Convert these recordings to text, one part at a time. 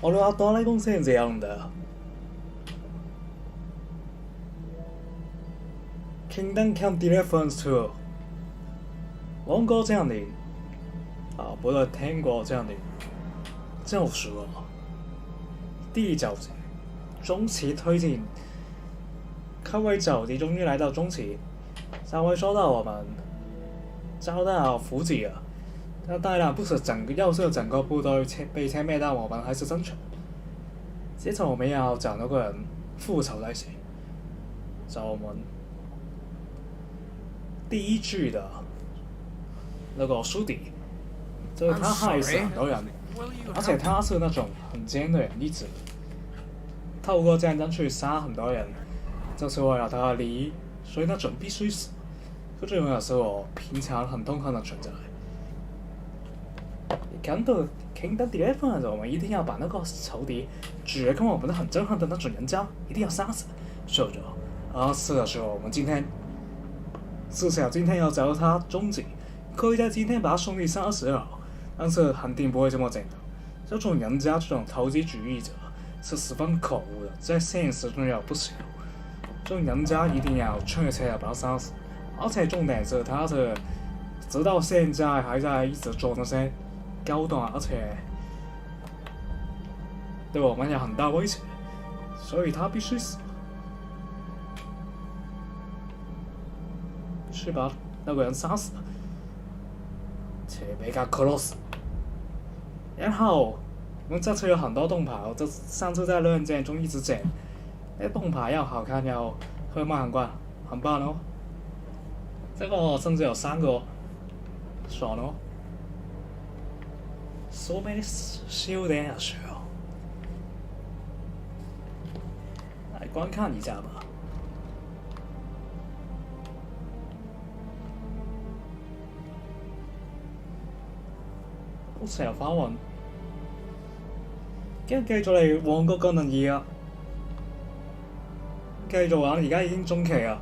俺はドラゴン先生やるんだよ。Kingdom Come Deliverance II，王国降临啊，不对，天国降临，救赎啊，第9集，中期推进，各位九敌终于来到中期，上回说到我们遭到伏击了，但当然不是要是整个部队被歼灭，但我们还是生存。接着我们要找那个人复仇才行，找我们第一句的那个书底，就是他害死很多人，而且他是那种很奸的人，一直透过战争去杀很多人，就是为了他的利益，所以那种必须死。这种也是我平常很痛恨的存在。看到 Kingdom Deliverance， 我们一定要把那个仇敌指跟我们的很憎恨的那种人家一定要杀死，是不是？是的时候，我们今天至少今天要找到他终极，可以在今天把他送去杀死了，但是肯定不会这么简单。这种人家这种投机主义者是十分可恶的，在现实中有不少。这种人家一定要确切的把他杀死，而且重点是他是直到现在还在一直做那些高端，而且对我们有很大威胁，所以他必须死。去把那个人杀死，且别给他克洛死。然后我们这次有很多盾牌，我这上次在论剑中一直捡，那盾牌要好看，要会卖很贵，很棒哦。这个甚至有3个哦，爽哦。so many 修点下去哦，来观看一下吧。好成日反運，跟住繼續嚟旺角個能二啊！繼續玩，而家已經中期啦。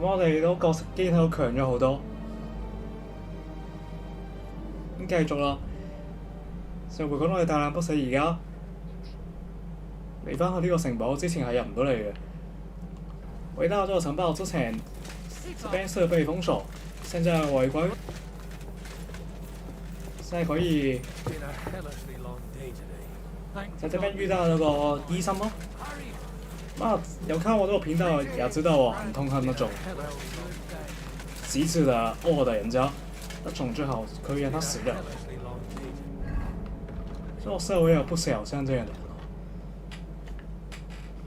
咁我哋都角色機體都強咗好多。咁繼續啦，上回講到你大難不死，而家嚟翻去呢個城堡，之前係入唔到嚟嘅。回到這個城堡之前，這邊是被封鎖，現在違規。现在可以在这边遇到那个医生吗？有看我这个频道也知道我很痛恨那种极致的恶的人家，那种最好可以让他死掉。这个社会有不少像这样的人，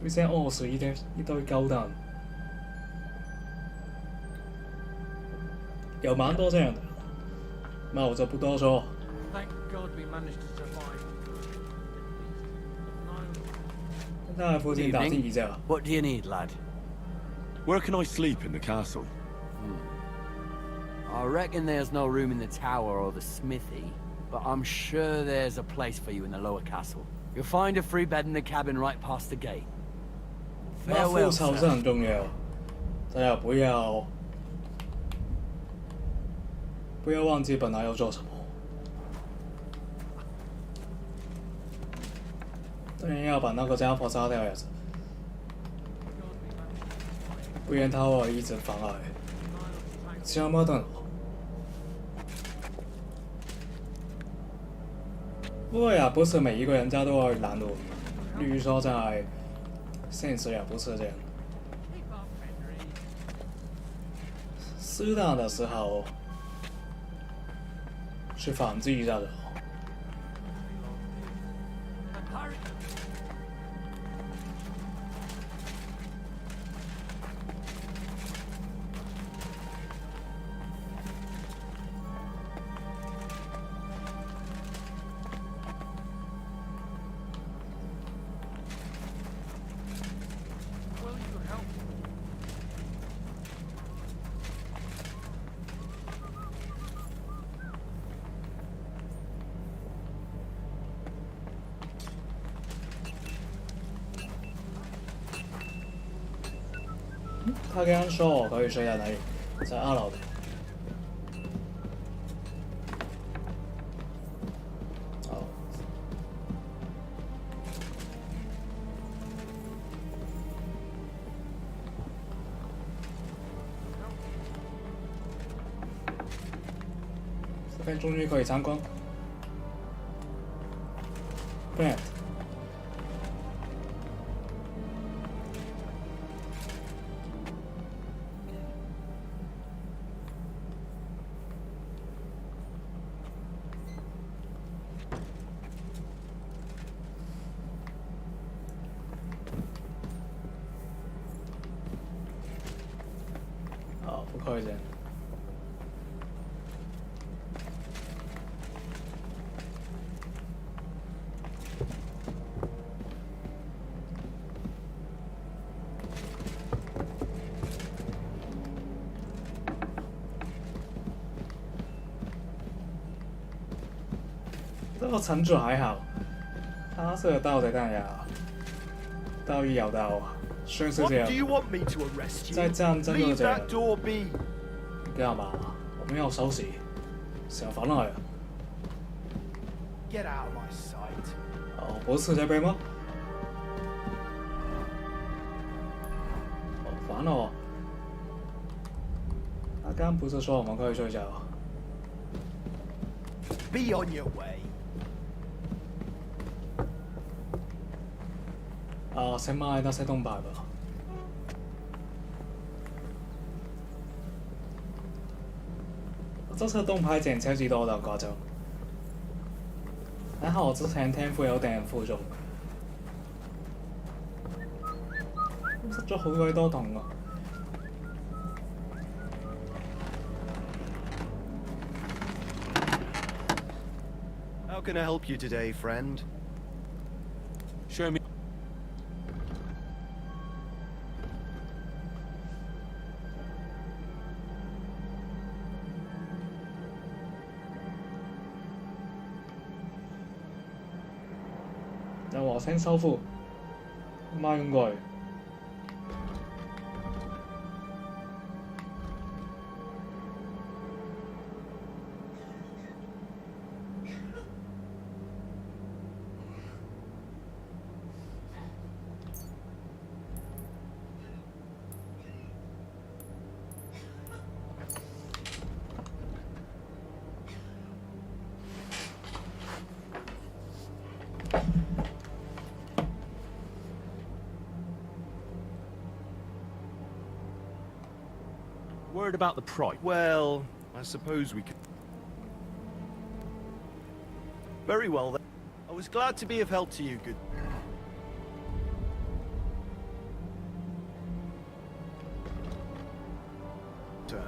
有些饿死一堆高蛋，有蛮多这样的。那我就不多说。在附近打听一下。What do you need, lad? Where can I sleep in the castle? I reckon there's no room in the tower or the smithy, but I'm sure there's a place for you in the lower castle. You'll find a free bed in the cabin right past the gate. 那复仇是很重要，大家不要忘记本来要做什么。当然要把那个家伙杀掉也是，不然他会一直妨碍。邪魔的。不过也不是每一个人家都会拦路，例如说在现实也不是这样。适当的时候去反击一下的。他刚刚说我可以睡在哪里？在2楼的。好， OK， 終於可以參觀。Brand。哦，不可以這樣。這個城主還好，他這個盜賊彈呀，盜一咬到啊，算是這樣。在戰爭就這樣。你幹嘛？我們要收拾，想反來啊！哦，不是這邊嗎？哦，煩了哦。他剛剛不是說我們可以睡覺？Be on your way. 啊，先買那些盾牌吧。這次盾牌減超級多的誇張，還好我之前天賦有點負重，失咗好鬼多盾啊！ How can I help you today, friend? Show me. 讓我先收復，買用具。Worried about the price? Well, I suppose we could. Very well then. I was glad to be of help to you, good. Turn.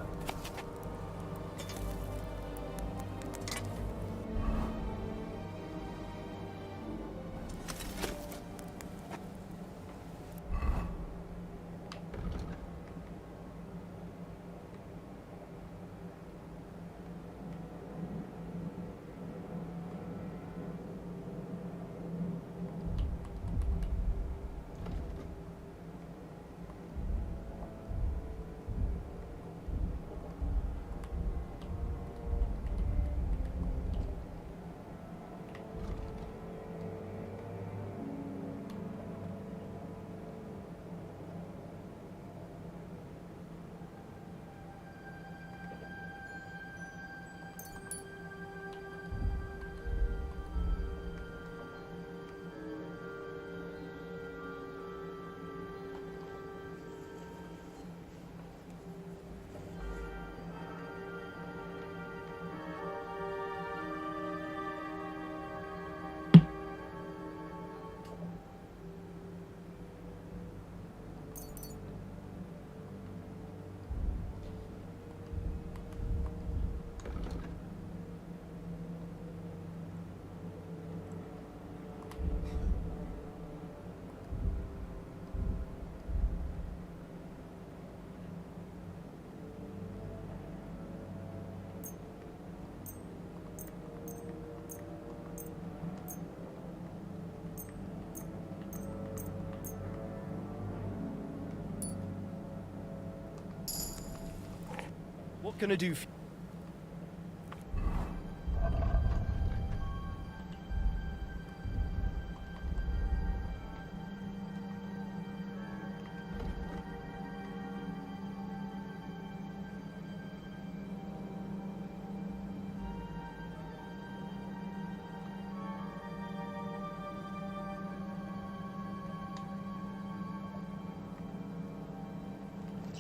What can I do for you?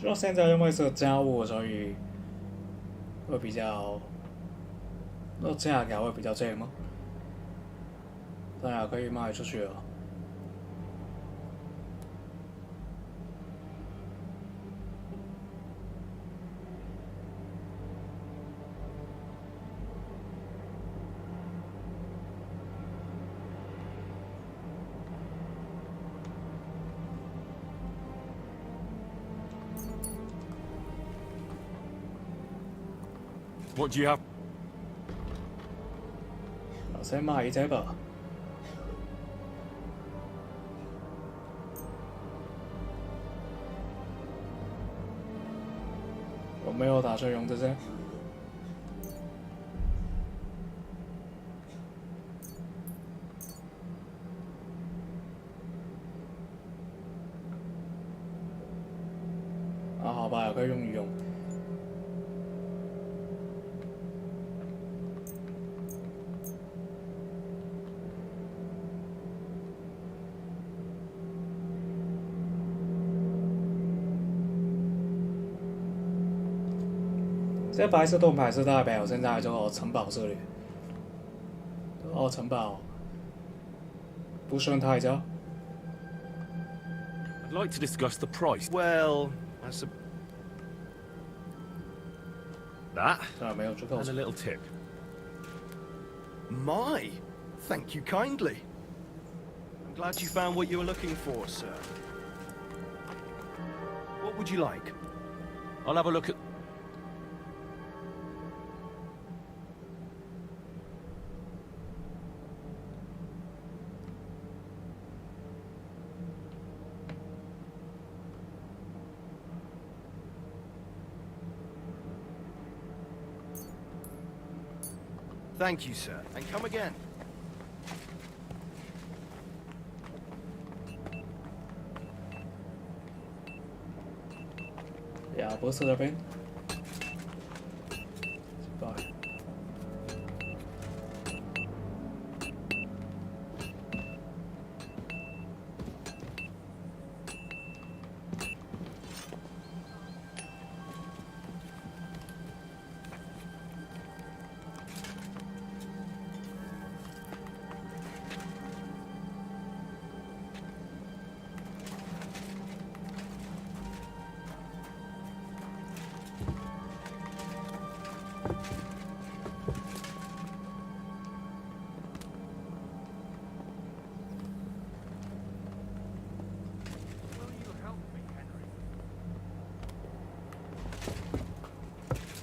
主要现在因为是家务，所以会比较，那价格会比较正吗？当然可以卖出去了。What do you have? 先卖这个。我没有打算用这些。啊，好吧，也可以用一用。这白色盾牌是代表现在这个城堡这里。哦，城堡不算太高。I'd like to discuss the price. Well, I suppose. That? 当然没有足够 And a little tip. My, thank you kindly. I'm glad you found what you were looking for, sir. What would you like? I'll have a look at... Thank you, sir, and come again. 亚伯斯这边。拜。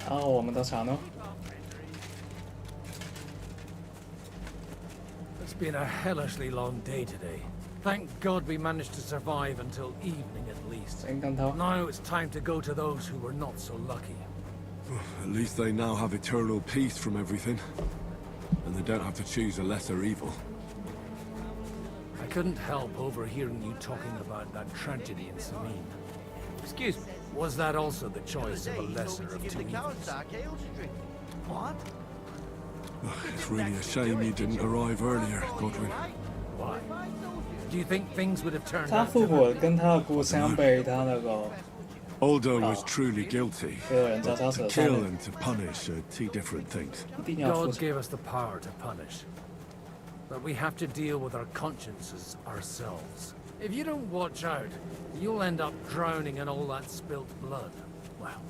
然后我们的茶呢？ It's been a hellishly long day today. Thank God we managed to survive until evening at least. 先跟他。 Now it's time to go to those who were not so lucky. At least they now have eternal peace from everything. And they don't have to choose a lesser evil. I couldn't help overhearing you talking about that tragedy in Samine. Excuse me, was that also the choice of a lesser of two evils? What? It's really a shame you didn't arrive earlier, Godwin. Why? Do you think things would have turned 他 out 复活 differently? 跟他的故乡被他那个 Aldo was truly guilty. 这个人在他 To 手上 kill 面 and to punish are two different things. 一定要付 God 出。 gave us the power to punish. But we have to deal with our consciences ourselves. If you don't watch out, you'll end up drowning in all that spilt blood. Well,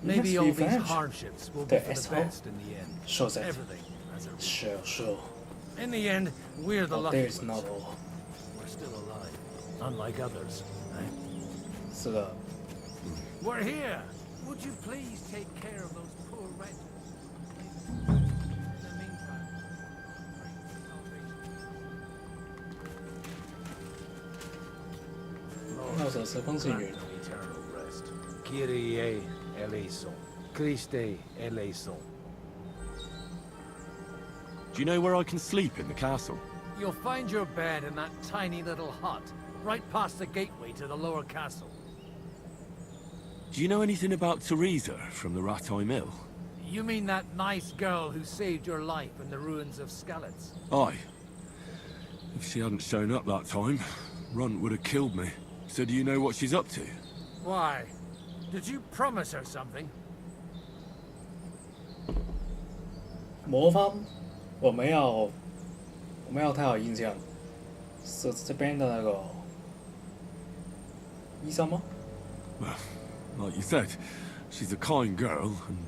maybe Yes, all we've these managed. hardships will be The for the asshole. best in the end. So that- Everything has a reason. 是。 In the end, we're the Oh, lucky there's ones. not all. We're still alive, unlike others. Eh? 是的。 We're here. Would you please take care of those poor wretches? In the meantime, pray for salvation. 要者是风信云。 Eternal rest. Kyrie eleison. Christe eleison. Do you know where I can sleep in the castle? You'll find your bed in that tiny little hut, right past the gateway to the lower castle. Do you know anything about Teresa from the Rattay Mill? You mean that nice girl who saved your life in the ruins of Skalitz? Aye. If she hadn't shown up that time, Runt would have killed me. So do you know what she's up to? Why? Did you promise her something? 魔方，我没有太有印象，是这边的那个医生吗？ Well, like you said, she's a kind girl and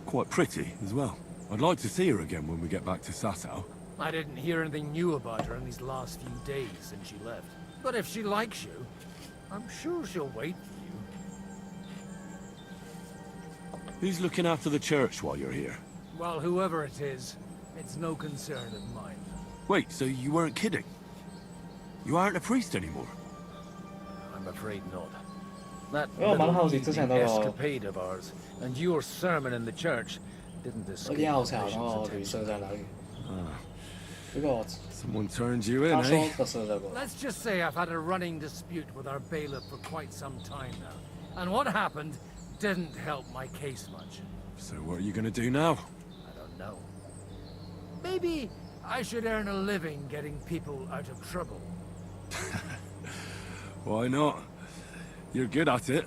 quite pretty as well. I'd like to see her again when we get back to Sasau. I didn't hear anything new about her in these last few days since she left. But if she likes you, I'm sure she'll wait for you. Who's looking after the church while you're here? Well, whoever it is, it's no concern of mine. Wait, so you weren't kidding? You aren't a priest anymore? I'm afraid not. That Oh, little蛮好奇 evening 之前那个 escapade of ours and your sermon in the church didn't 那 escape 个药 the 厂，然后 mission's 旅社 attention. 在哪里？这个 Someone turned you in, 他说 eh? 的是这个， Let's just say I've had a running dispute with our bailiff for quite some time now. And what happened didn't help my case much. So what are you gonna do now? I don't know. Maybe I should earn a living getting people out of trouble. Why not? You're good at it.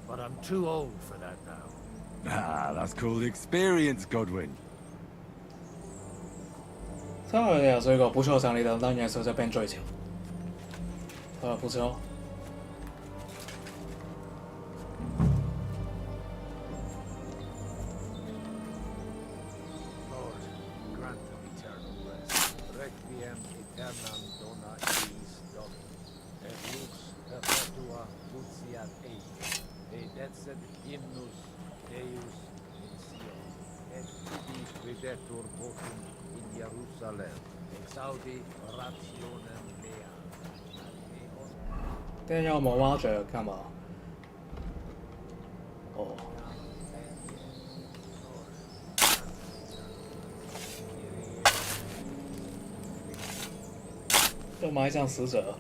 But I'm too old for that now. Ah, that's called experience, Godwin. 睇下佢哋又水過，不錯上你等單嘢手就變最潮。不錯。Lord, grant them eternal rest. Requiem aeternam dona eis Domini. Et lux perpetua putiat ei. Et decet hymnus Deus in Sion. Et tibi videtur votum in Jerusalem. Exaudi rationem mea. Ad meos 今日有冇挖着幹嘛？哦，要埋葬死者。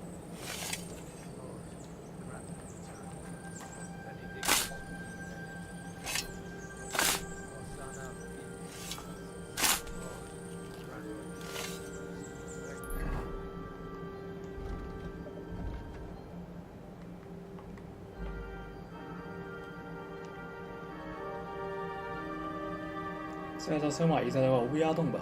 现在就先埋一下那个乌鸦洞吧。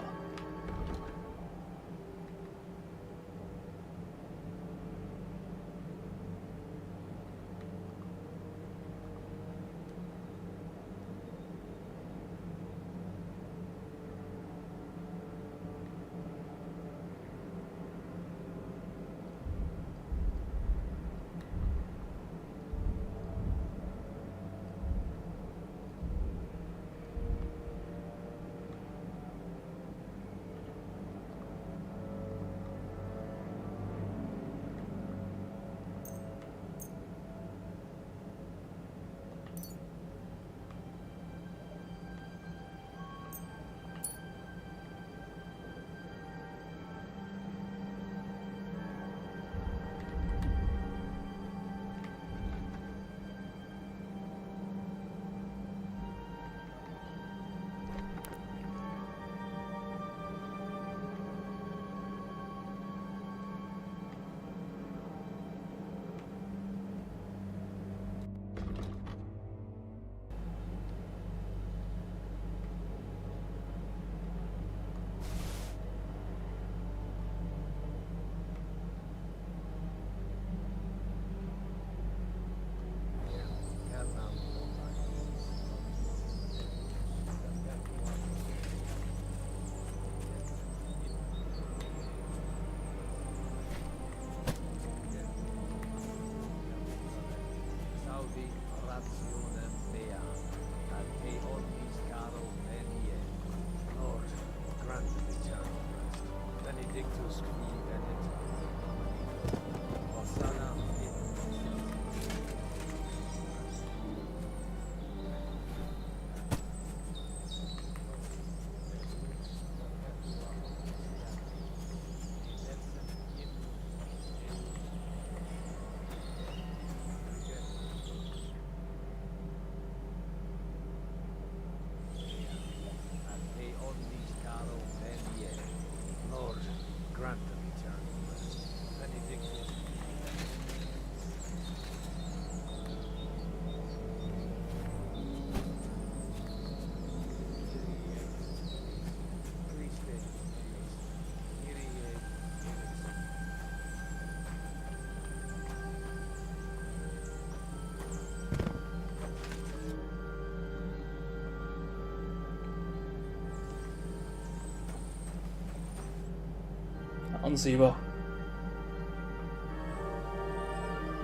看习惯，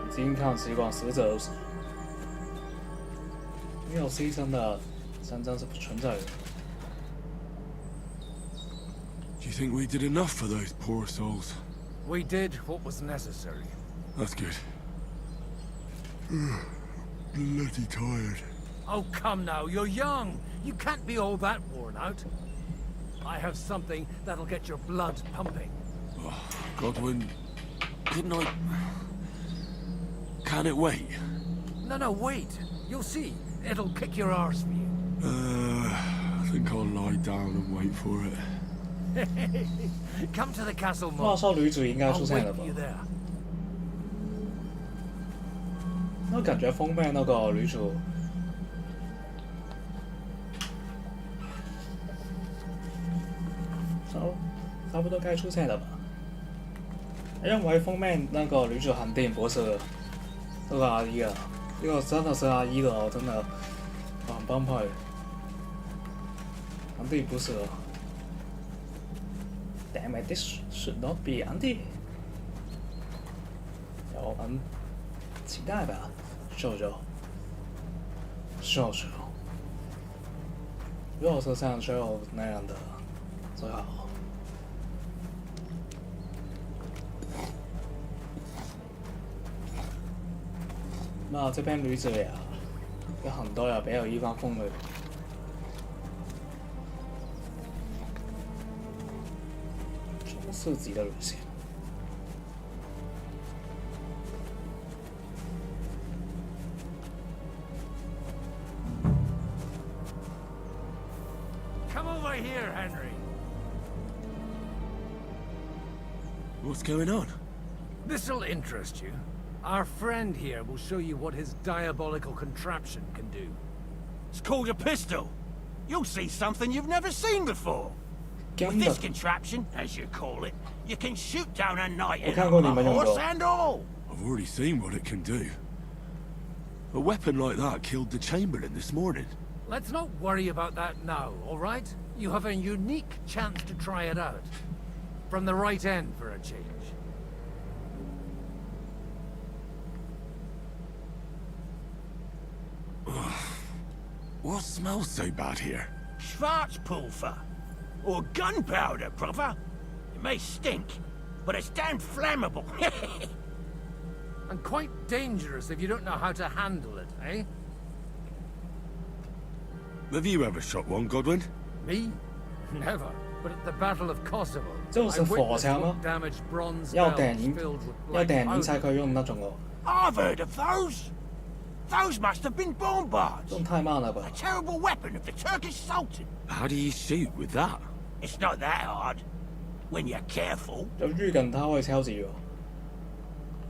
已经看习惯死者都死，没有牺牲的战争是不存在的。Do you think we did enough for those poor souls? We did what was necessary. That's good. Bloody tired. Oh, come now, you're young. You can't be all that worn out. I have something that'll get your blood pumping. Oh, Godwin, couldn't I... Can it wait? No, wait. You'll see. It'll kick your arse for you. I think I'll lie down and wait for it. Come to the castle 话 more. 说女主应该 I'll 出现 wait 了 for 吧 you？there. 那感觉封面那个女主，差不多该出现了吧？因为封面那个女主肯定不是那个阿姨啊，如果真的是阿姨的话，真的很崩溃，肯定不是哦。Damn it, this should not be Andy。让我们期待吧，秀秀。如果是像 Cheryl 那样的最好。那这边女子呀，有很多呀，别有一番风味。中世纪的旅行。Come over here, Henry. What's going on? This'll interest you. Our friend here will show you what his diabolical contraption can do. It's called a pistol. You'll see something you've never seen before. With this contraption, as you call it, you can shoot down a knight and a horse and all. I've already seen what it can do. A weapon like that killed the Chamberlain this morning. Let's not worry about that now, all right? You have a unique chance to try it out. From the right end for a change. What smells so bad here? Schwarzpulver. Or gunpowder, brother. It may stink, but it's damn flammable. And quite dangerous if you don't know how to handle it, eh? Have you ever shot one, Godwin? Me? Never. But at the Battle of Kosovo, 这是 I 火 witnessed 枪吗？ what damaged bronze 要 bells 点赢， filled with 要 black 点赢才 powder. 可以用那种哦， I've heard of those. Those must have been bombards. 用太慢了吧 A？ terrible weapon of the Turkish Sultan. How do you shoot with that? It's not that hard. When you're careful. 就预感它会超级哦。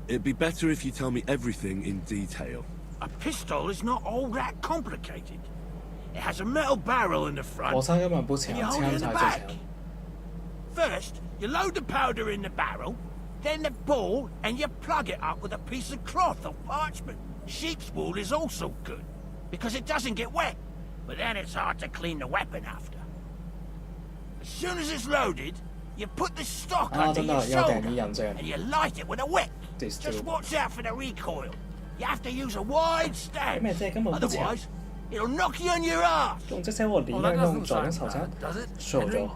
It'd be better if you tell me everything in detail. A pistol is not all that complicated. It has a metal barrel in the 火 front 枪根本不强， and you hold 枪 it in 才 the 最 back. 强。 First, you load the powder in the barrel, then the ball, and you plug it up with a piece of cloth or parchment. Sheep's wool is also good, because it doesn't get wet, but then it's hard to clean the weapon after. As soon as it's loaded, you put the stock 啊， under 真 your 的要点 shoulder, 你养这样 and you light it with a wick. This Just too. watch out for the recoil. You have to use a wide 前面 stance, 这根本不强， otherwise it'll knock you on your ass. 用这些我宁 Well, 愿 that 用 doesn't 左轮 sound 手枪 bad, does it? 秀 Henry? 咗。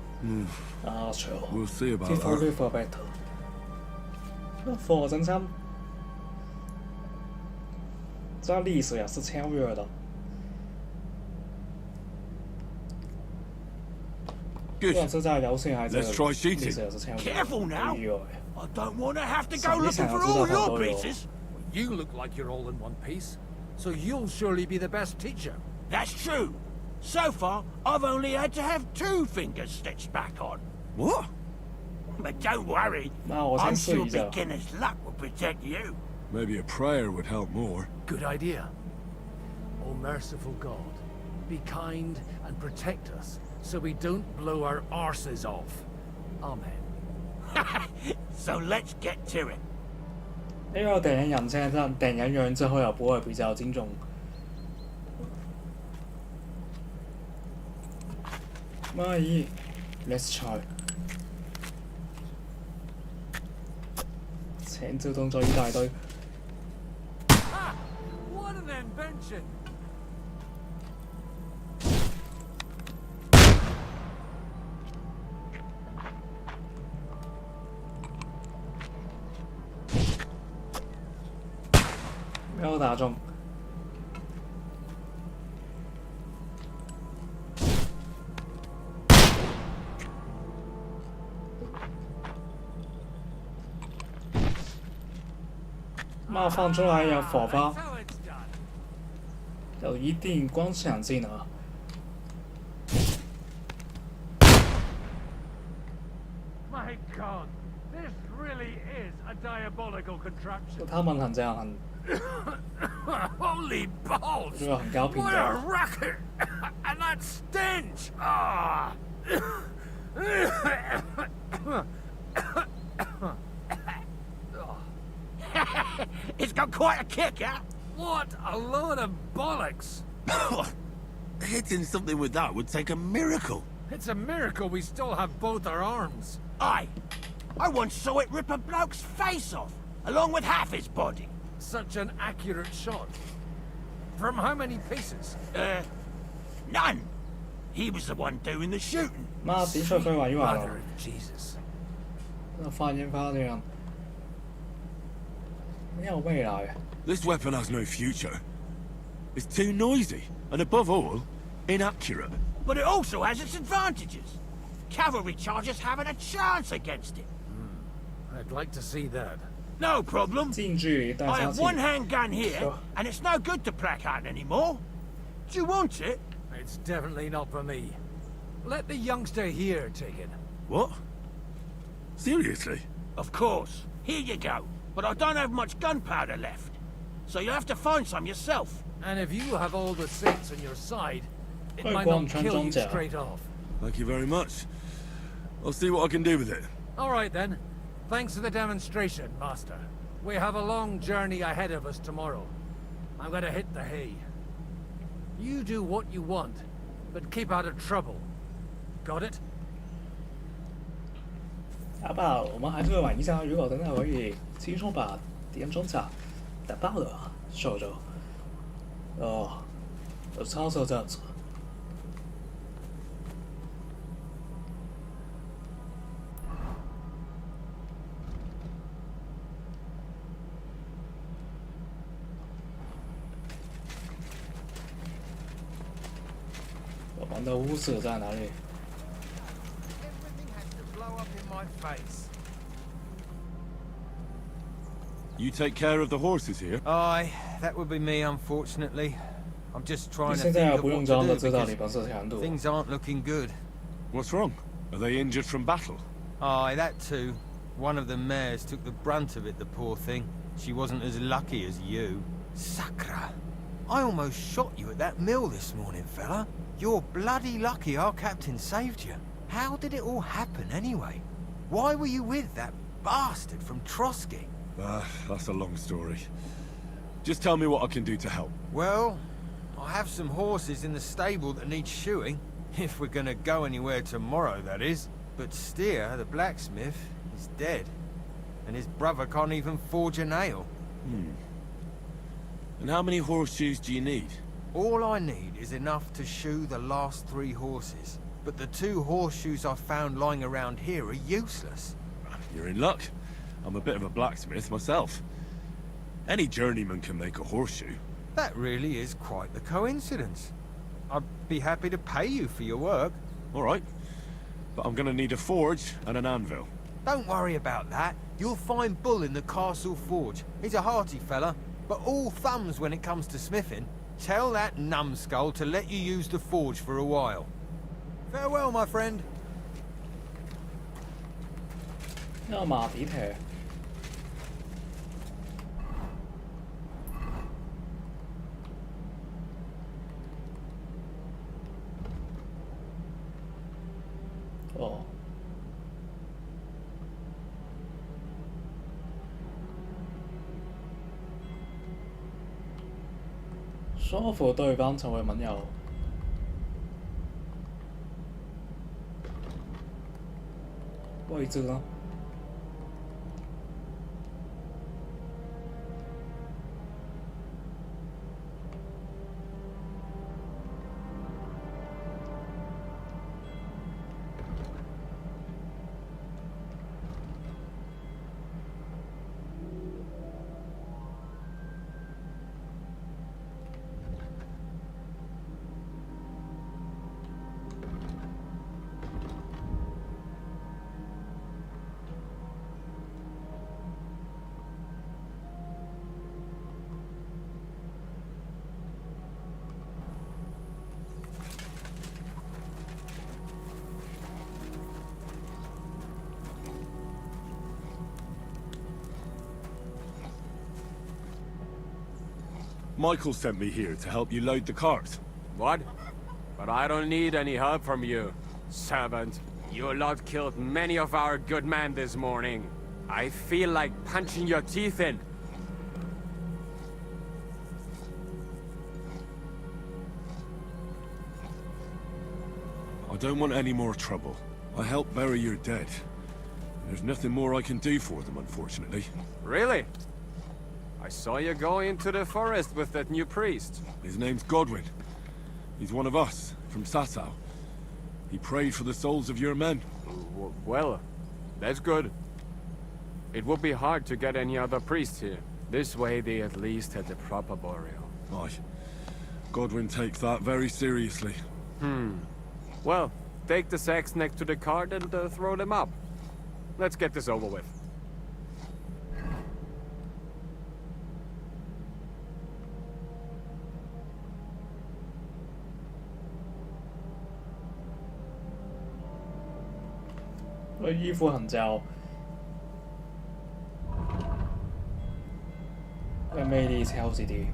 啊，秀。 We'll see about People that. live for better。那火神枪，在历史也是超越的。 Good. 不管是在游戏还是 Let's try 历 shooting. 史也是超越的。 Careful now. 哎呦 I don't want to have to go 想一 looking 想 for 就知道 all 它 your 都有。 pieces. You look like you're all in one piece, so you'll surely be the best teacher. That's true. So far, I've only had to have 2 fingers stitched back on. What? But don't worry, 那我 I'm 先试 sure 一下。 beginner's luck will protect you. Maybe a prayer would help more. Good idea. O merciful God, be kind and protect us so we don't blow our arses off. Amen. So let's get to it. 因為我電影人聲真電影樣之後又不會比較精重。萬一 ，Let's try。請招動作一大堆。What an invention! 沒有打中。冒放出來有火花，有一定光線技能。My God, this really is a diabolical contraption. 他們很這樣很， Holy balls! 這個很高頻 What a 的。 racket! And that stench! Ah! It's got quite a kick, huh? What a load of bollocks! Hitting something with that would take a miracle. It's a miracle we still have both our arms. Aye. I once saw it rip a bloke's face off, along with half his body. Such an accurate shot. From how many paces? None. He was the one doing the shooting. 媽的確可以玩一玩 Mother 咯。 of Jesus. 那發煙花這樣，沒有未來。 This weapon has no future. It's too noisy, and above all, inaccurate. But it also has its advantages. Cavalry chargers haven't a chance against it. I'd like to see that. No problem. 近距離彈 I 殺 have 器 one handgun here, Sure. and it's no good to placard anymore. Do you want it? It's definitely not for me. Let the youngster here take it. What? Seriously? Of course. Here you go. But I don't have much gunpowder left. So you'll have to find some yourself. And if you have all the saints on your side, it Oi, might go on, not kill you Tranzonja. straight off. Thank you very much. I'll see what I can do with it. All right then. Thanks for the demonstration, Master. We have a long journey ahead of us tomorrow. I'm gonna hit the hay. You do what you want, but keep out of trouble. Got it? 好不好？我们还是会玩一下，如果等等可以轻松把敌人装甲打爆的话，受着，就操作这样子。我们的巫师在哪里？ Everything has to blow up in my face. You take care of the horses here? Aye, that would be me, unfortunately. I'm just 你 trying to 现在 think 也 of 不用 what 装 to 的 do 知道你 because 本色强度。 things aren't looking good. What's wrong? Are they injured from battle? Aye, that too. One of the mares took the brunt of it, the poor thing. She wasn't as lucky as you. Sacra! I almost shot you at that mill this morning, fella. You're bloody lucky our captain saved you. How did it all happen, anyway? Why were you with that bastard from Trotsky? That's a long story. Just tell me what I can do to help. Well, I have some horses in the stable that need shoeing. If we're gonna go anywhere tomorrow, that is. But Steer, the blacksmith, is dead. And his brother can't even forge a nail. And how many horseshoes do you need? All I need is enough to shoe the last 3 horses. But the 2 horseshoes I found lying around here are useless. You're in luck. I'm a bit of a blacksmith myself. Any journeyman can make a horseshoe. That really is quite the coincidence. I'd be happy to pay you for your work. All right. But I'm gonna need a forge and an anvil. Don't worry about that. You'll find Bull in the castle forge. He's a hearty fella, but all thumbs when it comes to smithing. Tell that numbskull to let you use the forge for a while. Farewell, my friend. 要马蹄铁。哦。说服對方成為盟友。位置呢？ Michael sent me here to help you load the cart. What? But I don't need any help from you, servant. Your lot killed many of our good men this morning. I feel like punching your teeth in. I don't want any more trouble. I helped bury your dead. There's nothing more I can do for them, unfortunately. Really? I saw you go into the forest with that new priest. His name's Godwin. He's one of us, from Sasau. He prayed for the souls of your men. Well, that's good. It would be hard to get any other priests here. This way they at least had a proper burial. Aye. Godwin takes that very seriously. Well, take the sacks next to the cart and throw them up. Let's get this over with. Cái 衣服很旧，cái魅力超级低。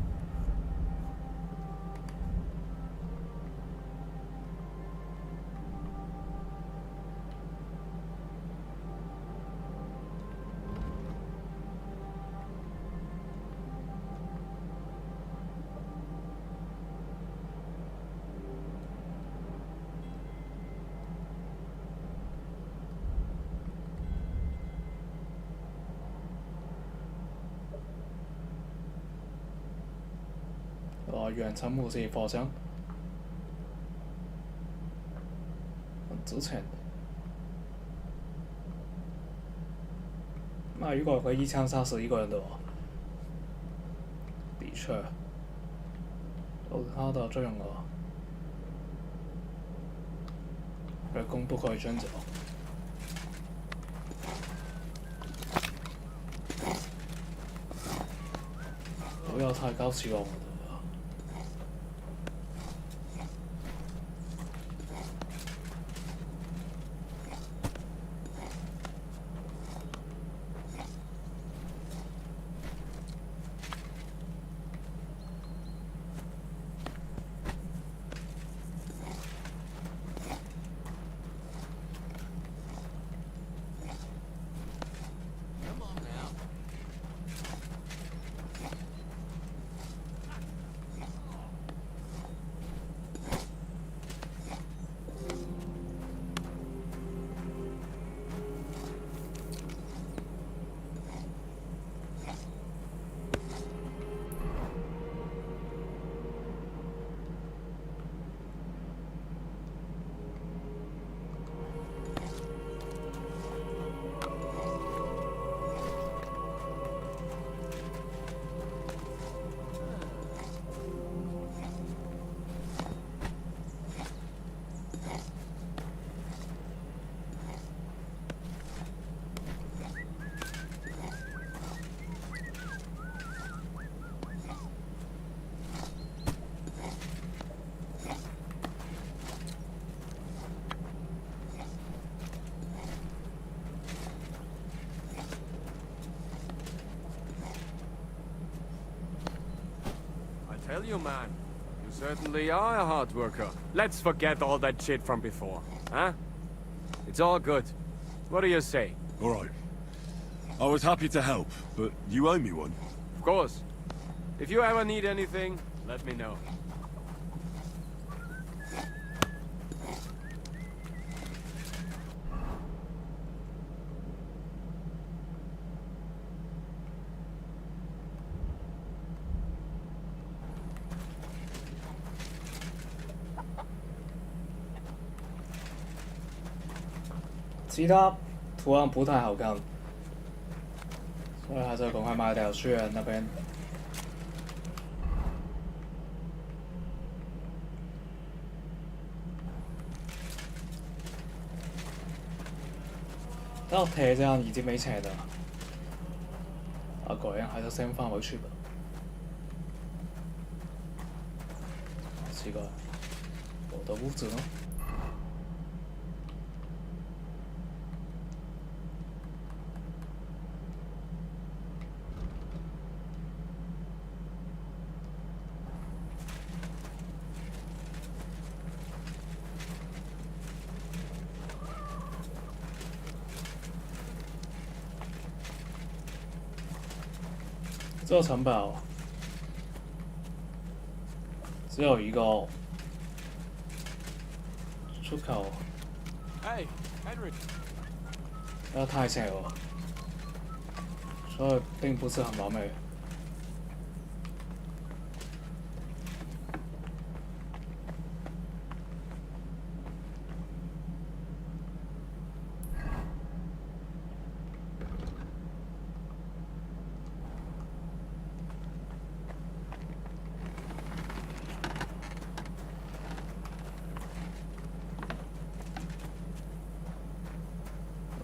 远程模式火枪，很值钱。那如果可以一枪杀死一个人的话，的确有它的作用了。人工不可以选择。不要太高期望了。Tell you, man, you certainly are a hard worker. Let's forget all that shit from before, huh? It's all good. What do you say? All right. I was happy to help, but you owe me one. Of course. If you ever need anything, let me know. 其他图案不太好看，所以还是赶快卖掉去那边。到铁匠已经没钱了，果然还是先放回去吧。奇怪，我的屋子呢？这个城堡只有一个出口， Hey, Henry. 那太小了，所以并不是很完美。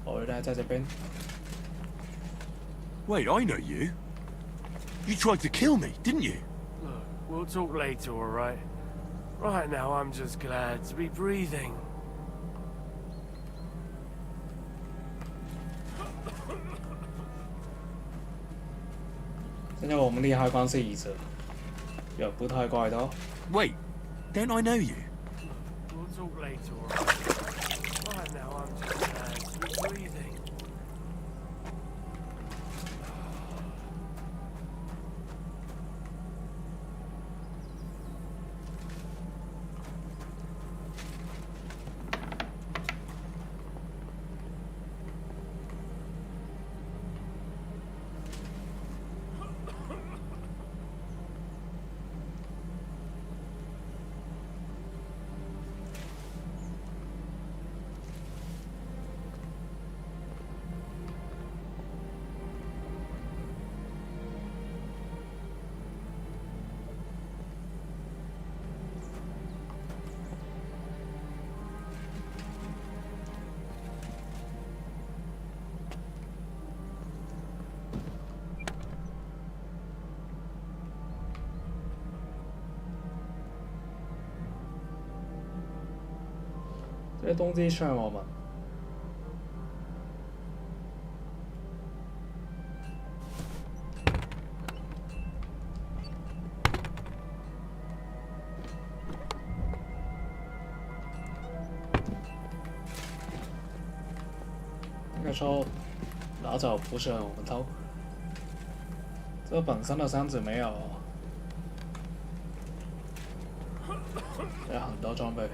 我原来在这边。 Wait, I know you. You tried to kill me, didn't you? Look, we'll talk later, alright? Right now, I'm just glad to be breathing. 现在我们离开关系一直也不太怪的。 Wait, don't I know you? We'll talk later, alright? Right now, I'm just glad to be breathing.这些东西算我们。应该说，拿走不是我们偷。这本身的箱子没有，有很多装备。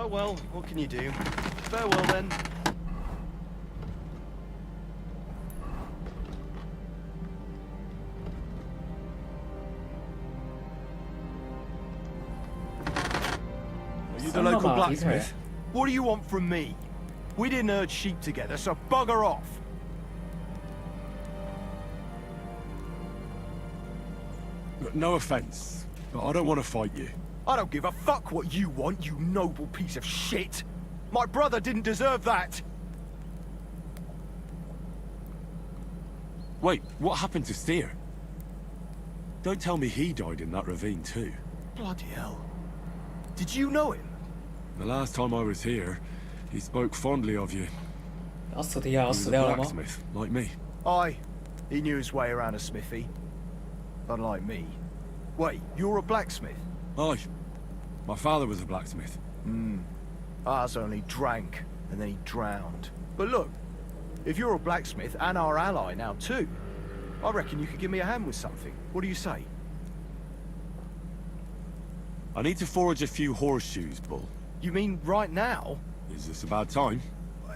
Oh well, what can you do? Farewell then. Are you the local blacksmith? What do you want from me? We didn't herd sheep together, so bugger off. Look, no offense, but I don't want to fight you. I don't give a fuck what you want, you noble piece of shit. My brother didn't deserve that. Wait, what happened to Steer? Don't tell me he died in that ravine too. Bloody hell. Did you know him? The last time I was here, he spoke fondly of you. 要死掉，要 He was 死 a 掉了吗？ blacksmith, like me. Aye. He knew his way around a smithy. Unlike me. Wait, you're a blacksmith? Aye. My father was a blacksmith. Ours only drank, and then he drowned. But look, if you're a blacksmith and our ally now too, I reckon you could give me a hand with something. What do you say? I need to forge a few horseshoes, Bull. You mean right now? Is this a bad time?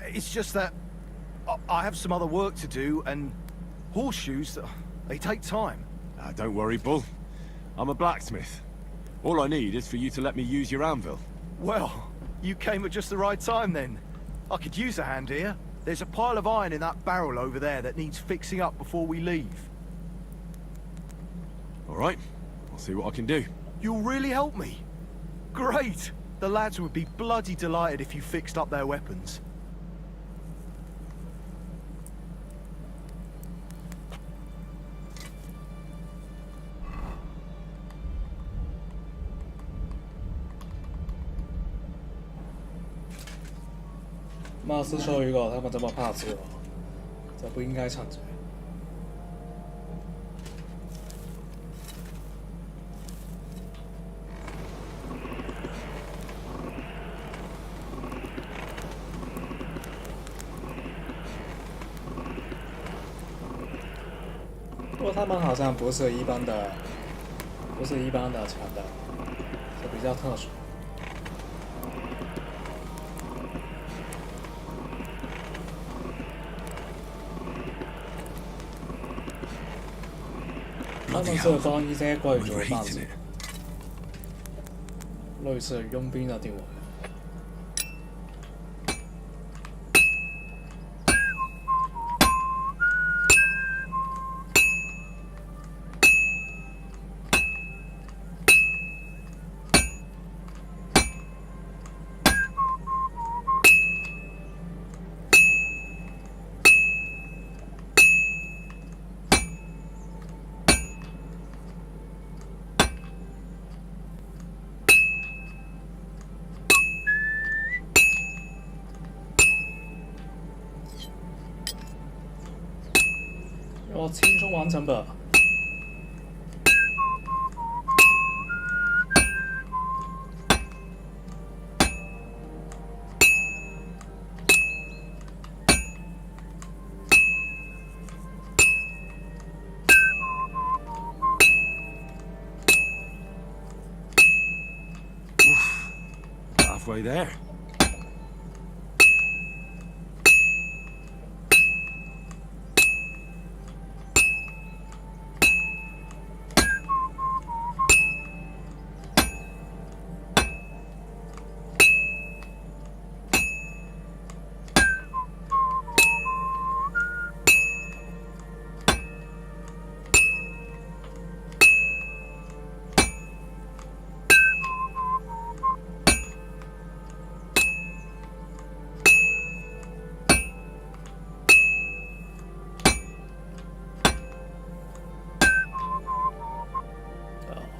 It's just that I have some other work to do, and horseshoes, they take time. Don't worry, Bull. I'm a blacksmith. All I need is for you to let me use your anvil. Well, you came at just the right time then. I could use a hand here. There's a pile of iron in that barrel over there that needs fixing up before we leave. All right. I'll see what I can do. You'll really help me? Great! The lads would be bloody delighted if you fixed up their weapons. 貌似说如果他们这么怕死我，就不应该逞嘴。不过他们好像不是一般的强盗，是比较特殊。他们是帮一些贵族办事，类似佣兵的地位。我轻松完成吧。Halfway there.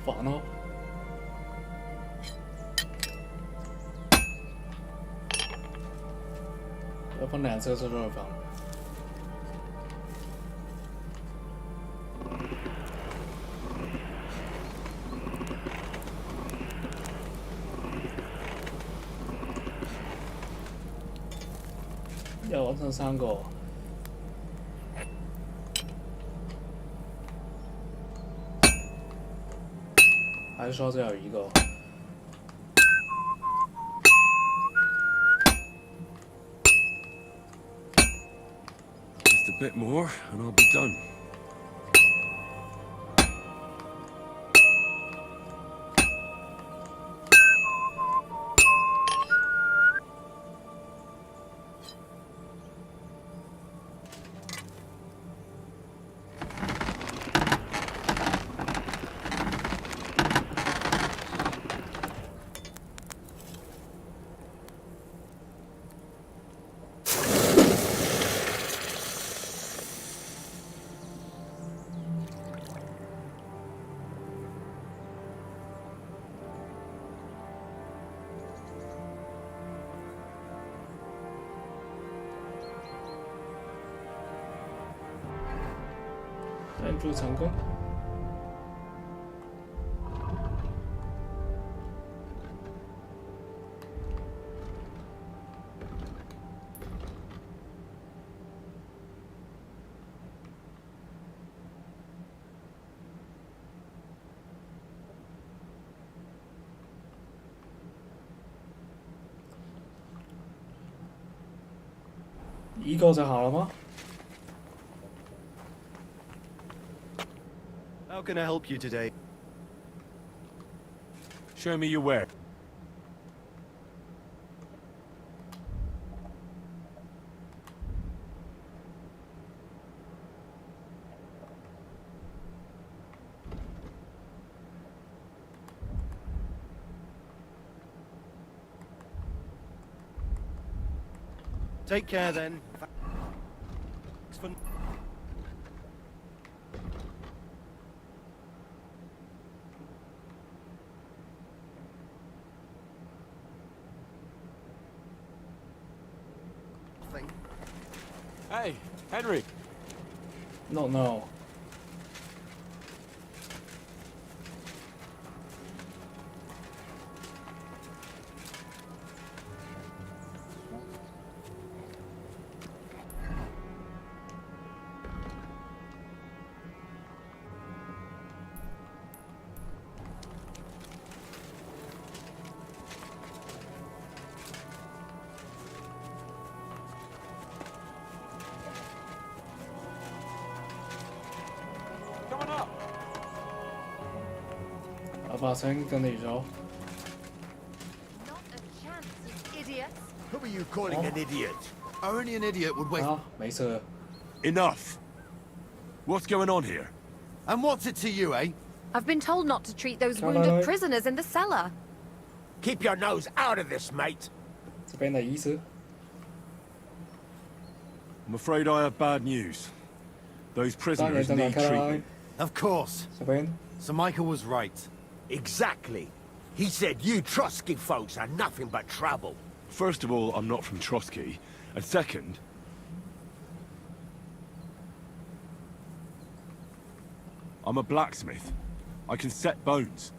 烦哦。要分两次是最烦。要完成3个。还是说只有一个？ Just a bit more, and I'll be done.建筑成功。一个就好了吗？ How can I help you today? Show me your work. Take care then. Hey, Henry. No, no. Coming up. 老把声跟你说。 Not a chance, you idiots. Who are you calling an idiot? Only an idiot would waste. 啊，没事。 Enough! What's going on here? And what's it to you, eh? I've been told not to treat those Hello. wounded prisoners in the cellar. Keep your nose out of this, mate. 这边的意思。 I'm afraid I have bad news. Those 当然 prisoners 等等 need 看来 treatment. Of course. 这边 Sir Michael was right. Exactly. He said you Trotsky folks are nothing but trouble. First of all, I'm not from Trotsky. And second, I'm a blacksmith. I can set bones.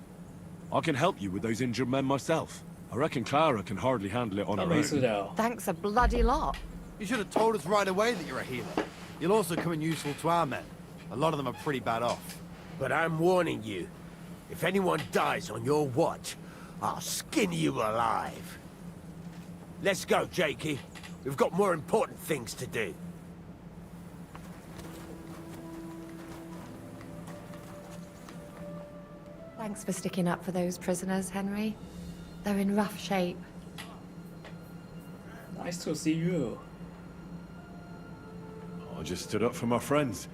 I can help you with those injured men myself. I reckon Clara can hardly handle it on 他 her 没事 own. 的哦。 Thanks a bloody lot. You should have told us right away that you're a healer. You'll also come in useful to our men. A lot of them are pretty bad off. But I'm warning you, if anyone dies on your watch, I'll skin you alive. Let's go, Jakey. We've got more important things to do. Thanks for sticking up for those prisoners, Henry. They're in rough shape. Nice to see you. I just stood up for my friends.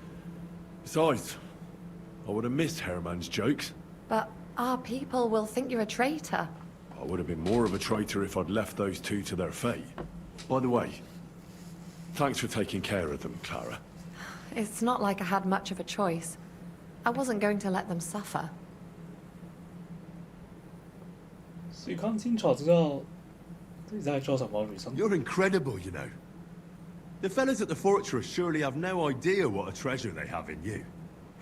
Besides, I would have missed Herman's jokes. But our people will think you're a traitor. I would have been more of a traitor if I'd left those two to their fate. By the way, thanks for taking care of them, Clara. It's not like I had much of a choice. I wasn't going to let them suffer. 所以看清楚知道自己在做什么，女生。 You're incredible, you know. The fellas at the fortress surely have no idea what a treasure they have in you.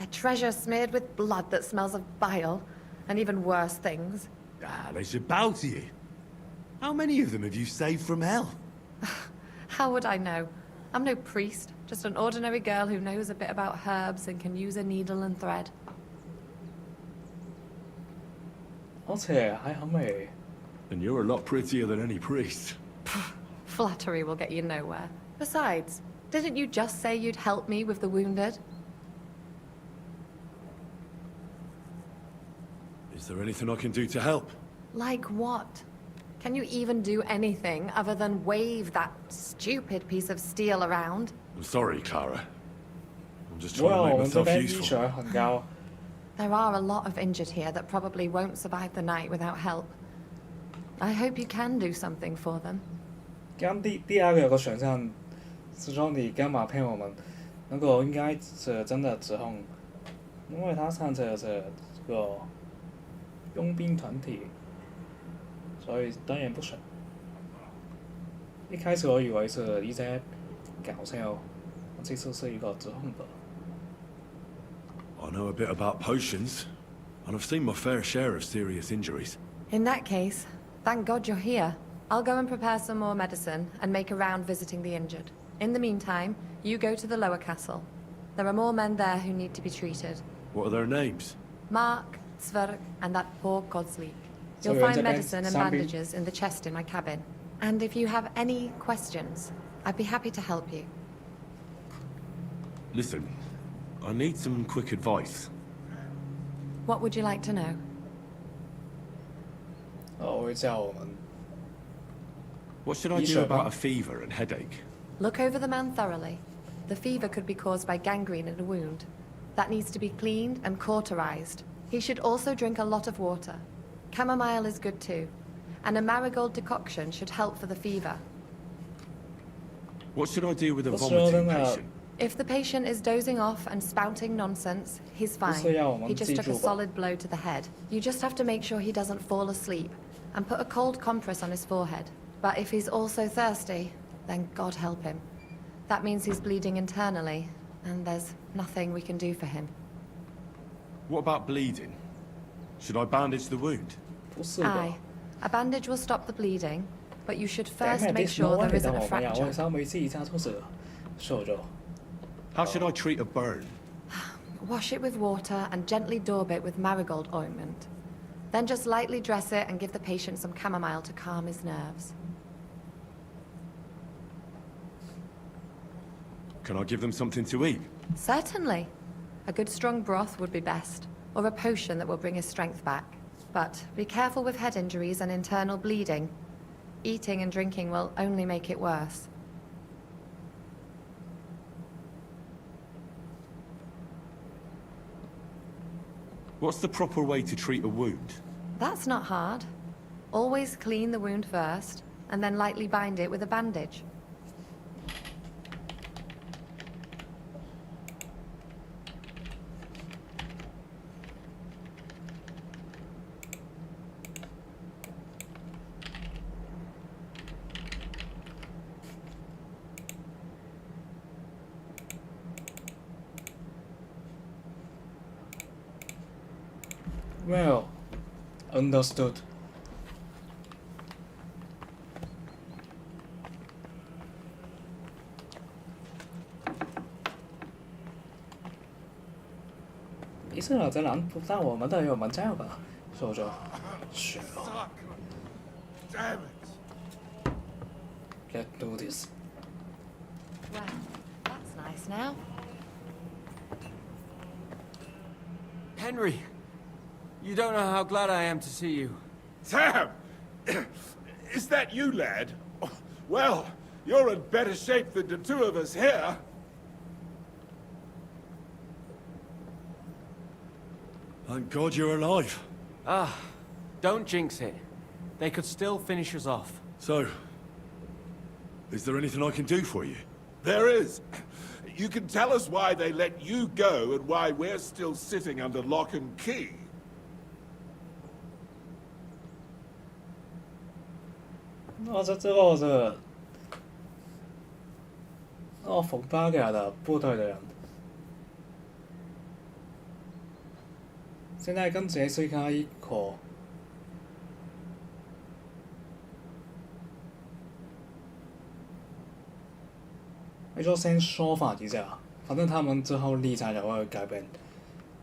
A treasure smeared with blood that smells of bile, and even worse things. Ah, they should bow to you. How many of them have you saved from hell? How would I know? I'm no priest, just an ordinary girl who knows a bit about herbs and can use a needle and thread. 而且还很美。 And you're a lot prettier than any priest. Flattery will get you nowhere. Besides, didn't you just say you'd help me with the wounded? Is there anything I can do to help? Like what? Can you even do anything other than wave that stupid piece of steel around? I'm sorry, Clara. I'm just trying 哇， to 我 make 们这 myself 边医 useful. 学很高。 There are a lot of injured here that probably won't survive the night without help. I hope you can do something for them. 刚第二个有个选项是说你干嘛骗我们？那个应该是真的指控，因为他参加这个佣兵团体，所以当然不选。一开始我以为是一些搞笑，这次是一个指控的。 I know a bit about potions, and I've seen my fair share of serious injuries. In that case, thank God you're here. I'll go and prepare some more medicine and make a round visiting the injured. In the meantime, you go to the lower castle. There are more men there who need to be treated. What are their names? Mark, Zverk, and that poor Godsleep. So You'll you're find Japan, medicine and zombie. bandages in the chest in my cabin. And if you have any questions, I'd be happy to help you. Listen, I need some quick advice. What would you like to know? 我会叫我们 What should I do Sure, about huh? a fever and headache? Look over the man thoroughly. The fever could be caused by gangrene in a wound. That needs to be cleaned and cauterized. He should also drink a lot of water. Chamomile is good too. And a marigold decoction should help for the fever. What should I do with a 不是说真 vomiting 的， patient? If the patient is dozing off and spouting nonsense, he's fine. 不是要我们 He just 记 took a 住吧？ solid blow to the head. You just have to make sure he doesn't fall asleep and put a cold compress on his forehead. But if he's also thirsty, then God help him. That means he's bleeding internally, and there's nothing we can do for him. What about bleeding? Should I bandage the wound? 不是吧 Aye. A bandage will stop the bleeding, but you should ？Damn first it, make there's no sure one there 你等 isn't a 我们呀！我 fracture. 稍微记一下就是了，受着。 How should I treat a burn? Wash it with water and gently daub it with marigold ointment. Then just lightly dress it and give the patient some chamomile to calm his nerves. Can I give them something to eat? Certainly. A good strong broth would be best, or a potion that will bring his strength back. But be careful with head injuries and internal bleeding. Eating and drinking will only make it worse. What's the proper way to treat a wound? That's not hard. Always clean the wound first, and then lightly bind it with a bandage. Well, understood. 医生啊，在南不但我们都有门教噶，受着。是哦。 Damn it! Let's do this. Well, that's nice now. Henry, you don't know how glad I am to see you. Sam! Is that you, lad? Well, you're in better shape than the two of us here. Thank God you're alive. Ah, don't jinx it. They could still finish us off. So, is there anything I can do for you? There is. You can tell us why they let you go and why we're still sitting under lock and key. 那这个是，冯巴给的部队的人，现在跟杰西卡一口。 你就先说法一下，反正他们之后立场也会改变，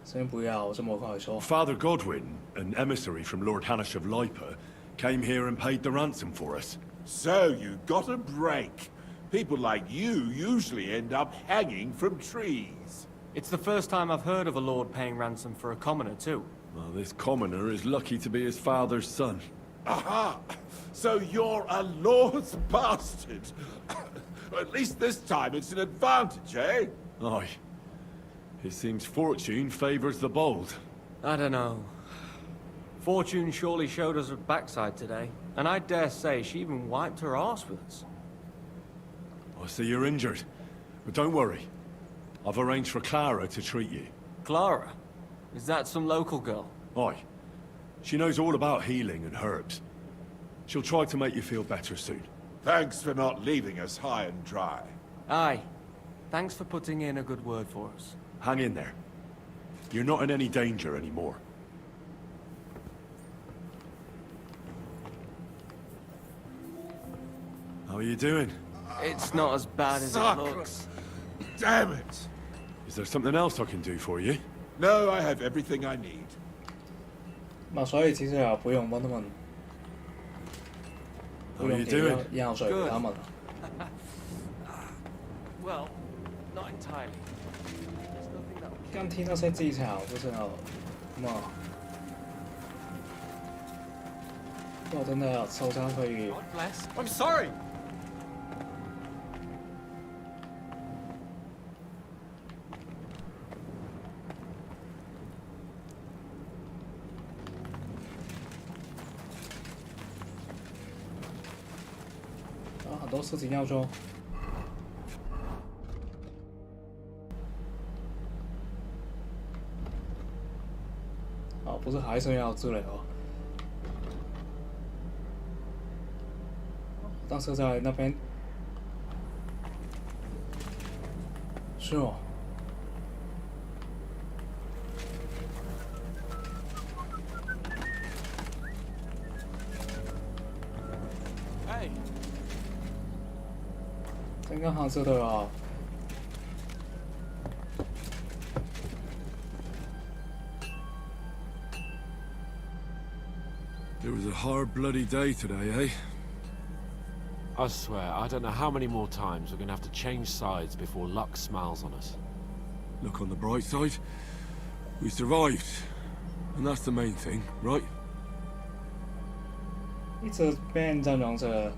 先不要这么快说。 Father Godwin, an emissary from Lord Hanish of Lipa, came here and paid the ransom for us. So you got a break. People like you usually end up hanging from trees. It's the first time I've heard of a lord paying ransom for a commoner, too. Well, this commoner is lucky to be his father's son. Aha! So you're a lord's bastard. At least this time it's an advantage, eh? Aye. It seems fortune favours the bold. I don't know. Fortune surely showed us her backside today, and I dare say she even wiped her arse with us. I see you're injured, but don't worry. I've arranged for Clara to treat you. Clara? Is that some local girl? Aye. She knows all about healing and herbs. She'll try to make you feel better soon. Thanks for not leaving us high and dry. Aye. Thanks for putting in a good word for us. Hang in there. You're not in any danger anymore. How are you doing? It's not as bad as it Suck. looks. Damn it! Is there something else I can do for you? No, I have everything I need. 那所以其实也不用帮他们，不 How are 用 you 给 doing? 药水给他们了。 Well, not entirely. There's nothing that 刚听那些技巧，不知道嘛？如果真的受伤可以， God bless. I'm sorry! 有很多事情要做。哦，不是海水要之类哦。当时在那边，是哦。Hey. 刚刚好吃的哦。It was a hard bloody day today, eh? I swear, I don't know how many more times we're gonna have to change sides before luck smiles on us. Look on the bright side. We survived. And that's the main thing, right? 一直变阵容者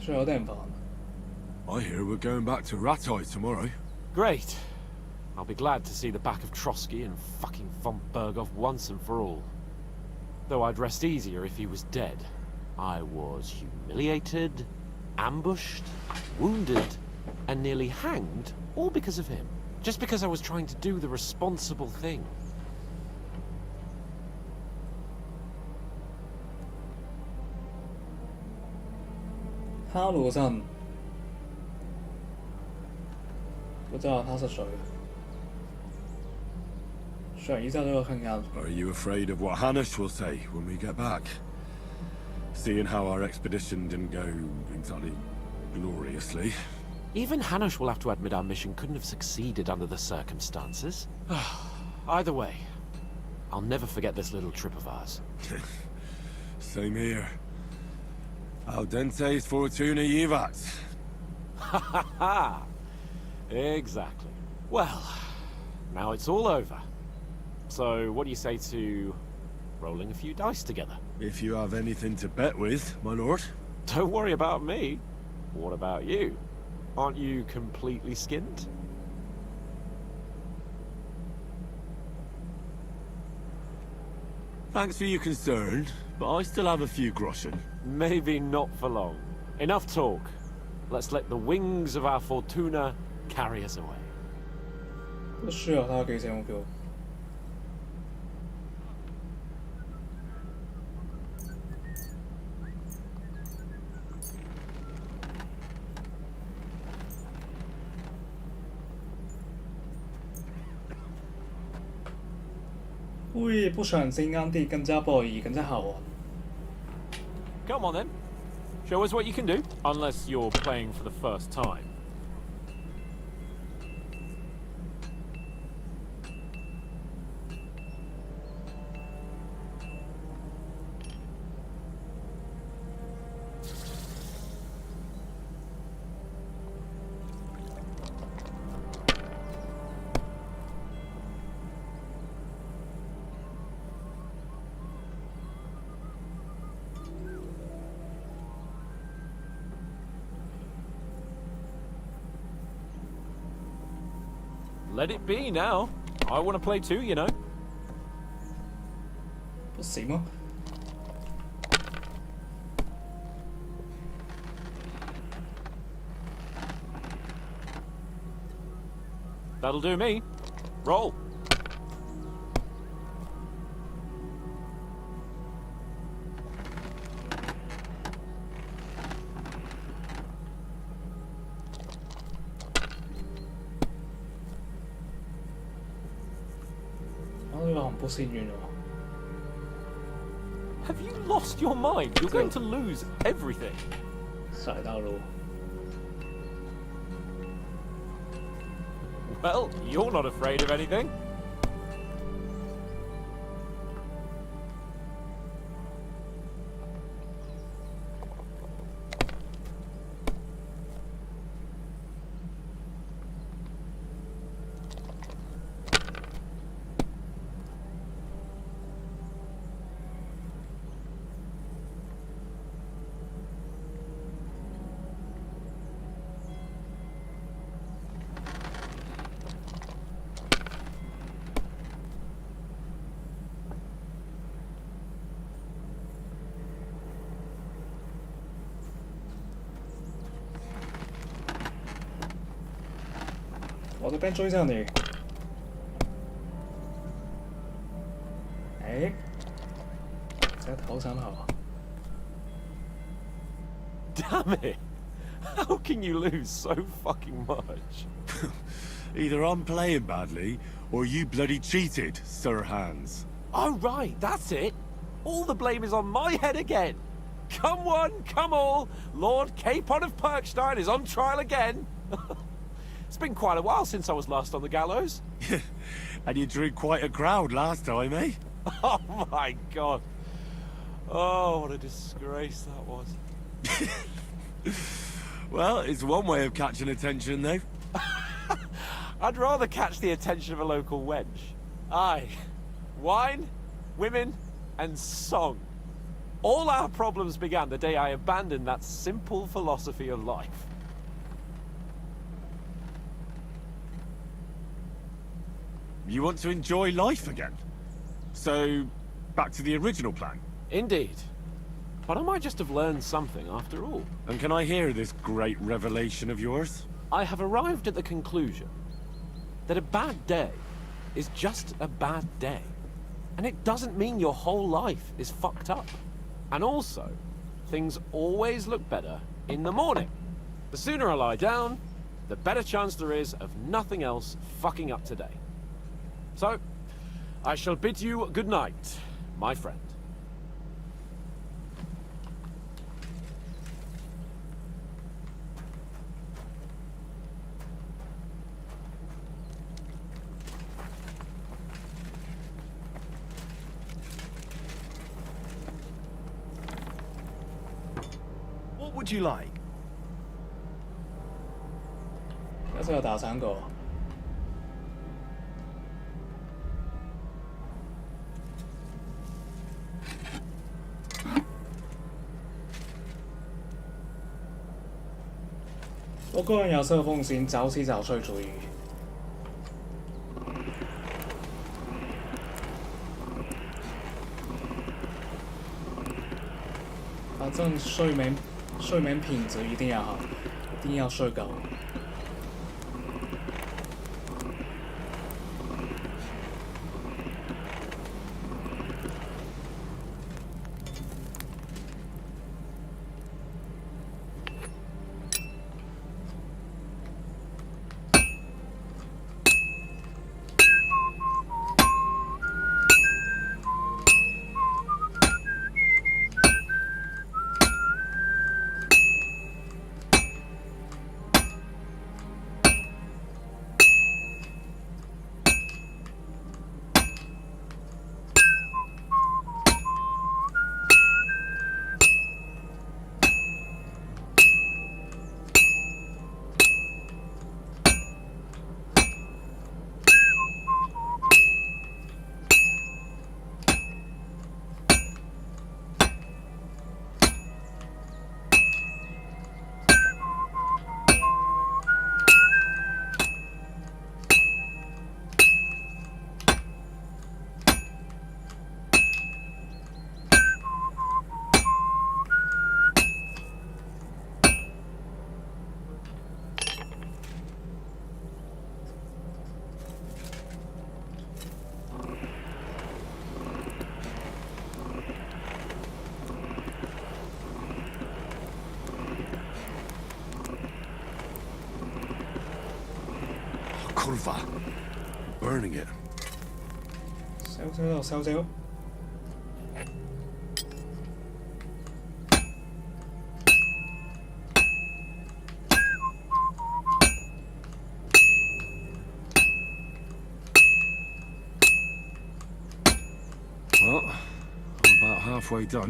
是有点烦。I hear we're going back to Ratai tomorrow. Great. I'll be glad to see the back of Trotsky and fucking von Berghoff once and for all. Though I'd rest easier if he was dead. I was humiliated, ambushed, wounded, and nearly hanged, all because of him. Just because I was trying to do the responsible thing. 哈鲁上不知道他是谁，选一下这个看看。Are you afraid of what Hanush will say when we get back? Seeing how our expedition didn't go exactly gloriously. Even Hanush will have to admit our mission couldn't have succeeded under the circumstances. Either way, I'll never forget this little trip of ours. Same here. Al dente's fortuna jivat. Ha ha ha! Exactly. Well, now it's all over. So, what do you say to rolling a few dice together? If you have anything to bet with, my lord. Don't worry about me. What about you? Aren't you completely skinned? Thanks for your concern, but I still have a few groschen. Maybe not for long. Enough talk. Let's let the wings of our fortuna carry us away. 不需要他给钱我给我。会不选新安地更加不易，更加好玩。Come on then. Show us what you can do. Unless you're playing for the first time. Let it be now. I want to play too, you know. 不行吗？ That'll do me. Roll. Have you lost your mind? You're going to lose everything. 甩道路。 Well, you're not afraid of anything. 好想好。Damn it! How can you lose so fucking much? Either I'm playing badly, or you bloody cheated, Sir Hans. Oh right, that's it. All the blame is on my head again. Come one, come all. Lord Capon of Perkstein is on trial again. It's been quite a while since I was last on the gallows. And you drew quite a crowd last time, eh? Oh my god. Oh, what a disgrace that was. Well, it's one way of catching attention, though. I'd rather catch the attention of a local wench. Aye. Wine, women, and song. All our problems began the day I abandoned that simple philosophy of life. You want to enjoy life again? So, back to the original plan? Indeed. But I might just have learned something after all. And can I hear this great revelation of yours? I have arrived at the conclusion that a bad day is just a bad day. And it doesn't mean your whole life is fucked up. And also, things always look better in the morning. The sooner I lie down, the better chance there is of nothing else fucking up today. So, I shall bid you good night, my friend. What would you like? 要是有打3個。我个人有这个风险，早起早睡主义。反正睡眠品质一定要好，一定要睡够。Kurva. Burning it. 燒就燒焦。Well, I'm about halfway done.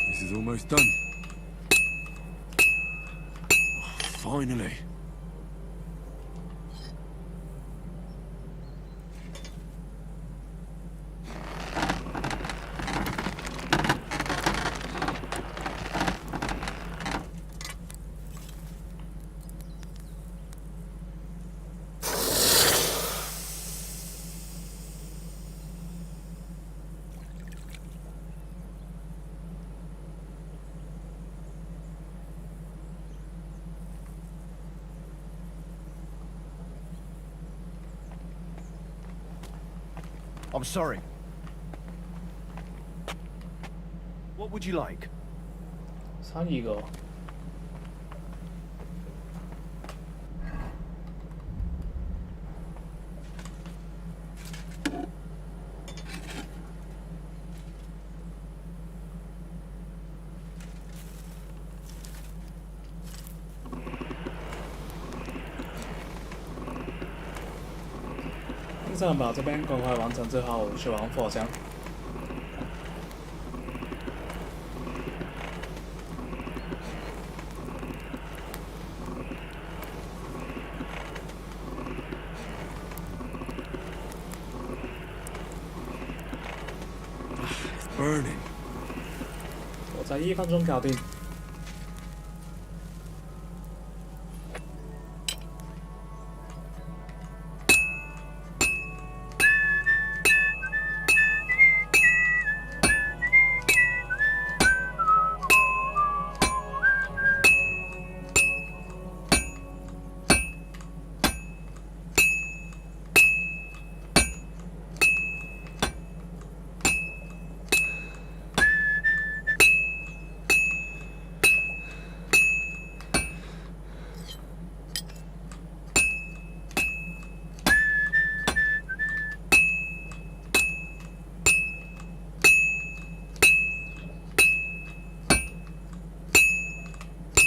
This is almost done. Finally. I'm sorry. What would you like? 生意個。先生把这边赶快完成之后，去往货箱。Burning. 我在1分鐘搞掂。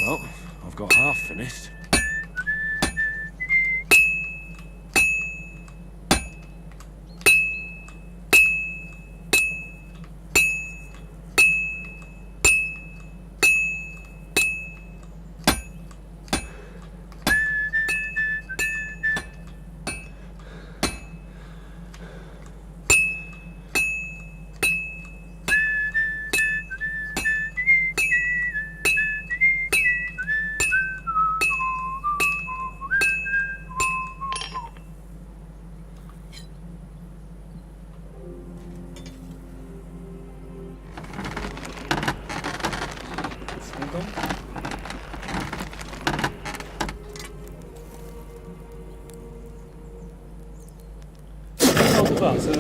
Well, I've got half finished.不管是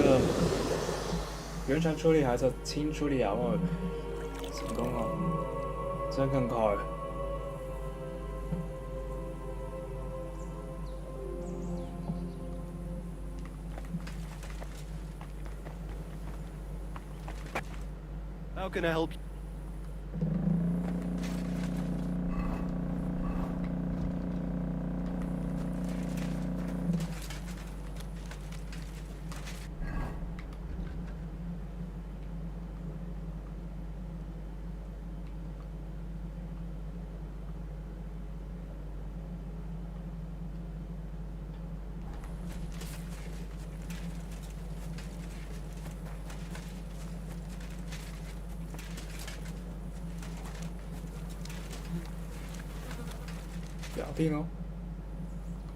原厂处理还是轻处理啊，我成功了，真更快。How can I help you?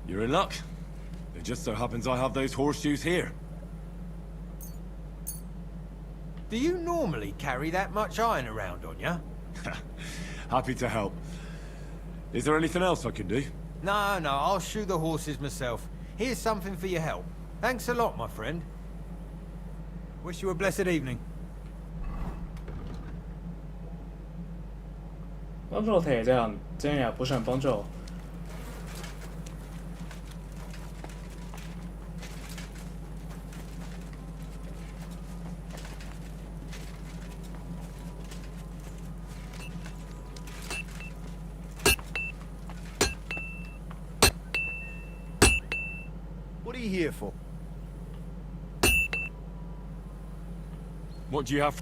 You're in luck. It just so happens I have those horseshoes here. Do you normally carry that much iron around on you? Happy to help. Is there anything else I can do? No, I'll shoe the horses myself. Here's something for your help. Thanks a lot, my friend. Wish you a blessed evening. 帮助铁匠，这样也不是很帮助。What are you here for? What do you have?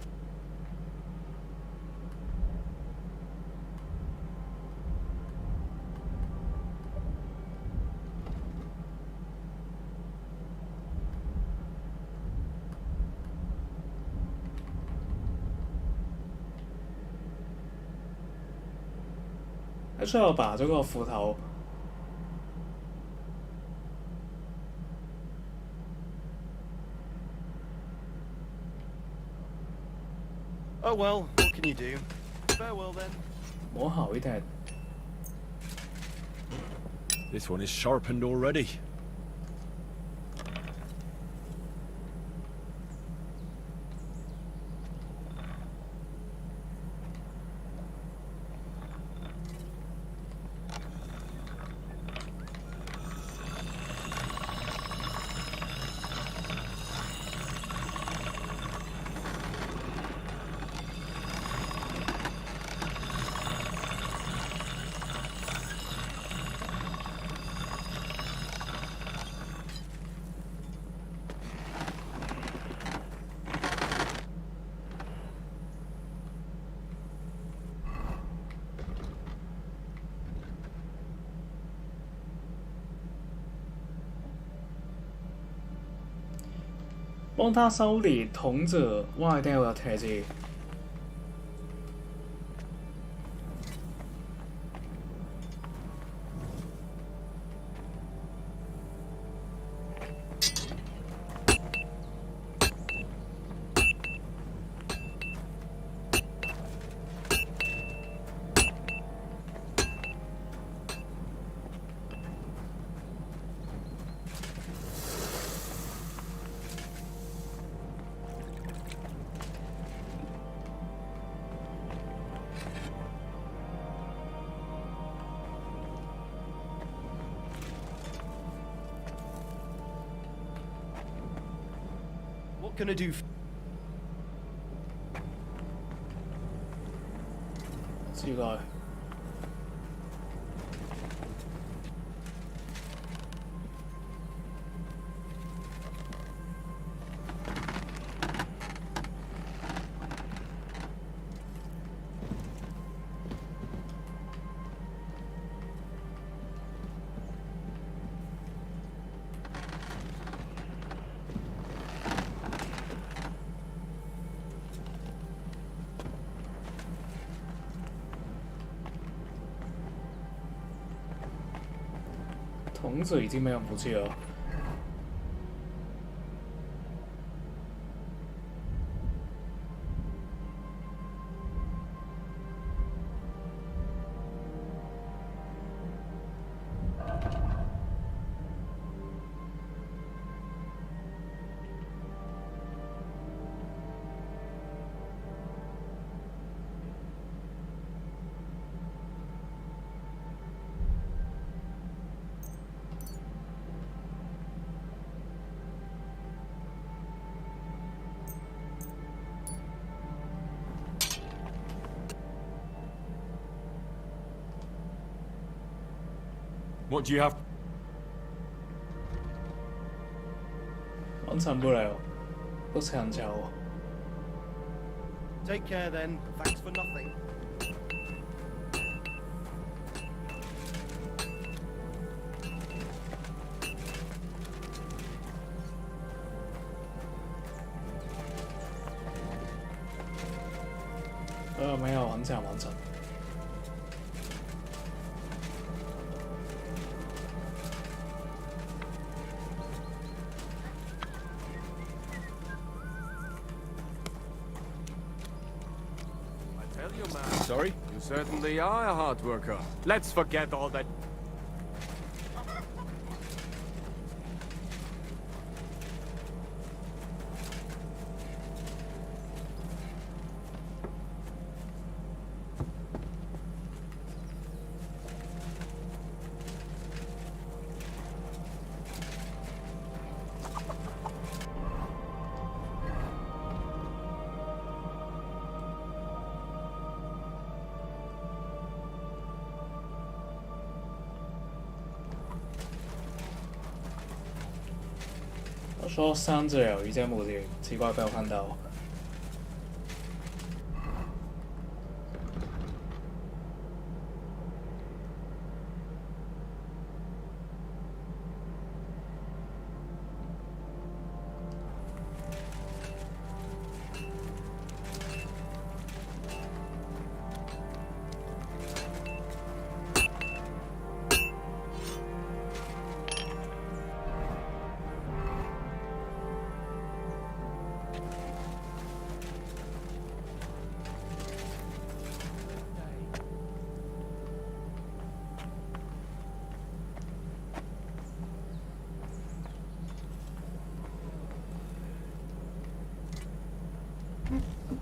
还是要把这个斧头。Oh well, what can you do? Farewell then. 磨好一点。This one is sharpened already. 帮他修理童子外掉的铁器。What can I do? 奇怪。童子已经没有武器了。What do you have? 完成不了，不强求。Take care then. Thanks for nothing. 没有完成。Sorry? You certainly are a hard worker. Let's forget all that.说三只有一只母鸡，奇怪被我看到。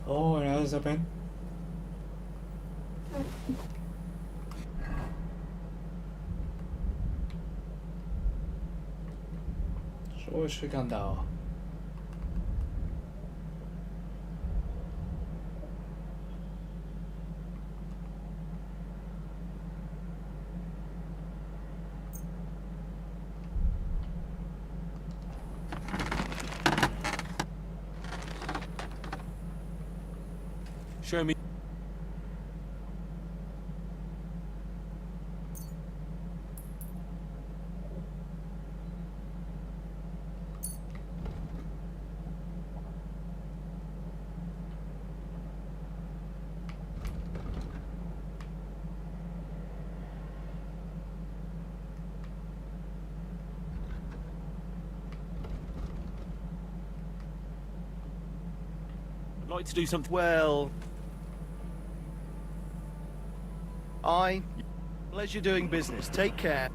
哦，原来是这边。我去看到。Show me. I'd like to do something. Well, pleasure doing business. Take care.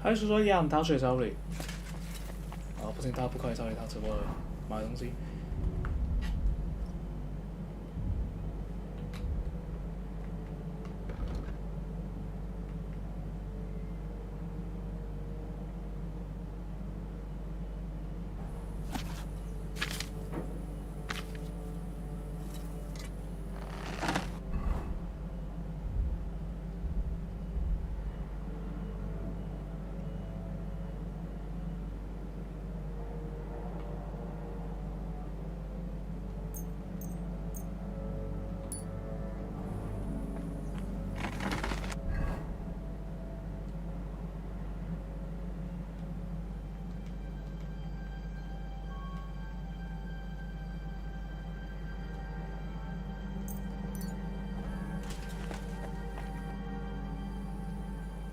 还是说一样打水手里？哦，不行，他不可以手里，他只会买东西。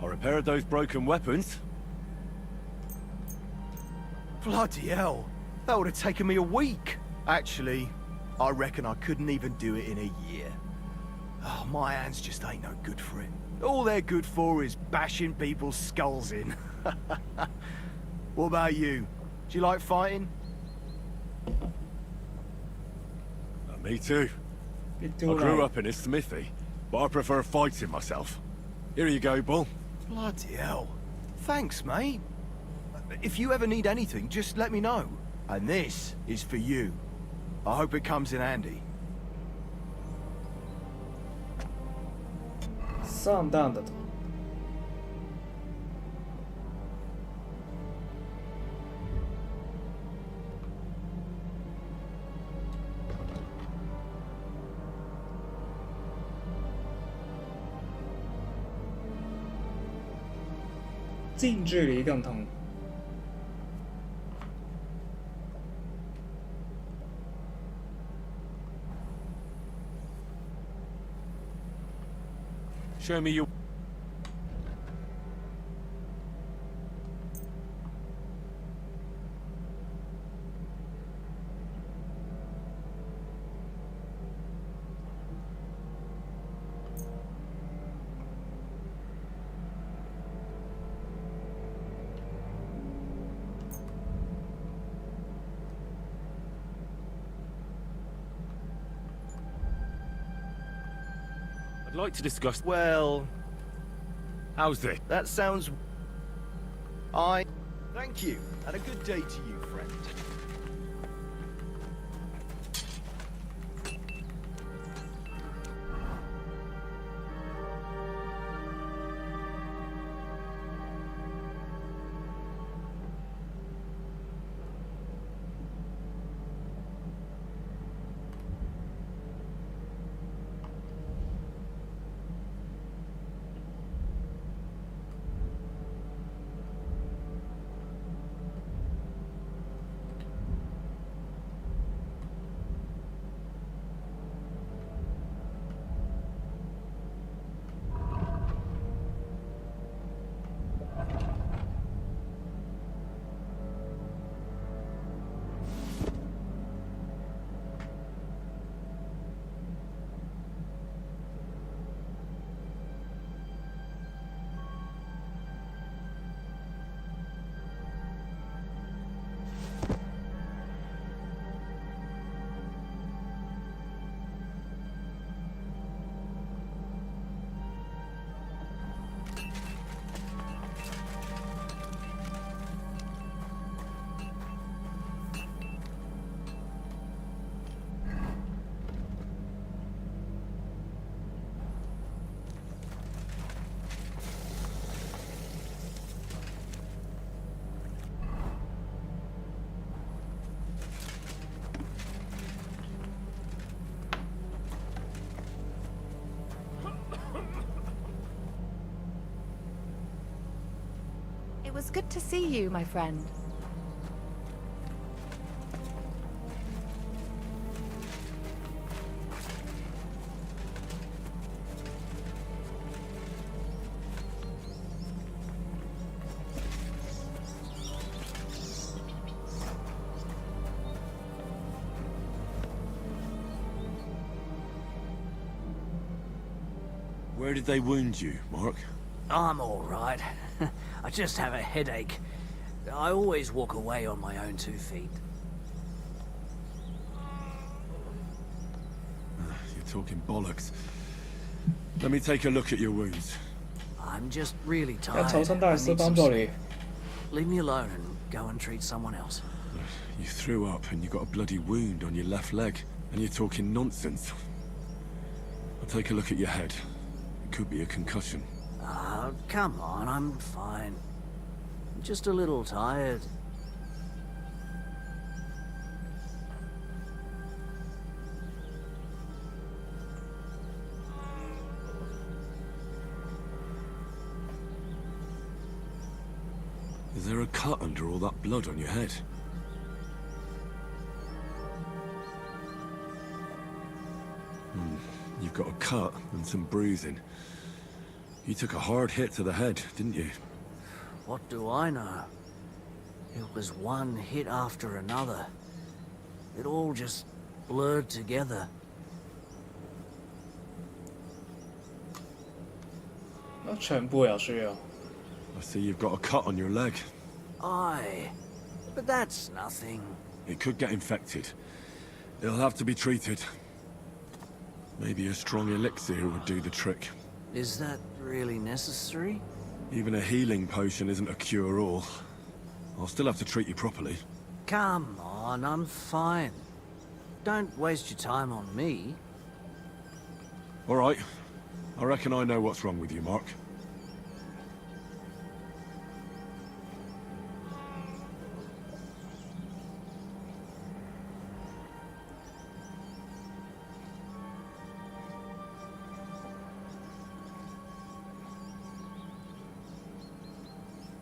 I repaired those broken weapons. Bloody hell. That would have taken me a week. Actually, I reckon I couldn't even do it in a year. Oh, my hands just ain't no good for it. All they're good for is bashing people's skulls in. What about you? Do you like fighting? Me too. I grew up in a smithy, but I prefer fighting myself. Here you go, Bull. Bloody hell. Thanks, mate. If you ever need anything, just let me know. And this is for you. I hope it comes in handy. 上当的。近距离更痛。Show me your... I'd like to discuss... Well... How's this? That sounds... Thank you, and a good day to you, friend. It was good to see you, my friend. Where did they wound you, Mark? I'm all right. I just have a headache. I always walk away on my own 2 feet. You're talking bollocks. Let me take a look at your wounds. I'm just really 要 tired. 求生大 I 师 need 帮 some 助 sleep. 你。 Leave me alone and go and treat someone else. You threw up and you got a bloody wound on your left leg, and you're talking nonsense. I'll take a look at your head. It could be a concussion. Oh, come on, I'm fine. I'm just a little tired. Is there a cut under all that blood on your head? You've got a cut and some bruising. You took a hard hit to the head, didn't you? What do I know? It was one hit after another. It all just blurred together. 那全部有需要。 I see you've got a cut on your leg. Aye, but that's nothing. It could get infected. It'll have to be treated. Maybe a strong elixir would do the trick. Is that really necessary? Even a healing potion isn't a cure-all. I'll still have to treat you properly. Come on, I'm fine. Don't waste your time on me. All right. I reckon I know what's wrong with you, Mark.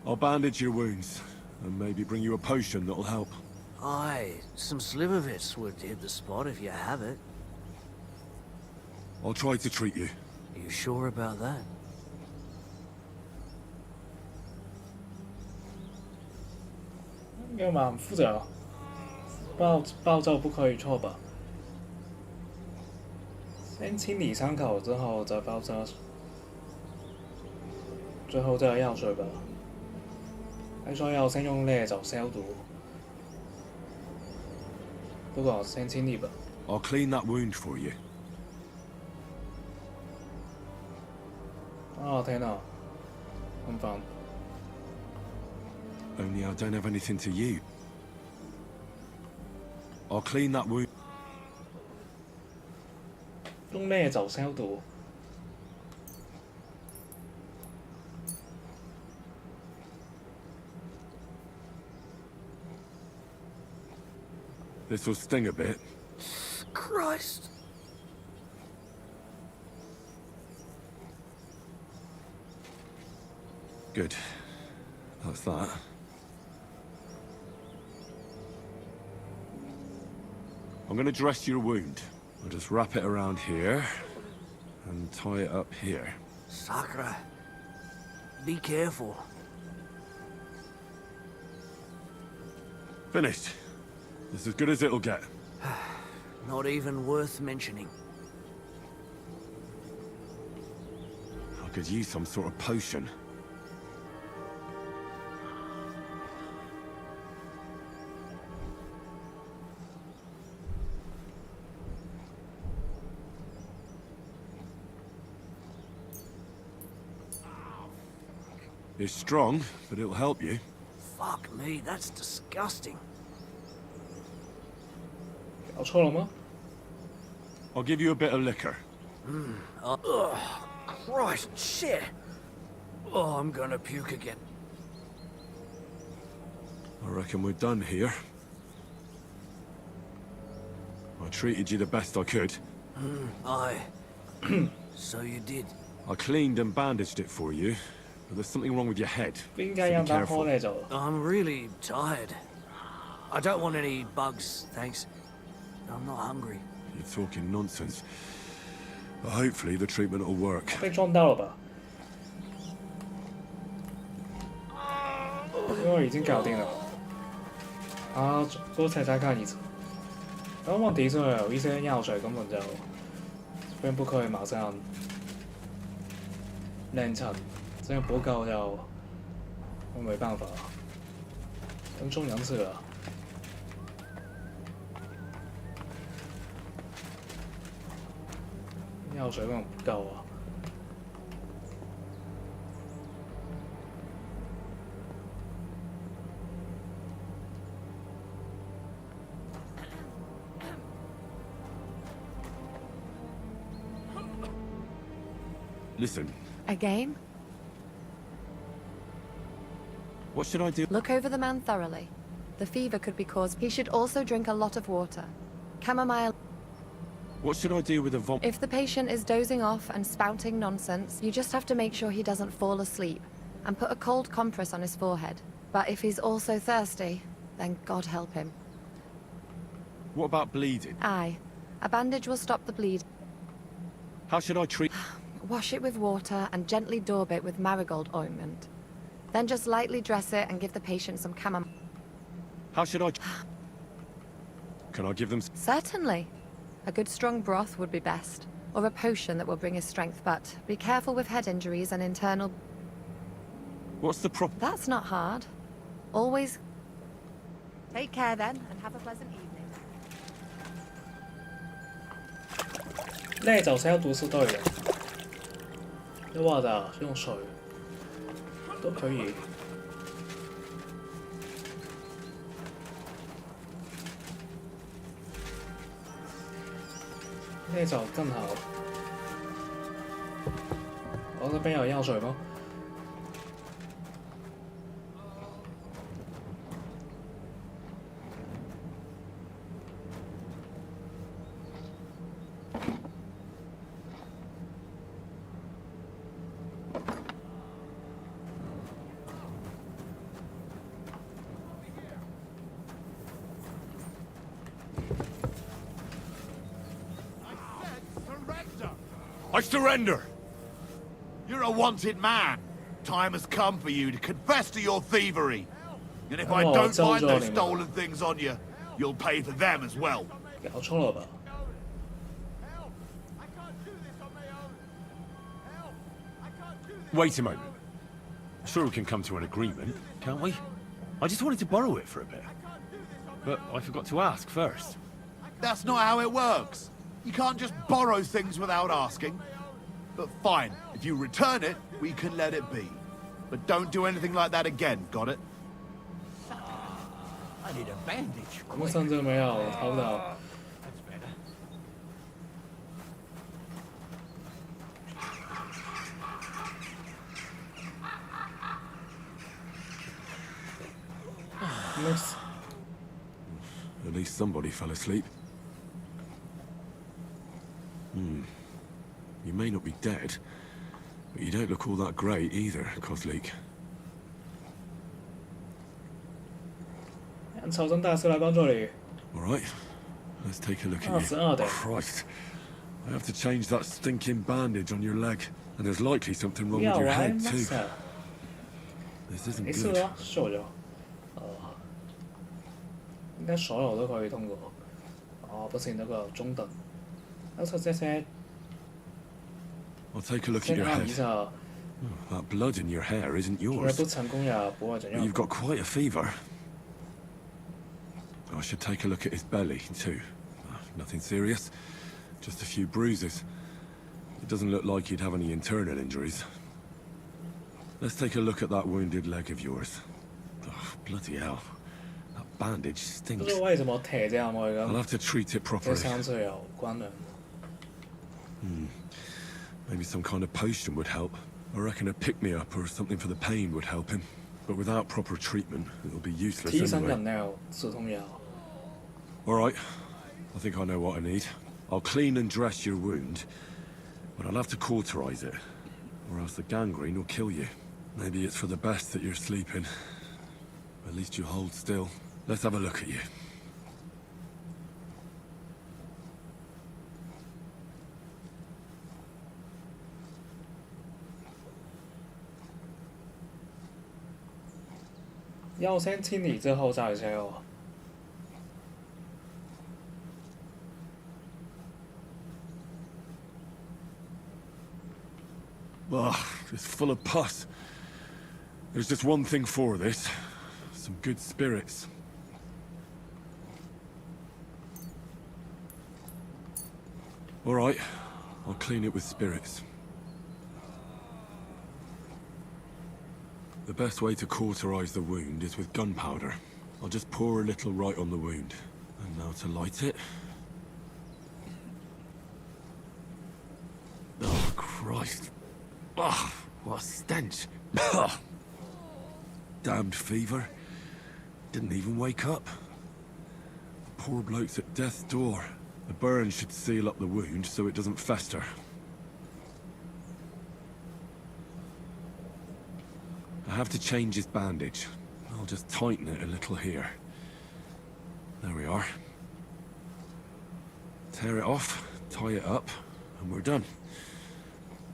I'll bandage your wounds, and maybe bring you a potion that'll help. Aye, some slivovitz would hit the spot if you have it. I'll try to treat you. You sure about that? 应该蛮复杂。暴躁不可以错吧？先清理伤口之后再包扎，最后再药水吧。还说要先用烈酒消毒，不过先清理吧。 I'll clean that wound for you. 哦天哪，很烦。 Only I don't have anything to use. I'll clean that wound. 用烈酒消毒。 This will sting a bit. Christ. Good. That's that. I'm gonna dress your wound. I'll just wrap it around here and tie it up here. Sakra. Be careful. Finished. It's as good as it'll get. Not even worth mentioning. I could use some sort of potion. It's strong, but it'll help you. Fuck me, that's disgusting. 搞错了吗？ I'll give you a bit of liquor. Christ, shit. Oh, I'm gonna puke again. I reckon we're done here. I treated you the best I could. Aye. So you did. I cleaned and bandaged it for you, but there's something wrong with your head. 不应 So 该 be 让他喝 careful. 烈酒。 I'm really tired. I don't want any bugs, thanks. I'm not hungry. You're talking nonsense. But hopefully the treatment will work. 被撞到了吧？因为已经搞定了。啊，多猜猜看一次。然后问题是有一些药水根本就并不可以马上靚襯，真係補救就我沒辦法，等中人次啦。藥水可能不夠啊。Listen. A game? What should I do? Look over the man thoroughly. The fever could be caused. He should also drink a lot of water. Chamomile. What should I do with a vom? If the patient is dozing off and spouting nonsense, you just have to make sure he doesn't fall asleep and put a cold compress on his forehead. But if he's also thirsty, then God help him. What about bleeding? Aye. A bandage will stop the bleed. How should I treat? Wash it with water and gently daub it with marigold ointment. Then just lightly dress it and give the patient some chamomile. How should I? Can I give them? Certainly. A good strong broth would be best, or a potion that will bring his strength, but be careful with head injuries and internal... What's the problem? That's not hard. Always... Take care then, and have a pleasant evening. 那走是要毒是对的，又或者用水都可以。那走更好。我这边有药水吗？I surrender! You're a wanted man. Time has come for you to confess to your thievery. And if I don't find those stolen things on you, you'll pay for them as well. 搞错了吧？ Wait a moment. Sure we can come to an agreement, can't we? I just wanted to borrow it for a bit. But I forgot to ask first. That's not how it works. You can't just borrow things without asking. But fine, if you return it, we can let it be. But don't do anything like that again, got it? I need a bandage. 我们甚至没有逃到。 That's better. Nice. At least somebody fell asleep. You may not be dead, but you don't look all that great either, Kozlik. 让草真大师来帮助你。 All right, let's take a look at you. 22的。 Christ, I have to change that stinking bandage on your leg, and there's likely something wrong with 药 your 丸 head ，Max too. 啊， This isn't 没事 good. 啊，瘦咗。应该所有都可以通过。哦，不行，那个中等。要是这些 I'll take a look at 先 your 按一 head. 下， That blood in your hair isn't 如果 yours. 不成功也不会怎 But 样 you've。got quite a fever. I should take a look at his belly, too. Nothing serious. Just a few bruises. It doesn't look like he'd have any internal injuries. Let's take a look at that wounded leg of yours. Oh, bloody hell. That bandage 不 stinks. 知为什么铁这样我 I'll 咁， have to treat it 这 properly. 相是有关联。 Maybe some kind of potion would help. I reckon a pick-me-up or something for the pain would help him. But without proper treatment, it'll be useless 提神 anyway. 饮料、止痛药。 Alright, I think I know what I need. I'll clean and dress your wound, but I'll have to cauterize it, or else the gangrene will kill you. Maybe it's for the best that you're sleeping. At least you hold still. Let's have a look at you. "要先清理之后再切哦。 Ugh, It's full of pus. There's just one thing for this. Some good spirits. All right, I'll clean it with spirits. The best way to cauterize the wound is with gunpowder. I'll just pour a little right on the wound. And now to light it. Oh, Christ. Oh, what a stench. Damned fever. Didn't even wake up. The poor bloke's at death's door. The burn should seal up the wound so it doesn't fester. I have to change his bandage. I'll just tighten it a little here. There we are. Tear it off, tie it up, and we're done.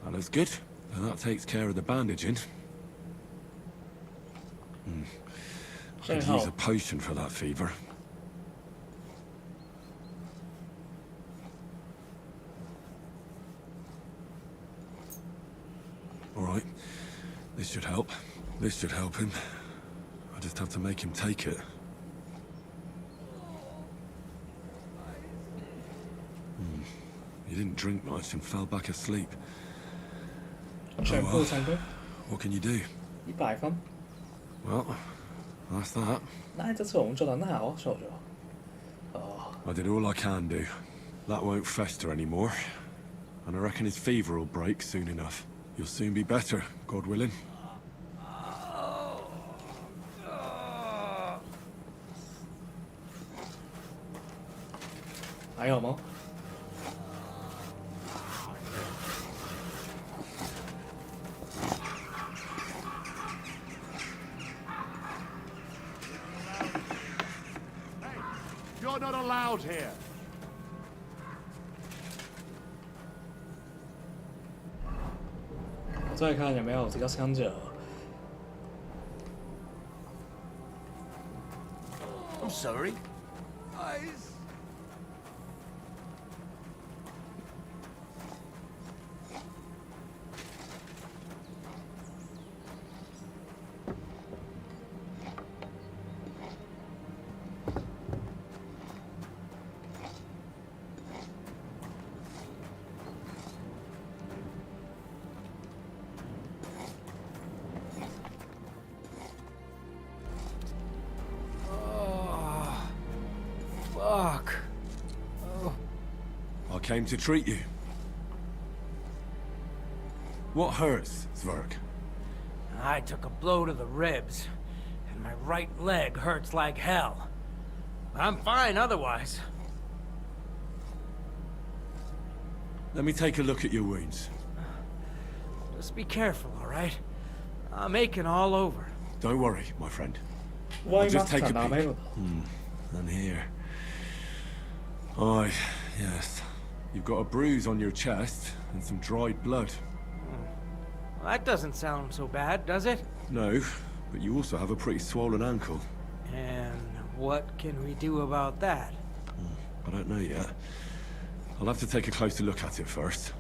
That looks good. And that takes care of the bandaging. I could use a potion for that fever. Alright. This should help. This should help him. I just have to make him take it. He didn't drink much and fell back asleep. Oh, well. What can you do? 100分。 Well, that's that. 那这次我们做得很好，少咗。I did all I can do. That won't fester anymore. And I reckon his fever will break soon enough. You'll soon be better, God willing. 还有吗？ You're not allowed here. 我再看有没有这个伤者。 I'm sorry. Fuck. I came to treat you. What hurts, Zverk? I took a blow to the ribs, and my right leg hurts like hell. I'm fine otherwise. Let me take a look at your wounds. Just be careful, all right? I'm aching all over. Don't worry, my friend. Why Just must take a I peek. not? And here. Aye, yes. You've got a bruise on your chest and some dried blood. Well, that doesn't sound so bad, does it? No, but you also have a pretty swollen ankle. And what can we do about that? I don't know yet. I'll have to take a closer look at it first.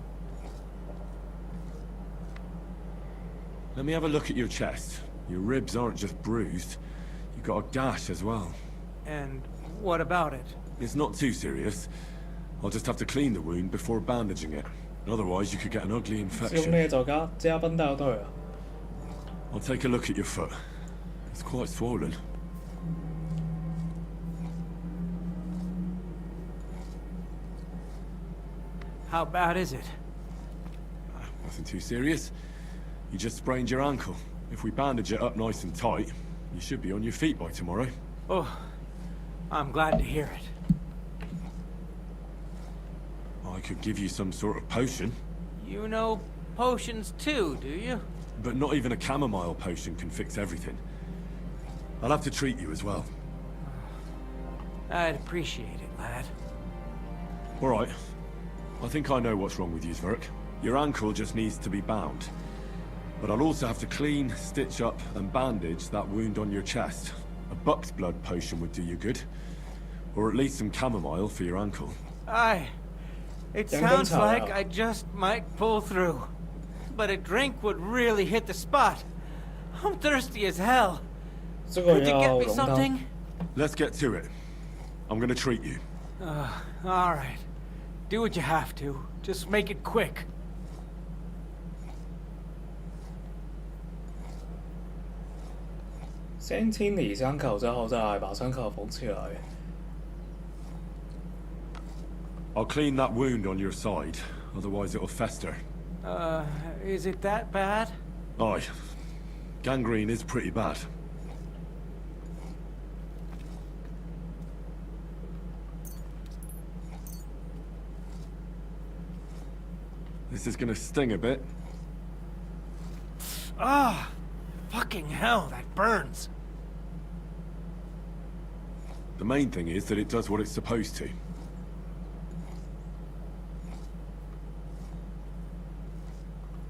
Let me have a look at your chest. Your ribs aren't just bruised. You've got a gash as well. And what about it? It's not too serious. I'll just have to clean the wound before bandaging it. Otherwise, you could get an ugly 用 infection. 咩就加繃帶就對啦。 I'll take a look at your foot. It's quite swollen. How bad is it? Nothing too serious. You just sprained your ankle. If we bandage it up nice and tight, you should be on your feet by tomorrow. Oh, I'm glad to hear it. I could give you some sort of potion, You know potions too, do you? but not even a chamomile potion can fix everything. I'll have to treat you as well. I'd appreciate it, lad. All right. I think I know what's wrong with you, Zverk. Your ankle just needs to be bound. But I'll also have to clean, stitch up, and bandage that wound on your chest. A buck's blood potion would do you good. Or at least some chamomile for your ankle. It sounds like I just might pull through. but a drink would really hit the spot. I'm thirsty as hell. 这个 Could you 要 get me 龙汤。 something? Let's get to it. I'm gonna treat you. All right. Do what you have to. Just make it quick. 先清理伤口，之后再来把伤口缝起来。I'll clean that wound on your side, otherwise it'll fester. Is it that bad? Aye. Gangrene is pretty bad. This is gonna sting a bit. Ah, fucking hell, that burns. The main thing is that it does what it's supposed to.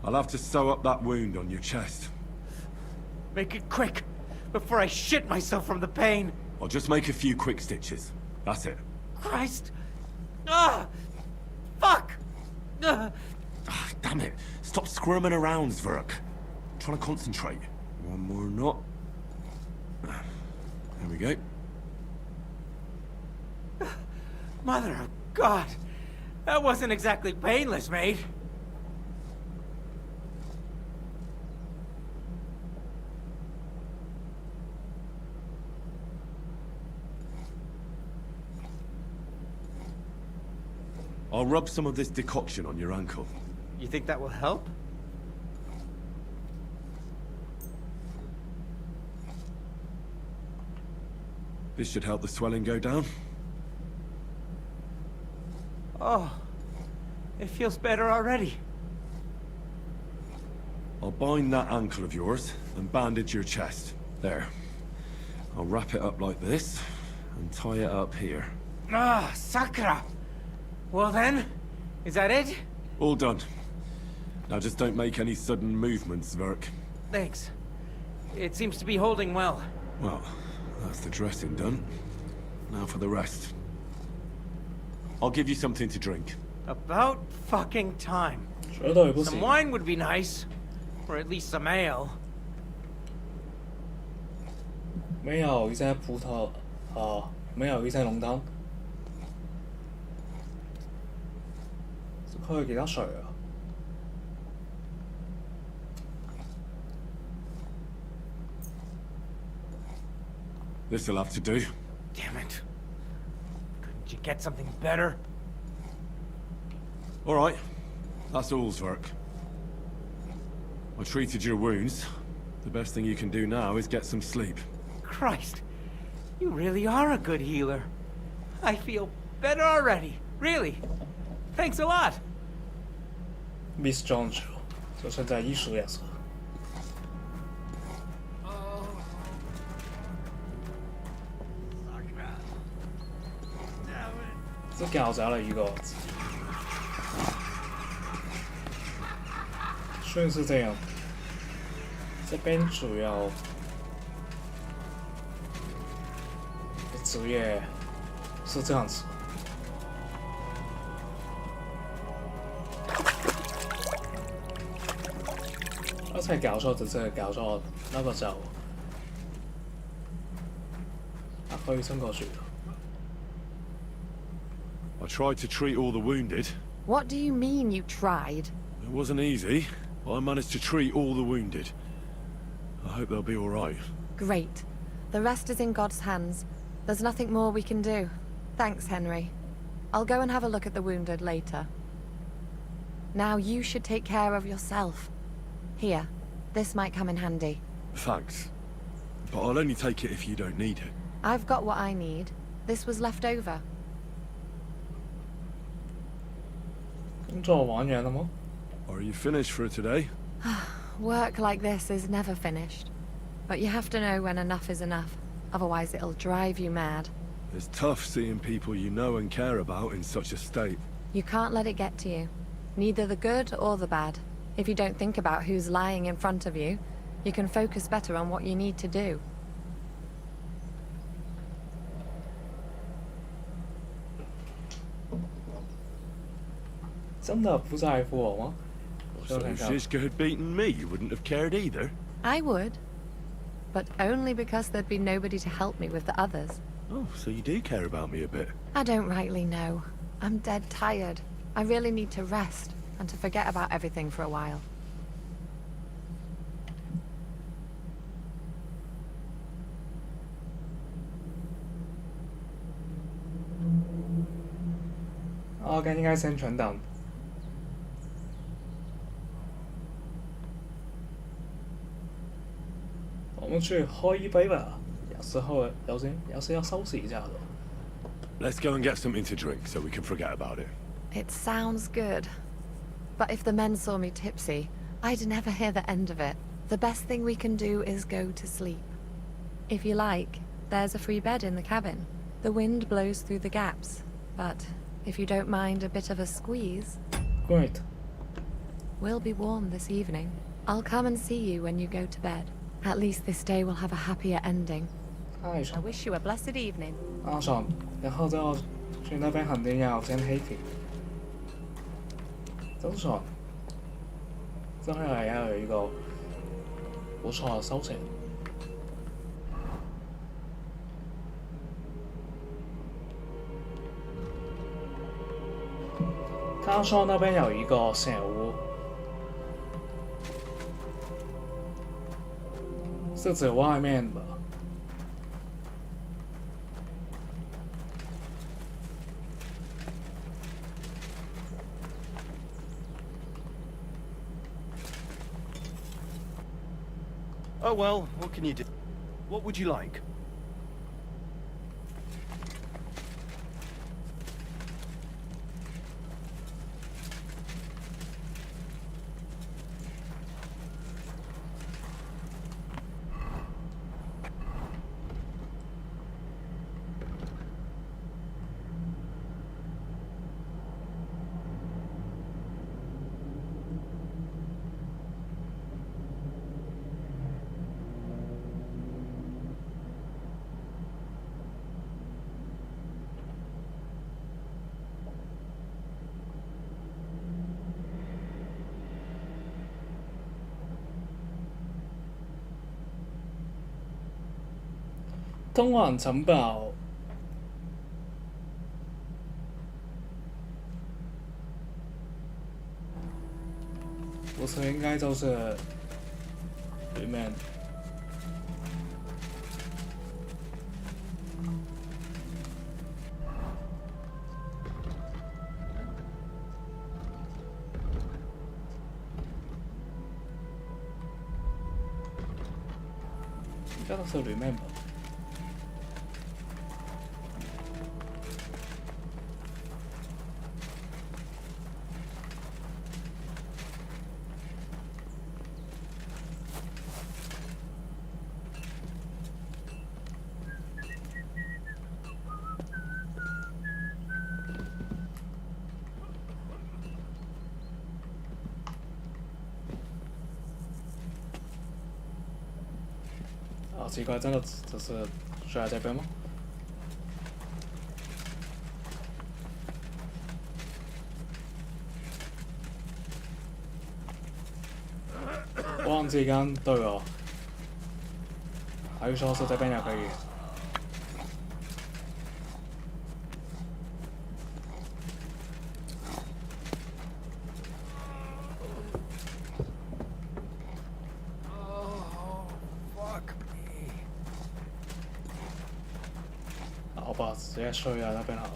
I'll have to sew up that wound on your chest. Make it quick, before I shit myself from the pain. I'll just make a few quick stitches. That's it. Christ. Ah! Fuck! Ah, damn it. Stop squirming around, Zverk. I'm trying to concentrate. One more knot. There we go. Mother of God. That wasn't exactly painless, mate. I'll rub some of this decoction on your ankle. You think that will help? This should help the swelling go down. Oh, it feels better already. I'll bind that ankle of yours and bandage your chest. There. I'll wrap it up like this and tie it up here. Ah, Sakura. Well then, is that it? All done. Now just don't make any sudden movements, Zverk. Thanks. It seems to be holding well. Well, that's the dressing done. Now for the rest. I'll give you something to drink. About fucking time. 舌头也不 Some 行。 wine would be nice. Or at least some ale. 没有一些葡萄，没有一些浓汤。佢幾多歲啊？ This'll have to do. Damn it. Couldn't you get something better? All right. That's all, Zverk. I treated your wounds. The best thing you can do now is get some sleep. Christ. You really are a good healer. I feel better already. Really. Thanks a lot. Miss Jones 就剩在艺术颜色。这搞砸了一个。顺是这样，这边主要职业是这样子。 而且搞錯就真係搞錯，那個就可以撐過去。 I tried to treat all the wounded. What do you mean you tried? It wasn't easy, but I managed to treat all the wounded. I hope they'll be all right. Great. The rest is in God's hands. There's nothing more we can do. Thanks, Henry. I'll go and have a look at the wounded later. Now you should take care of yourself. Here, this might come in handy. Thanks. But I'll only take it if you don't need it. I've got what I need. This was left over. 工作玩完了嗎？ Are you finished for today? Work like this is never finished. But you have to know when enough is enough. Otherwise it'll drive you mad. It's tough seeing people you know and care about in such a state. You can't let it get to you. Neither the good or the bad. If you don't think about who's lying in front of you, you can focus better on what you need to do. 真的不在乎我吗？ So if Shiska had beaten me, you wouldn't have cared either? I would. But only because there'd be nobody to help me with the others. Oh, so you do care about me a bit? I don't rightly know. I'm dead tired. I really need to rest and to forget about everything for a while. OK， 应该先存档。我们去喝一杯吧，有时要休息一下的。Let's go and get something to drink so we can forget about it. It sounds good. But if the men saw me tipsy, I'd never hear the end of it. The best thing we can do is go to sleep. If you like, there's a free bed in the cabin. The wind blows through the gaps, but if you don't mind a bit of a squeeze... Great. We'll be warm this evening. I'll come and see you when you go to bed. At least this day will have a happier ending. 太 I 爽， wish you a blessed evening. 爽。然后就去那边肯定要先 happy， 真爽。真係要有一個不錯的收成。他說那邊有一個小屋，是指外面吧？ Oh well, what can you do? What would you like?通往城堡，不是应该就是里面。应该都是里面吧。 奇怪，真的只是睡在这边吗？忘记刚对哦，还是说是这边也可以？ 好吧，直接睡在那边好了。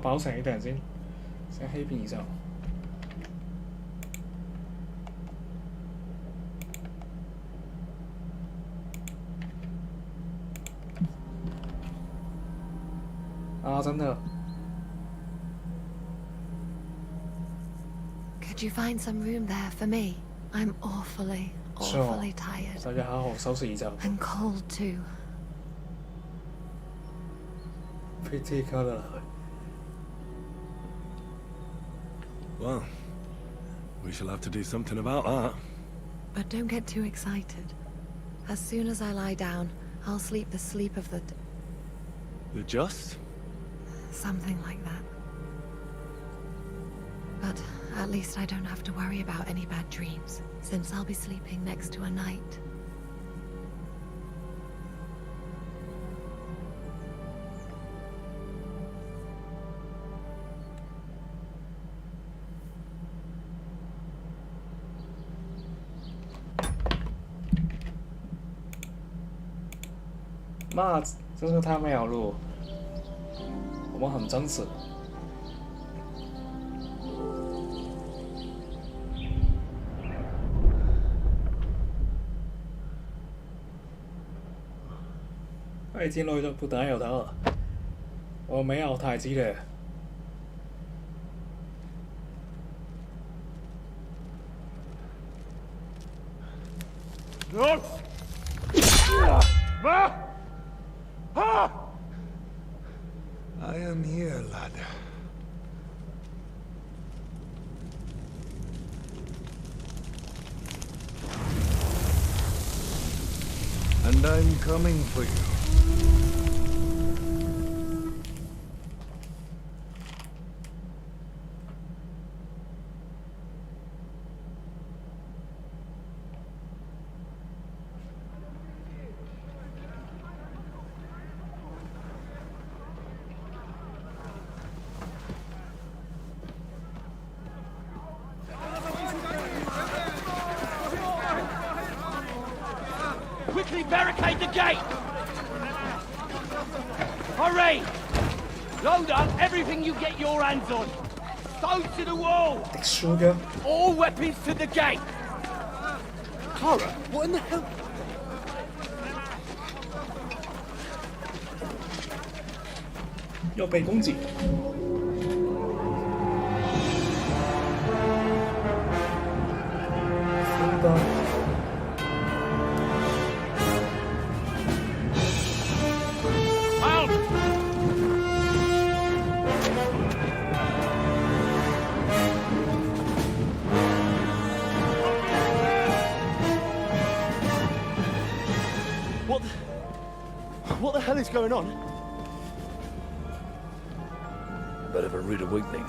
飽醒啲人先欺騙以上。啊，真的。Could you find some room there for me? I'm awfully tired. 大家好好收拾一下。And cold too. Pretty color. Well, we shall have to do something about that. But don't get too excited. As soon as I lie down, I'll sleep the sleep of the... The just? Something like that. But at least I don't have to worry about any bad dreams, since I'll be sleeping next to a knight. "妈，真是太美好了，我们很真实。已经累得不得了，我没有太激烈。I am here, lad. And I'm coming for you. Quickly barricade the gate! Hurry! Load up everything you get your hands on. Stones to the wall! Sugar. All weapons to the gate! Clara, what in the hell? 要被攻击。分担。What the hell is going on? Bit of a rude awakening.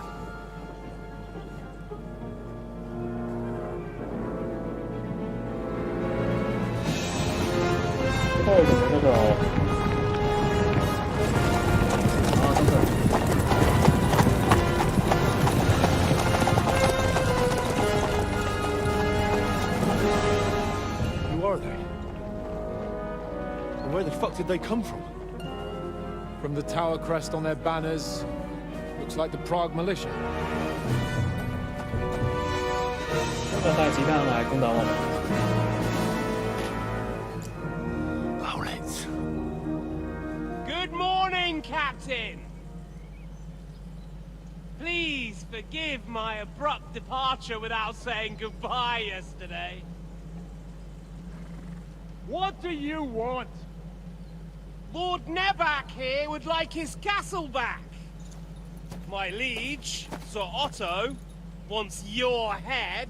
Who are they? And where the fuck did they come from? From the tower crest on their banners. Looks like the Prague militia. 要带鸡蛋来攻打我们。Good morning, Captain. Please forgive my abrupt departure without saying goodbye yesterday. What do you want? Lord Neback here would like his castle back. My liege, Sir Otto, wants your head.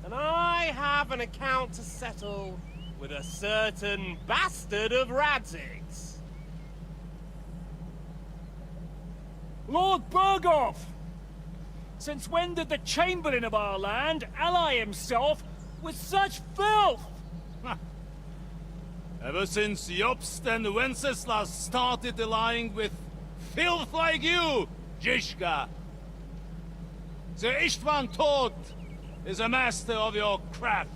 And I have an account to settle with a certain bastard of Radzig's. Lord Berghoff! Since when did the Chamberlain of our land ally himself with such filth? Ever since Jobst and Wenceslas started allying with filth like you, Zizka. Sir Istvan Tod is a master of your craft.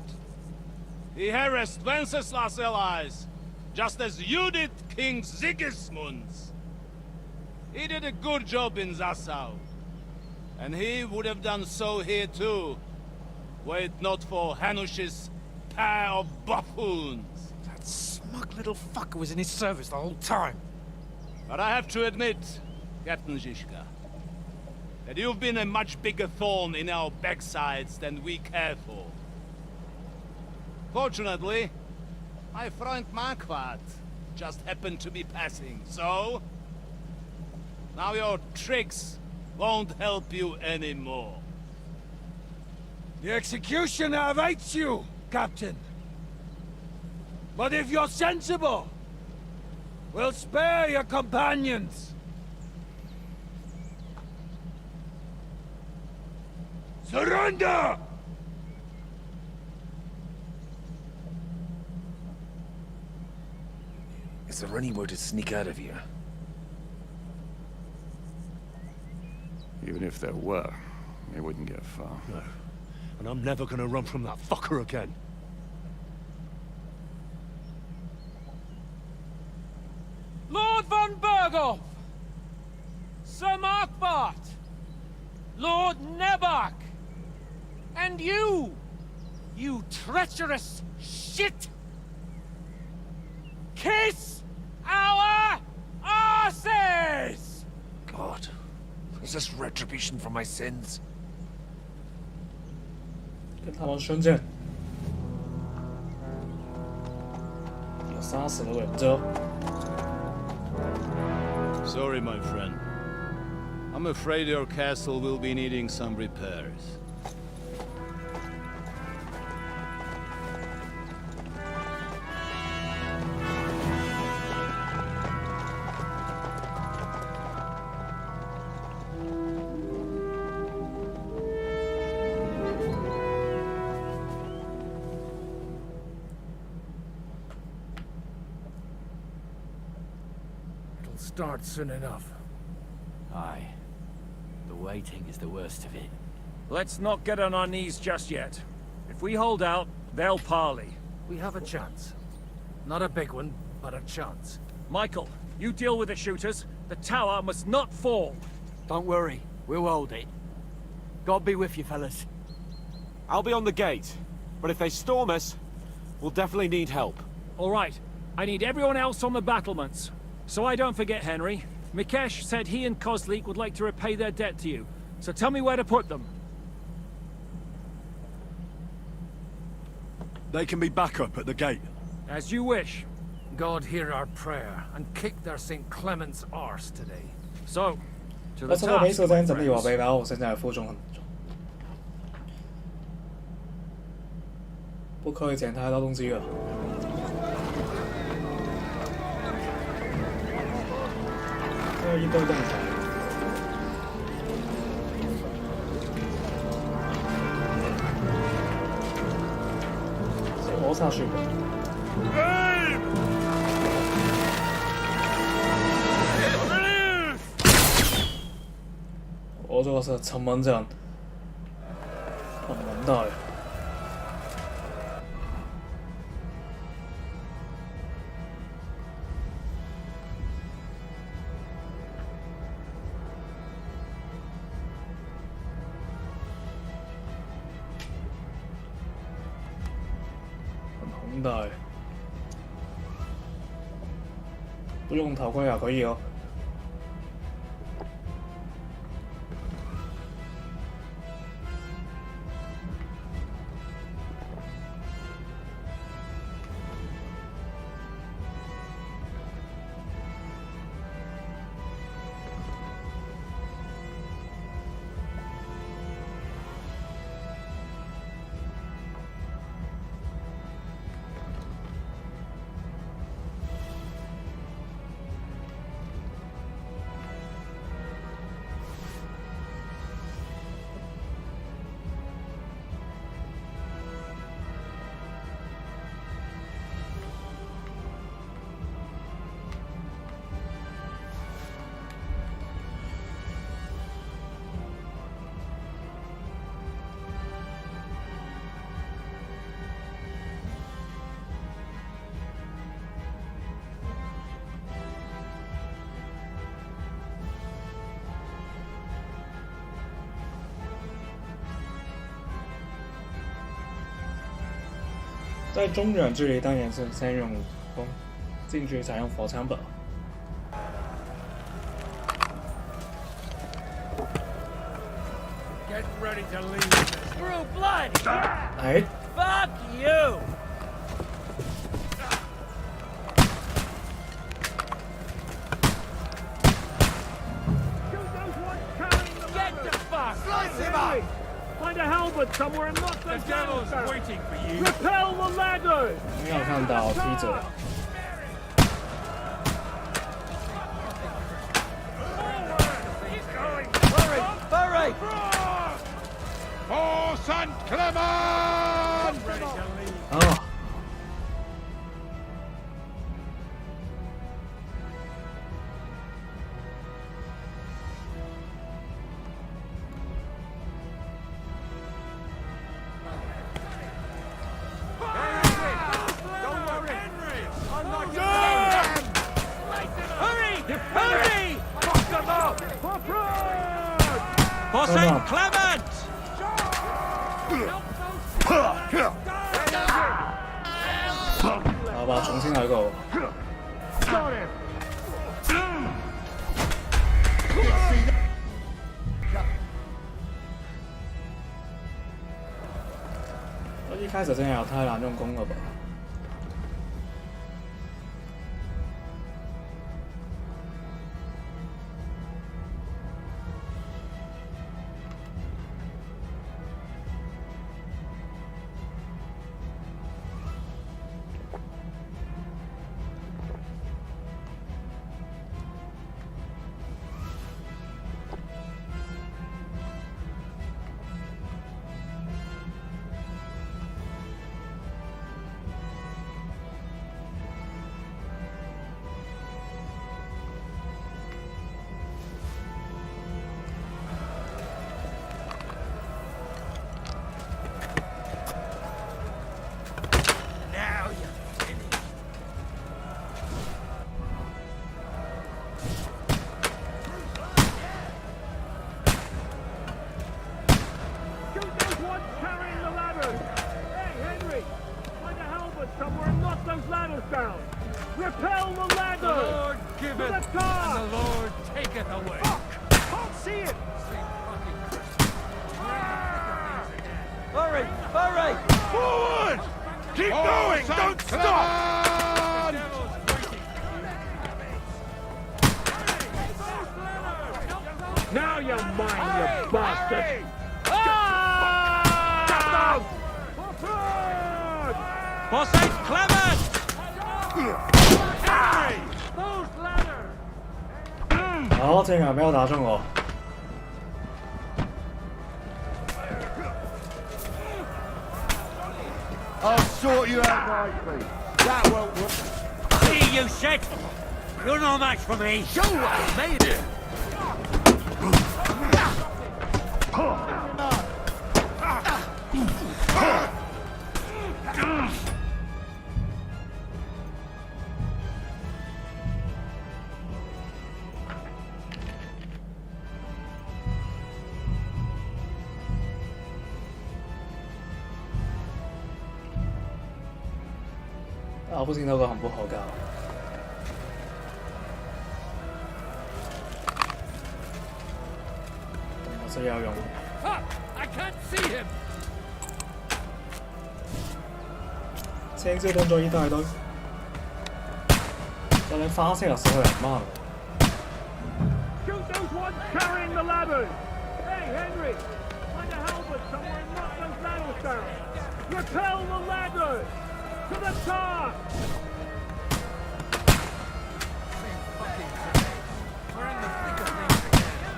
He harassed Wenceslas' allies, just as you did King Sigismund's. He did a good job in Zassau. And he would have done so here too, were it not for Hanush's pair of buffoons. That smug little fucker was in his service the whole time. But I have to admit, Captain Zizka, that you've been a much bigger thorn in our backsides than we care for. Fortunately, my friend Marquardt just happened to be passing, so... now your tricks won't help you anymore. The executioner awaits you, Captain. But if you're sensible, we'll spare your companions. Surrender! Is there any way to sneak out of here? Even if there were, it wouldn't get far. No. And I'm never gonna run from that fucker again. Lord von Berghoff! Sir Markwart! Lord Nebach! And you! You treacherous shit! Kiss our asses! God, is this retribution for my sins? 跟他们宣战，也杀死了忍者。 Sorry, my friend. I'm afraid your castle will be needing some repairs. It'll start soon enough. Aye. The waiting is the worst of it. Let's not get on our knees just yet. If we hold out, they'll parley. We have a chance. Not a big one, but a chance. Michael, you deal with the shooters. The tower must not fall. Don't worry, we'll hold it. God be with you, fellas. I'll be on the gate, but if they storm us, we'll definitely need help. All right, I need everyone else on the battlements. So I don't forget, Henry, Mikesh said he and Kozlik would like to repay their debt to you. So tell me where to put them. They can be back up at the gate. As you wish. God hear our prayer and kick their St. Clement's arse today. So, to the 我从我没 task, 说 my 真整理我 friends. 背包，我现在负重很重，不可以捡太多东西了。这一堆动材。 活下去的。我这个是城门阵，很门道呀。很大耶，不用头盔啊，可以哦。在中远距离单元是先用弓，近距采用火枪吧。Get ready to leave. Through blood. 哎 Fuck you. Get the fuck. Slice him up! Find a halberd somewhere and knock those devil's down. waiting for you. Repel the ladders! 没有看到踢者。 Hurry! For St. Clement! 啊！For St. Clement! 好吧，重新来过。我一开始真係有太難用弓了吧？Repel the ladder! The Lord giveth, and the Lord taketh away. Fuck! Can't see it! Hurry! Hurry! Forward! Keep going! Don't stop! Now you're mine, you bastard! For St. Clement! Those ladders! 好，竟然没有打中我。 I'll sort you out nicely. That won't work. See, you shit! You're no match for me! Show what I made it! 啊，不行，那个很不好搞。我是要用。 Fuck! I can't see him! 前置動作一大堆，就連花式又少人慢。 Shoot those ones carrying the ladders! Hey, Henry! Find a halberd somewhere and knock those ladders down! Repel the ladders! To the top!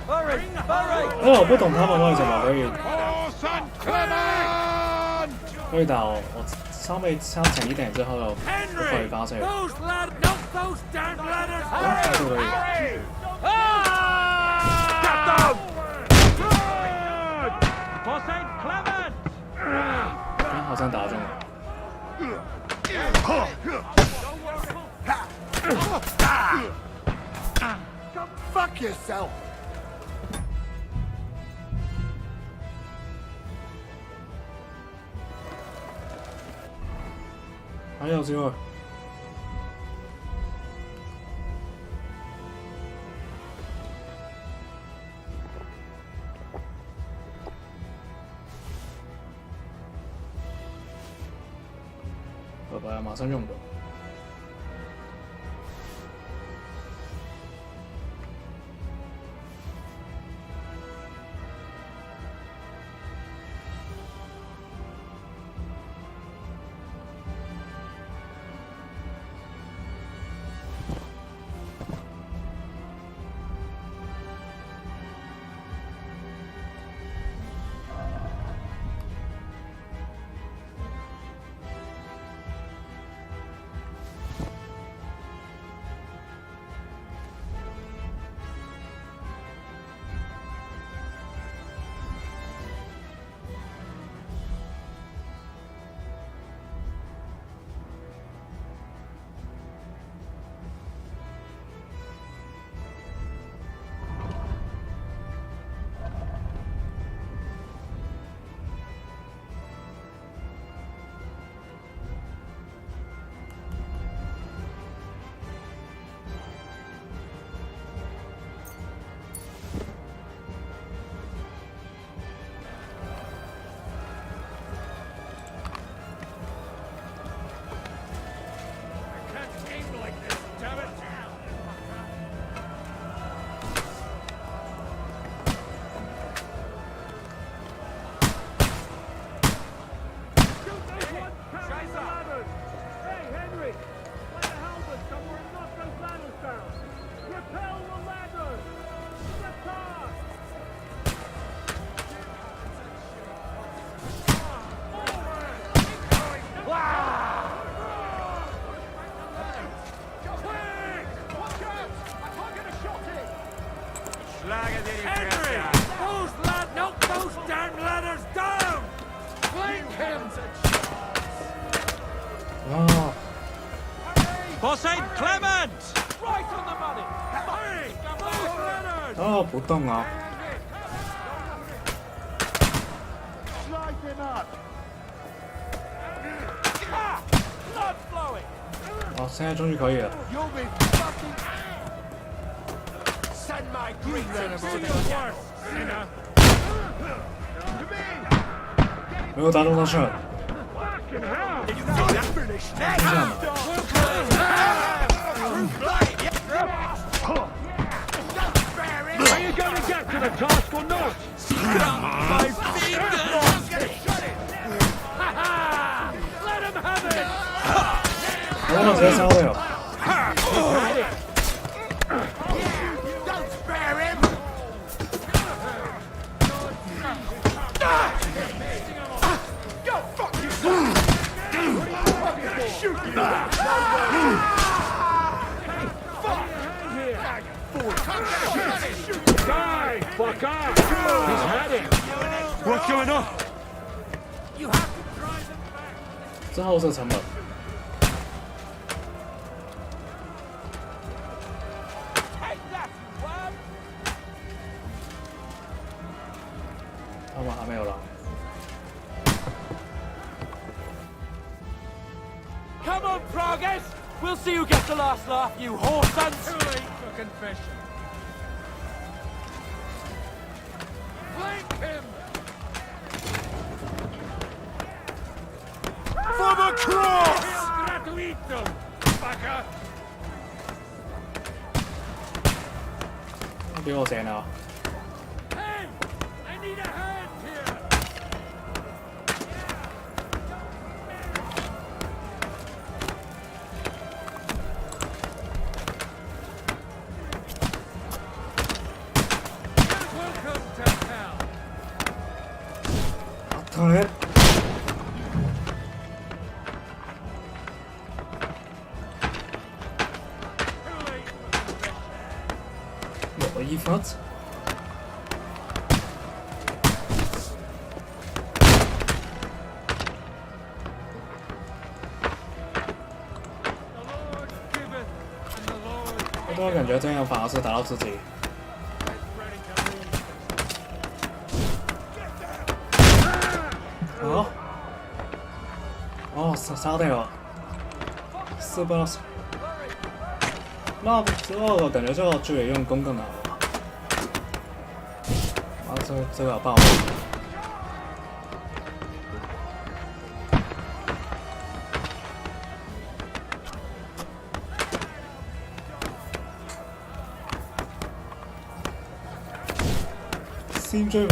Hurry! Hurry! 因為我不懂他們為什麼可以 For St. Clement! 可以打我稍微插前一點之後就可以發射。 Those ladders! No, those damn ladders! 這都可以。 Get them! For St. Clement! 好像打中了。 Go fuck yourself! 还有机会。拜拜，马上用的。哦。哦，不动啊！哦，现在终于可以了。没有打中他身。这样的。我直接烧了哟！这后射成本。他们还没有来。Come on, Progress! We'll see who gets the last laugh, you whore sons! Too late for confession. Flank him! For the cross! Gratuito, fucker! 给我谁呢？ Hey! I need a hand here! Welcome to hell! 疼人。有一发子。我突然感觉这样反而是打到自己。哦，哦，杀掉了。撕不拉屎。那这个感觉就得用弓更难了吧？啊，这个爆了！先追。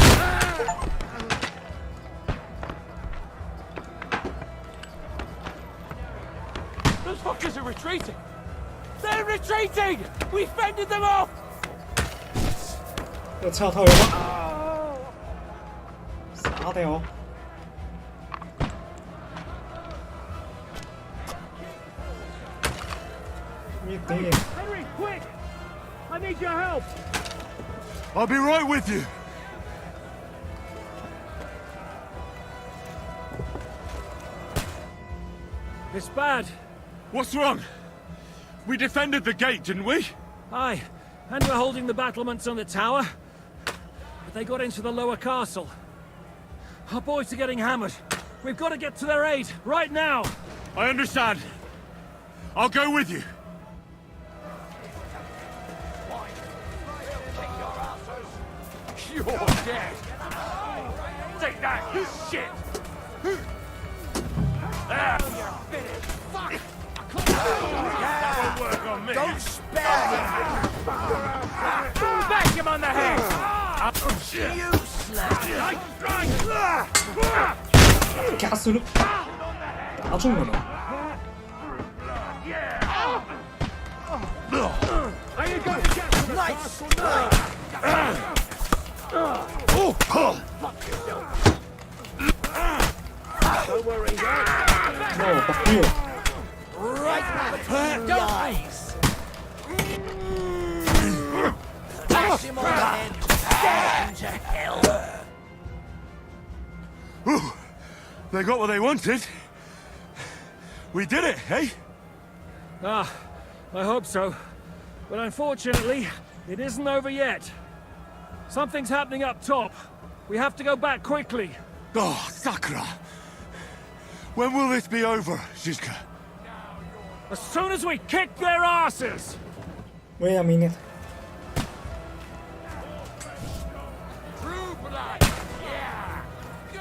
Those fuckers are retreating! They're retreating! We fended them off! 要跳套人吗？傻屌！一点。 Henry, quick! I need your help! I'll be right with you. It's bad. What's wrong? We defended the gate, didn't we? Aye, and we're holding the battlements on the tower. But they got into the lower castle. Our boys are getting hammered. We've got to get to their aid, right now! I understand. I'll go with you. You're dead! Take that, shit! Ah, you're finished! Fuck! That won't work on me! Don't spare him! Back him on the head! You slap! 加速了，打中了呢。 Are you going to get to the castle now? Don't worry, No, fuck you. right between the eyes. Bash him on the head. Down to hell. Ooh, they got what they wanted. We did it, eh? Ah, I hope so. But unfortunately, it isn't over yet. Something's happening up top. We have to go back quickly. Oh, Sakura. When will this be over, Zizka? As soon as we kick their asses! Wait a minute. True blood! Yeah! Good!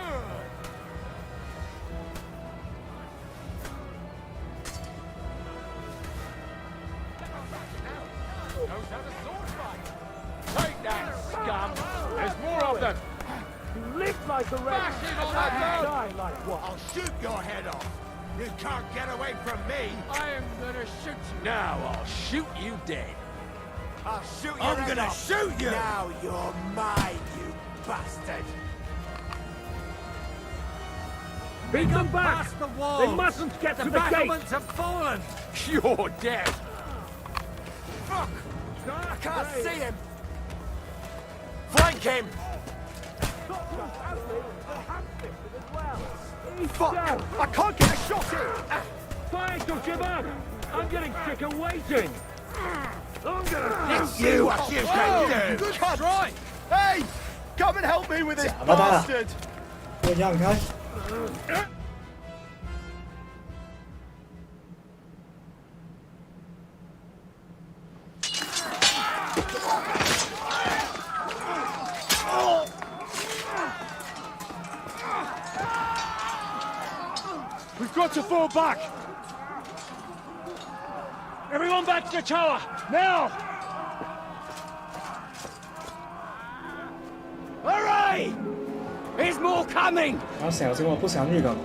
Knows how to sword fight! Take that, scum! There's more of them! You live like the rest! Die like what? I'll shoot your head off. You can't get away from me. I am gonna shoot you! Now I'll shoot you dead! I'll shoot you. I'm gonna shoot you. Now you're mine, you bastard. Beat them back! Past the wall. They mustn't get to the battlements have fallen! You're dead! Fuck! I can't see him. Flank him. Fuck! I can't get a shot in. Fire to Jibban! I'm getting sick of waiting! I'm gonna Let's see what you can do. Good try. Hey, come and help me with this 假的他 bastard. 给我让开！ We've got to fall back! Everyone back to the tower! Now! Hurry! There's more coming! 然后小心我不想预梗。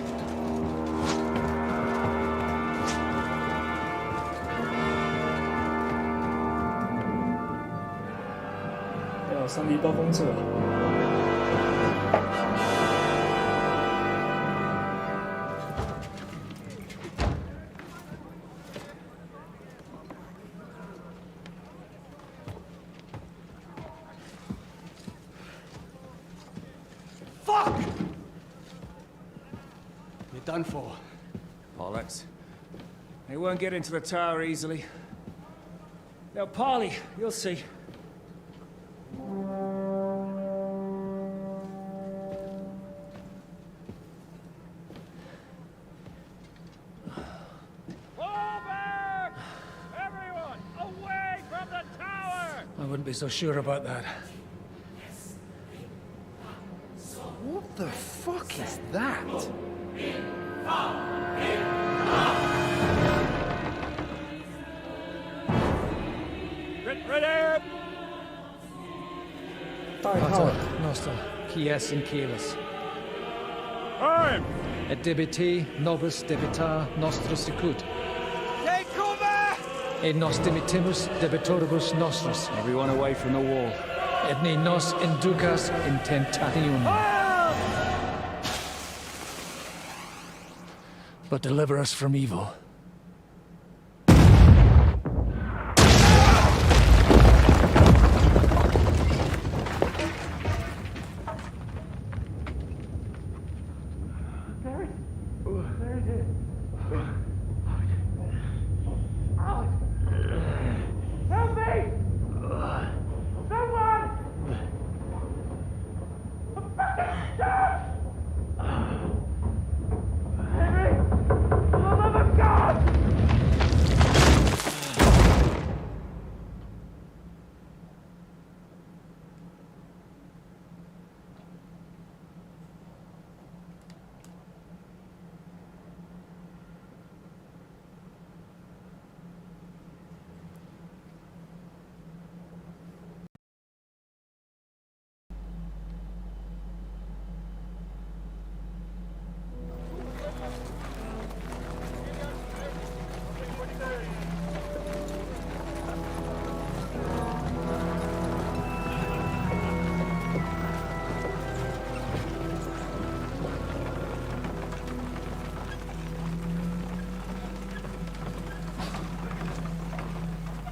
要有3D 暴风车。 Fuck! You're done for. Bollocks. They won't get into the tower easily. Now, parley, you'll see. Fall back! wouldn't be so sure about that. What the fuck is that? Ready! Pater Noster, quies in caelus. Time! Et debite nobis debitar nostros sicut. Take cover! Et nos dimitimus debitoribus nostros. Everyone away from the wall. Et ne nos inducas in tentationem. But deliver us from evil.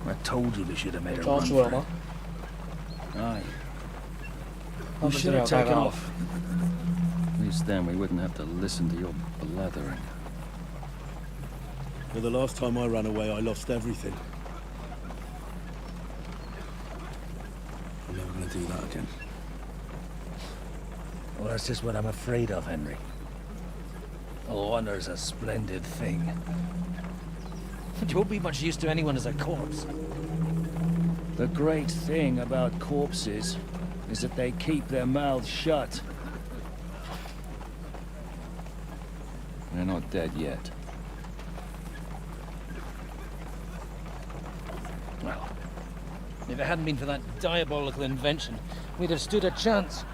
I told you we should have made a 抓 run 住了 for 吗 it. Aye. 他 We 们 should 真的 have 有带 taken 到 off. At least then we wouldn't have to listen to your blathering. Well, the last time I ran away, I lost everything. I'm never gonna do that again. Well, that's just what I'm afraid of, Henry. Honor's a splendid thing. It won't be much use to anyone as a corpse. The great thing about corpses is that they keep their mouths shut. They're not dead yet. Well, if it hadn't been for that diabolical invention, we'd have stood a chance.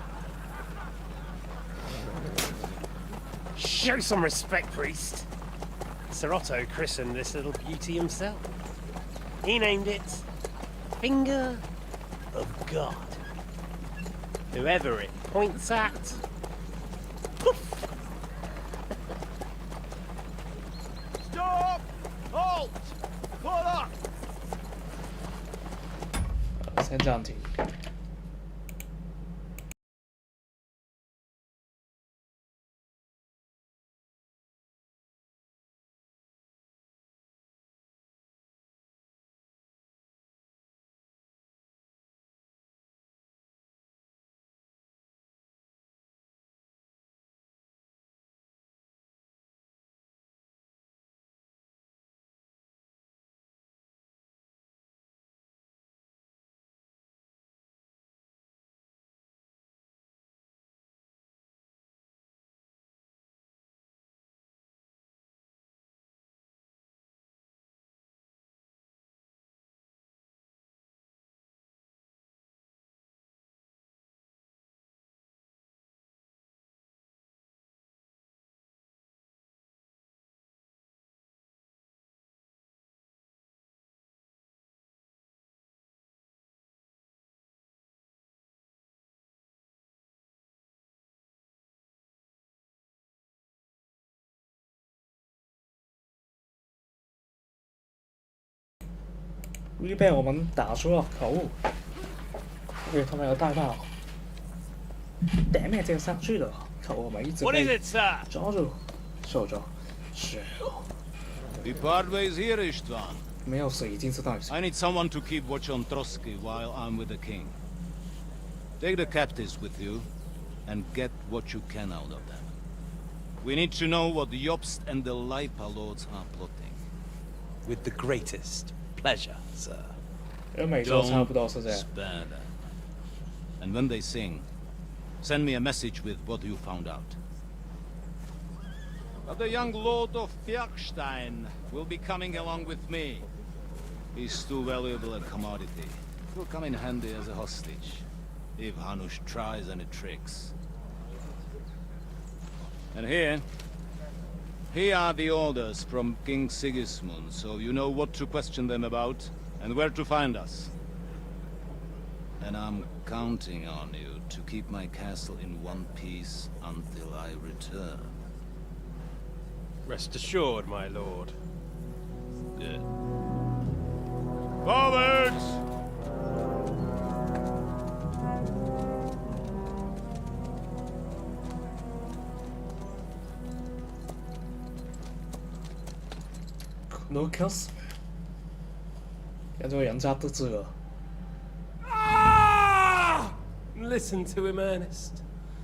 Show some respect, priest. Sir Otto christened this little beauty himself. He named it Finger of God. Whoever it points at, poof! Stop! Halt! Pull up! 先暂停。预备，我们打出了口误，因为他们有带到点灭这个上去的口误，我们一直 What is 被 it, sir? 抓住，受着，是 We part ways here, Istvan. 没有死已经知道。 I need someone to keep watch on Trotsky while I'm with the king. Take the captives with you, and get what you can out of them. We need to know what the Jobst and the Leipa lords are plotting. With the greatest pleasure, sir. 美洲差不多是这样。 spare them. And when they sing, send me a message with what you found out. But the young lord of Bjergstein will be coming along with me. He's too valuable a commodity. He'll come in handy as a hostage, if Hanush tries any tricks. And here are the orders from King Sigismund, so you know what to question them about, and where to find us. And I'm counting on you to keep my castle in one piece until I return. Rest assured, my lord. Good. Forwards! Lucas，看这个杨家的这个。 Listen to him, Ernest.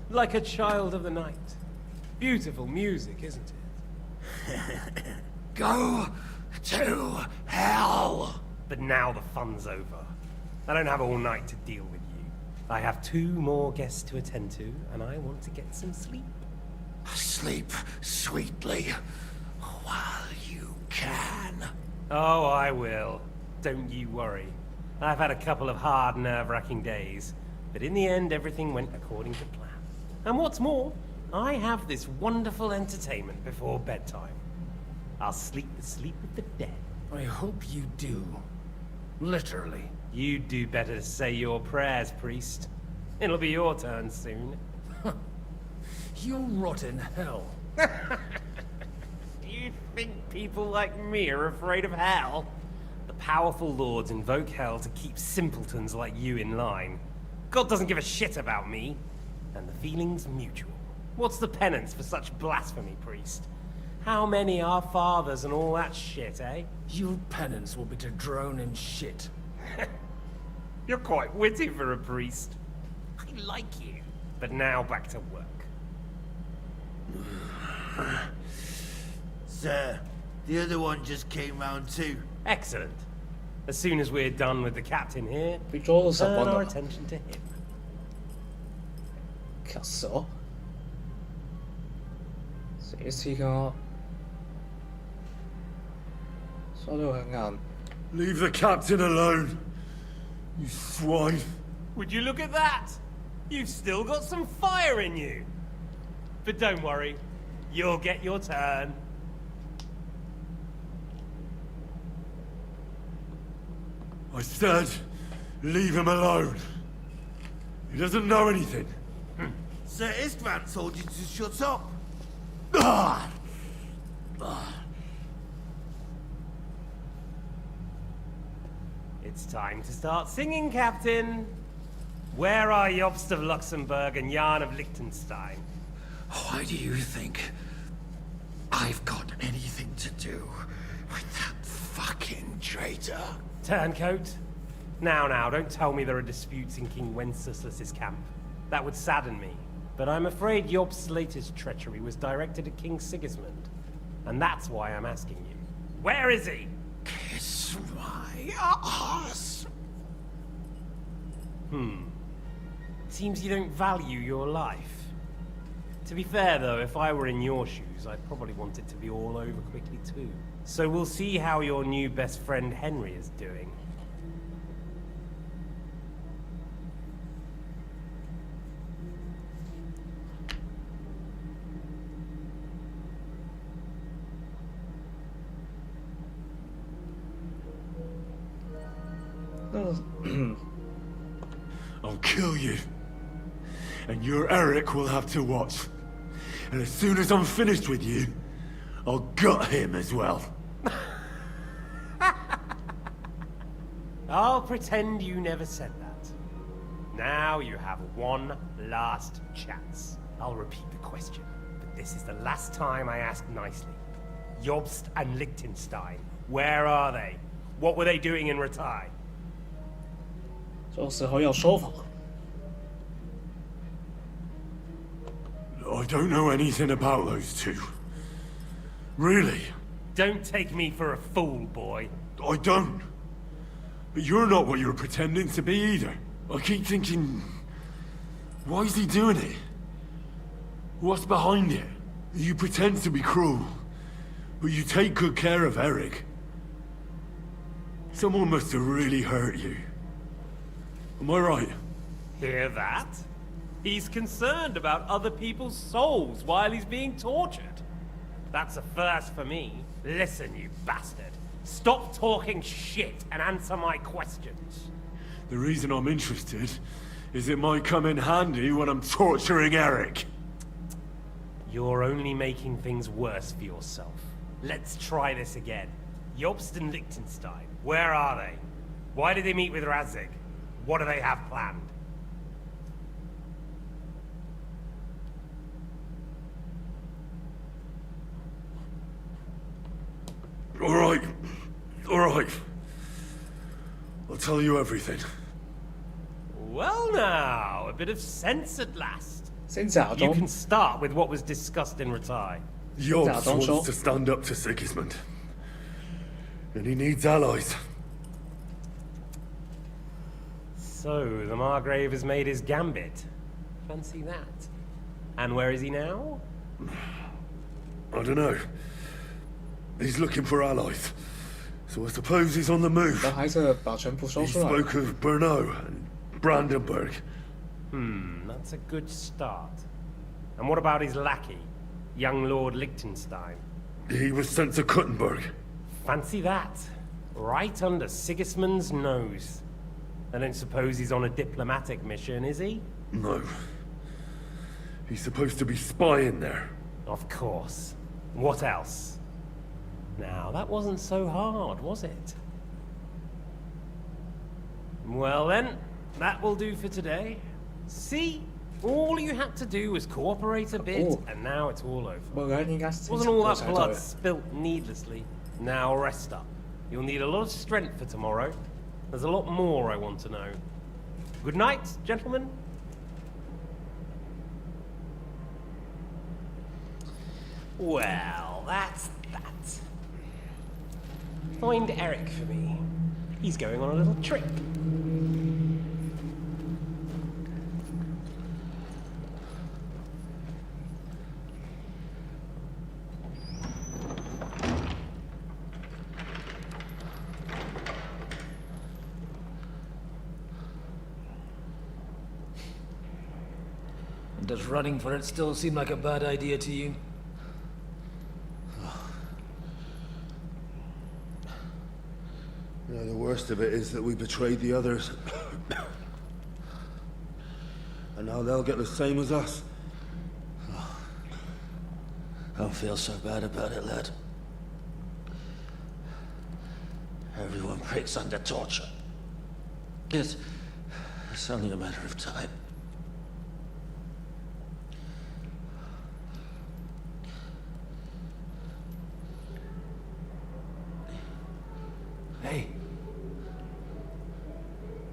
Like a child of the night. Beautiful music, isn't it? Go to hell! But now the fun's over. I don't have all night to deal with you. I have 2 more guests to attend to, and I want to get some sleep. Sleep sweetly while you can. Oh, I will. Don't you worry. I've had a couple of hard, nerve-wracking days, but in the end, everything went according to plan. And what's more, I have this wonderful entertainment before bedtime. I'll sleep the sleep of the dead. I hope you do. Literally. You'd do better to say your prayers, priest. It'll be your turn soon. You'll rot in hell. You think people like me are afraid of hell? The powerful lords invoke hell to keep simpletons like you in line. God doesn't give a shit about me. And the feeling's mutual. What's the penance for such blasphemy, priest? How many are fathers and all that shit, eh? Your penance will be to drown in shit. You're quite witty for a priest. I like you. But now back to work. Sir, the other one just came round too. Excellent. As soon as we're done with the captain here, turn our attention to him. 看手，這次個手都很硬。 Leave the captain alone, you swine. Would you look at that? You've still got some fire in you. But don't worry, you'll get your turn. I said, leave him alone. He doesn't know anything. Sir Istvan told you to shut up. It's time to start singing, Captain. Where are Jobst of Luxembourg and Jan of Liechtenstein? Why do you think I've got anything to do with that fucking traitor? Turncoat. Now, don't tell me there are disputes in King Wenceslas's camp. That would sadden me. But I'm afraid Jobst's latest treachery was directed at King Sigismund. And that's why I'm asking you. Where is he? Kiss my ass. Seems you don't value your life. To be fair, though, if I were in your shoes, I'd probably want it to be all over quickly, too. So we'll see how your new best friend Henry is doing. I'll kill you. And your Eric will have to watch. And as soon as I'm finished with you, I'll gut him as well. I'll pretend you never said that. Now you have one last chance. I'll repeat the question, but this is the last time I ask nicely. Jobst and Liechtenstein, where are they? What were they doing in Ratai? 这时候要说法。 I don't know anything about those two. Really? Don't take me for a fool, boy. I don't. But you're not what you're pretending to be either. I keep thinking, why is he doing it? What's behind it? You pretend to be cruel, but you take good care of Eric. Someone must have really hurt you. Am I right? Hear that? He's concerned about other people's souls while he's being tortured. That's a first for me. Listen, you bastard. Stop talking shit and answer my questions. The reason I'm interested is it might come in handy when I'm torturing Eric. You're only making things worse for yourself. Let's try this again. Jobst and Liechtenstein, where are they? Why did they meet with Radzig? What do they have planned? Alright. I'll tell you everything. Well now, a bit of sense at last. Xin chào You Trung. can start with what was discussed in Retire. Jobs wants to stand up to Sigismund. And he needs allies. So, the Margrave has made his gambit. Fancy that. And where is he now? I don't know. He's looking for allies. So I suppose he's on the move. 都还是把全部说 He 出来。 spoke of Brno and Brandenburg. That's a good start. And what about his lackey, young Lord Liechtenstein? He was sent to Kuttenberg. Fancy that. Right under Sigismund's nose. I don't suppose he's on a diplomatic mission, is he? No. He's supposed to be spying there. Of course. What else? Now, that wasn't so hard, was it? Well then, that will do for today. See? All you had to do was cooperate a bit, and now it's all over. 每个人应该是 Wasn't 清 all 楚 that 才对 blood。spilt needlessly. Now rest up. You'll need a lot of strength for tomorrow. There's a lot more I want to know. Good night, gentlemen. Well, that's that. Find Eric for me. He's going on a little trip. Does running for it still seem like a bad idea to you? You know, the worst of it is that we betrayed the others. And now they'll get the same as us. Don't feel so bad about it, lad. Everyone breaks under torture. It's only a matter of time. Hey.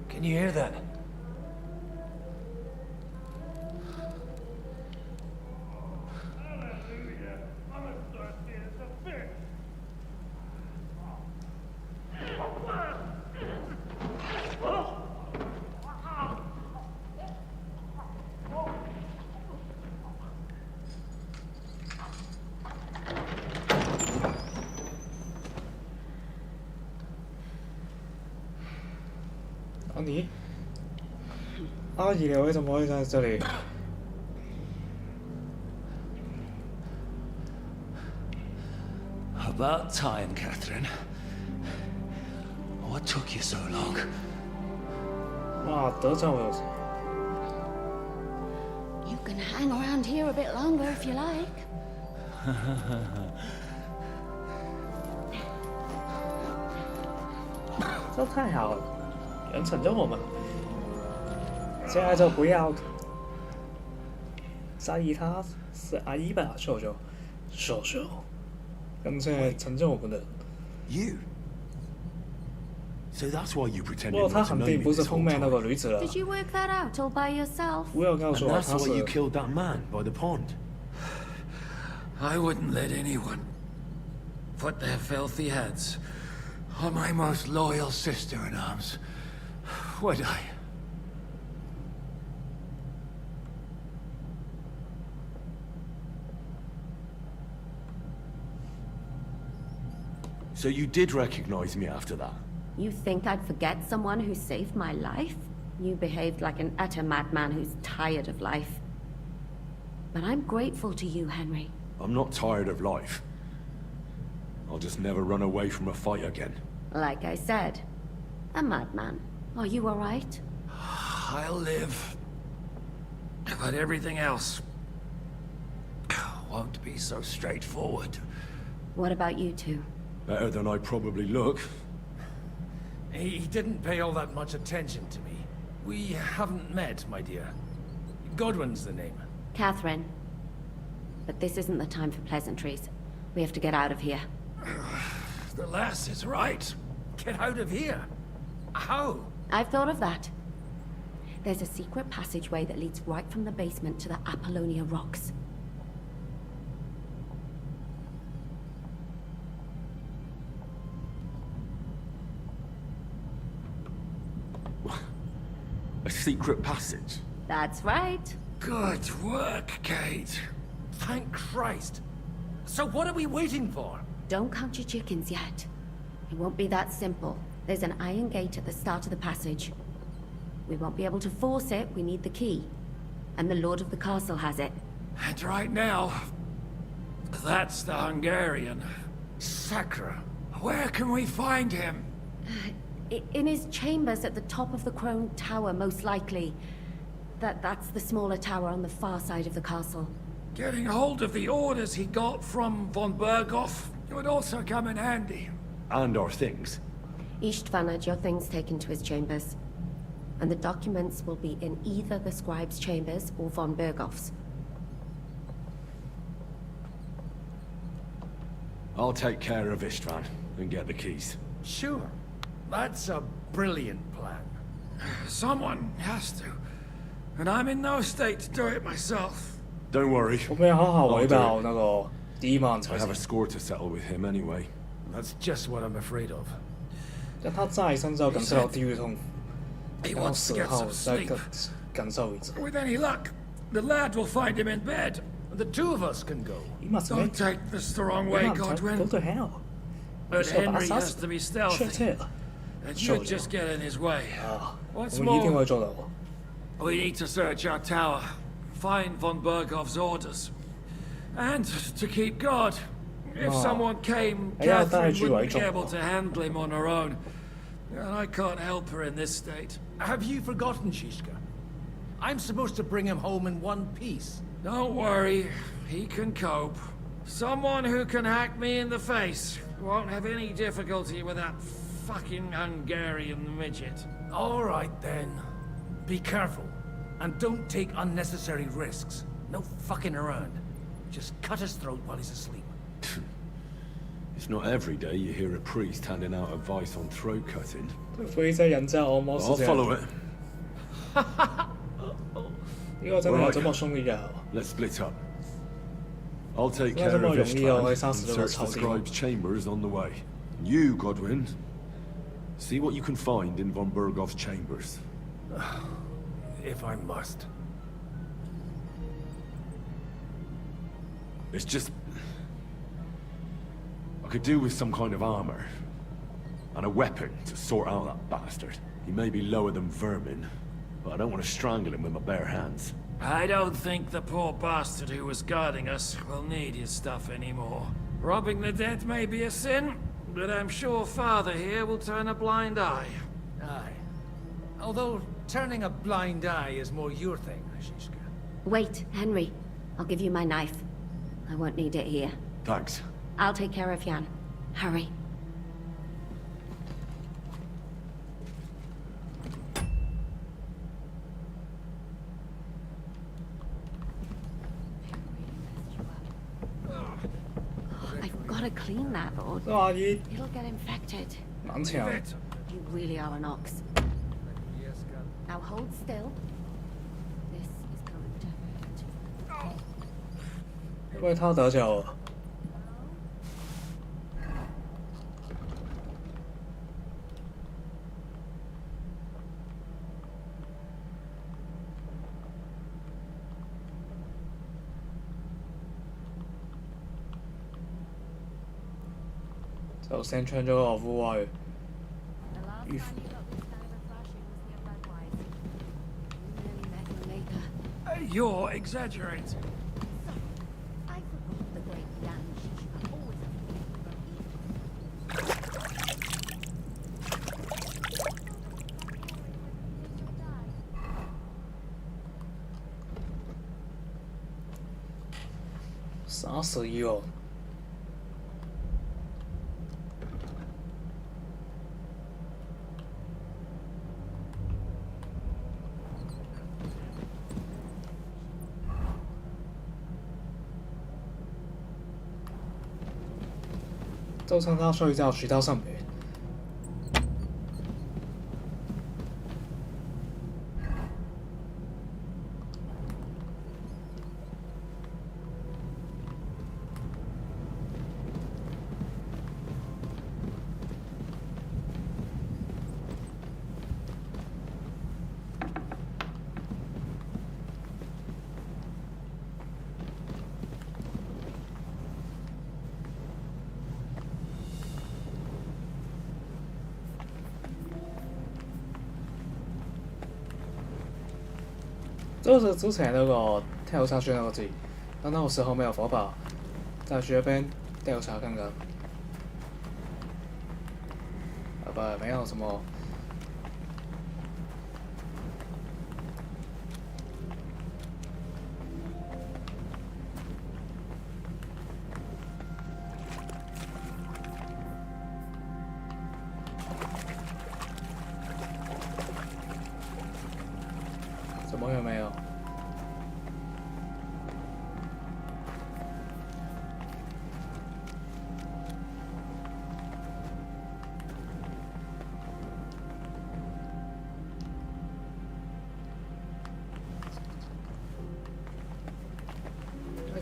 Can you hear that?你阿姨，你怎么会在这里？ About time, Catherine. What took you so long? 哇，德政我有。 You can hang around here a bit longer if you like. 这太好了，有人拯救我们了。现在就不要在意他是阿姨吧，秀秀，秀秀，跟这拯救我们的。 You. So that's why you pretended 不过她 not to 肯 know 定 me 不是 this 封 whole 面那 time. 个女子了。 Did you work that out all by yourself? 不要告诉 And 我 that's 她 why 是 you killed that man by the pond. I wouldn't let anyone put their filthy heads or my most loyal sister-in-arms, would I? So you did recognize me after that? You think I'd forget someone who saved my life? You behaved like an utter madman who's tired of life. But I'm grateful to you, Henry. I'm not tired of life. I'll just never run away from a fight again. Like I said, a madman. Are you all right? I'll live. But everything else won't be so straightforward. What about you two? Better than I probably look. He didn't pay all that much attention to me. We haven't met, my dear. Godwin's the name. Catherine. But this isn't the time for pleasantries. We have to get out of here. The lass is right. Get out of here. How? I've thought of that. There's a secret passageway that leads right from the basement to the Apollonia Rocks. A secret passage? That's right. Good work, Kate. Thank Christ. So what are we waiting for? Don't count your chickens yet. It won't be that simple. There's an iron gate at the start of the passage. We won't be able to force it, we need the key. And the Lord of the Castle has it. And right now, that's the Hungarian. Sacra. Where can we find him? In his chambers at the top of the Crone Tower, most likely. That's the smaller tower on the far side of the castle. Getting hold of the orders he got from von Berghoff would also come in handy. And our things. Istvan had your things taken to his chambers. And the documents will be in either the scribe's chambers or von Berghoff's. I'll take care of Istvan and get the keys. Sure. That's a brilliant plan. Someone has to. And I'm in no state to do it myself. Don't worry. 我们要好好回报那个第一曼才 I 行 have a。score to settle with him anyway. That's just what I'm afraid of. 但他再生之后感受到地狱痛， He 然后 wants to 死 get 后 some 再 sleep. 感受一次。 With any luck, the lad will find him in bed. The two of us can go. You must Don't admit- take this the wrong way, Yeah, go Godwin. to hell. But You shall Henry assassin. has to be stealthy. Shit. And Sure. you just get in his way. 啊，我 What's 们一定 more, 会做到。 we need to search our tower, find von Berghoff's orders, and to keep guard. If Oh. someone came, Yeah, Catherine that you wouldn't be right. able to handle him on her own. And I can't help her in this state. Have you forgotten, Shishka? I'm supposed to bring him home in one piece. Don't worry, he can cope. Someone who can hack me in the face won't have any difficulty with that fucking Hungarian midget. All right then. Be careful. And don't take unnecessary risks. No fucking around. Just cut his throat while he's asleep. It's not every day you hear a priest handing out advice on throat cutting. 非洲人真係按摩師 I'll 這樣 follow it. 呢個真係這麼兇嘅人。 Let's split up. I'll take That's care of about this容易啊， plan 可以 and 殺死這個 search the 仇敵。 scribe's chambers on the way. You, Godwin, see what you can find in von Berghoff's chambers. If I must. It's just... I could do with some kind of armor. And a weapon to sort out that bastard. He may be lower than vermin, but I don't want to strangle him with my bare hands. I don't think the poor bastard who was guarding us will need his stuff anymore. Robbing the dead may be a sin, but I'm sure Father here will turn a blind eye. Aye. Although turning a blind eye is more your thing, Shishka. Wait, Henry. I'll give you my knife. I won't need it here. Thanks. I'll take care of Jan. Hurry. I've got to clean that, or Aye. it'll get infected. 蠻強。 You really are an ox. Now hold still. This is going to hurt. 因為他得救了。首先唱咗個護衛。You're exaggerating. The great damage always 杀死伊哦！就趁他睡觉取到圣杯。就是之前那个跳下去那个字，但那个时候没有火把，再去那边调查看看。不，没有什么。什么也没有。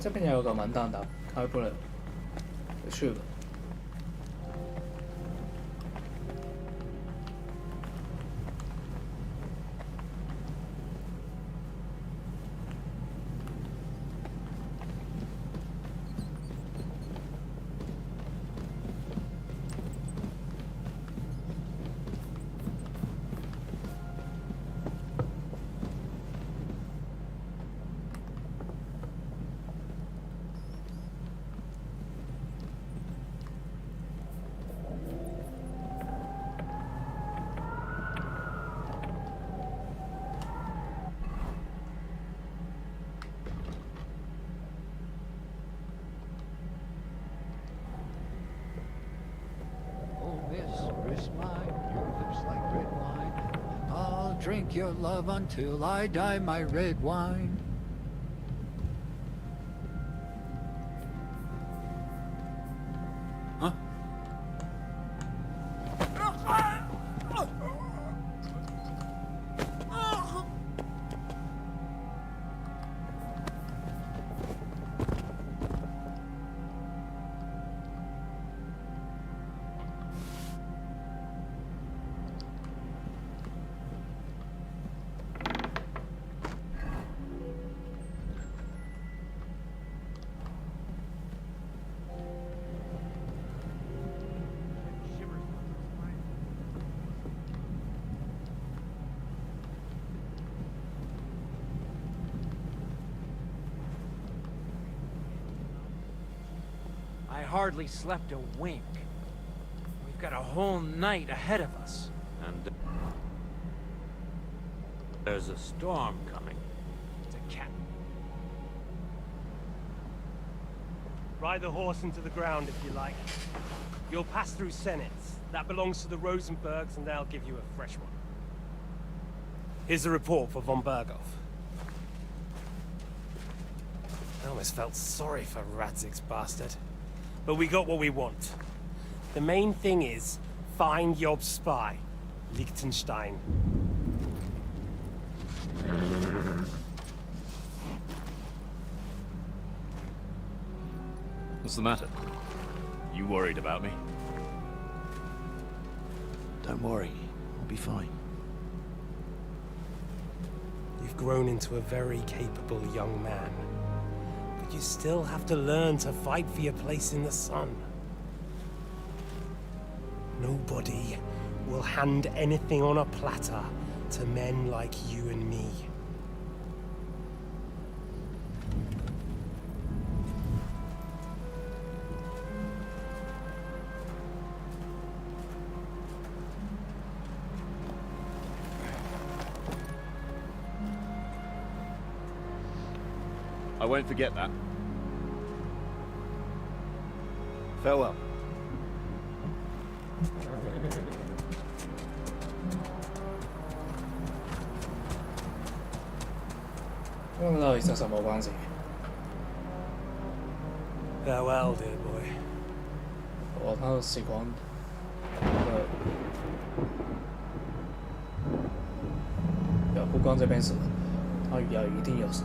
这边有个门挡的，开不了，去了。Mistress mine, your lips like red wine. I'll drink your love until I die, my red wine. Huh? I hardly slept a wink. We've got a whole night ahead of us. And there's a storm coming. It's a cat. Ride the horse into the ground if you like. You'll pass through Senates. That belongs to the Rosenbergs, and they'll give you a fresh one. Here's a report for von Berghoff. I almost felt sorry for Radzig's bastard. But we got what we want. The main thing is, find Job's spy, Liechtenstein. What's the matter? You worried about me? Don't worry, I'll be fine. You've grown into a very capable young man. But you still have to learn to fight for your place in the sun. Nobody will hand anything on a platter to men like you and me. I won't forget that. Farewell. Farewell, dear boy. 他的时光，不光这边死了，他也一定有死。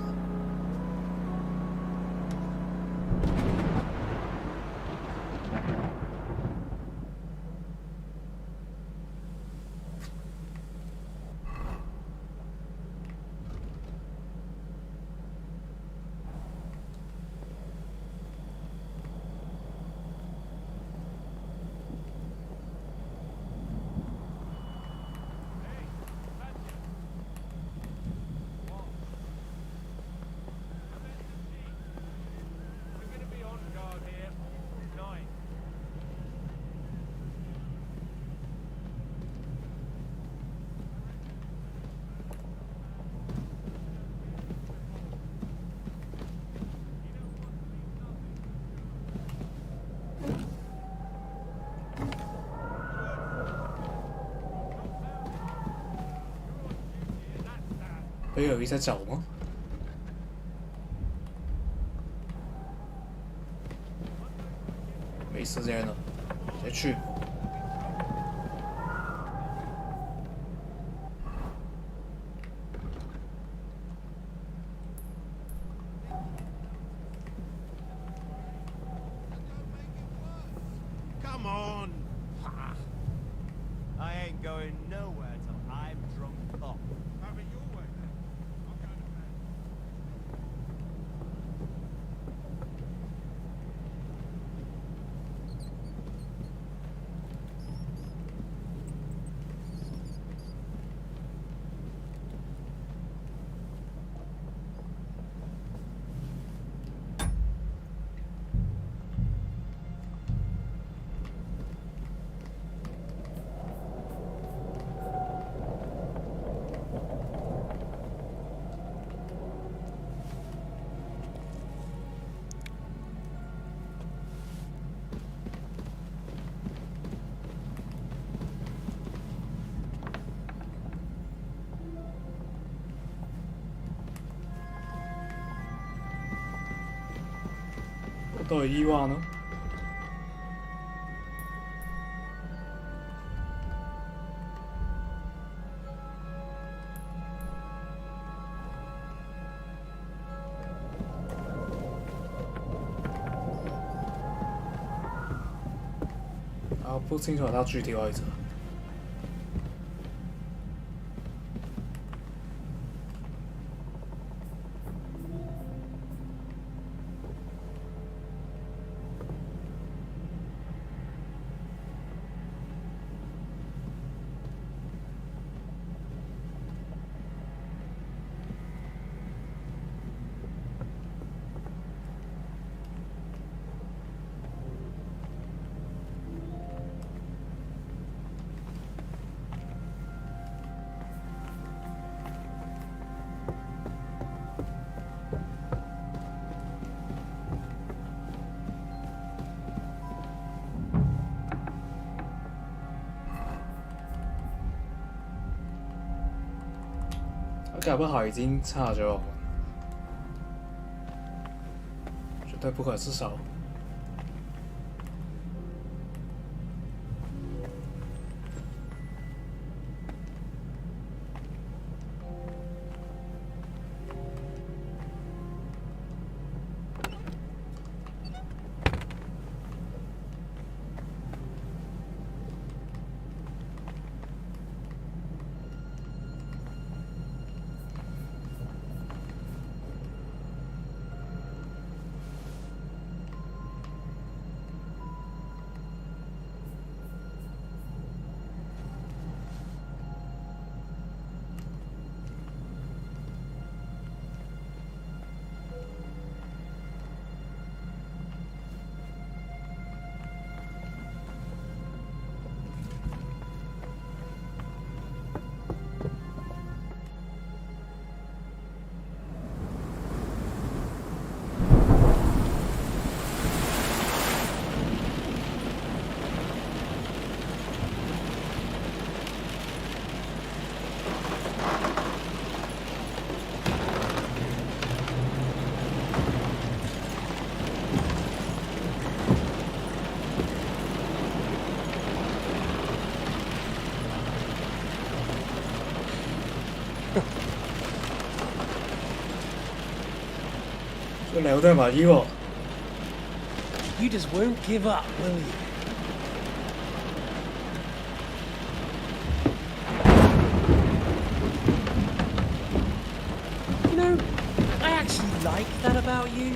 会有鱼在找吗？没时间了，再去。Come on! I ain't going nowhere till I'm drunk up. Have it your way then. I'll go to bed. 都有意外呢。啊，不清楚它具体位置。搞不好已经差咗，绝对不可失手。聊對埋依喎。You just won't give up, will you? You know, I actually like that about you.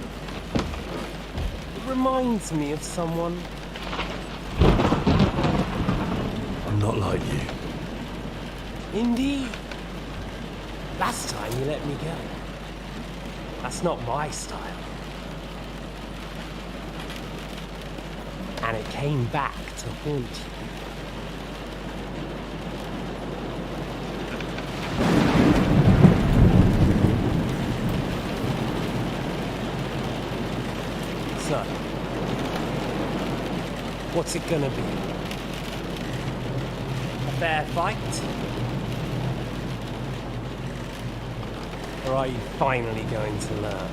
It reminds me of someone. I'm not like you. Indeed. Last time you let me go. That's not my style. And it came back to haunt you. So, what's it gonna be? A fair fight? Or are you finally going to learn?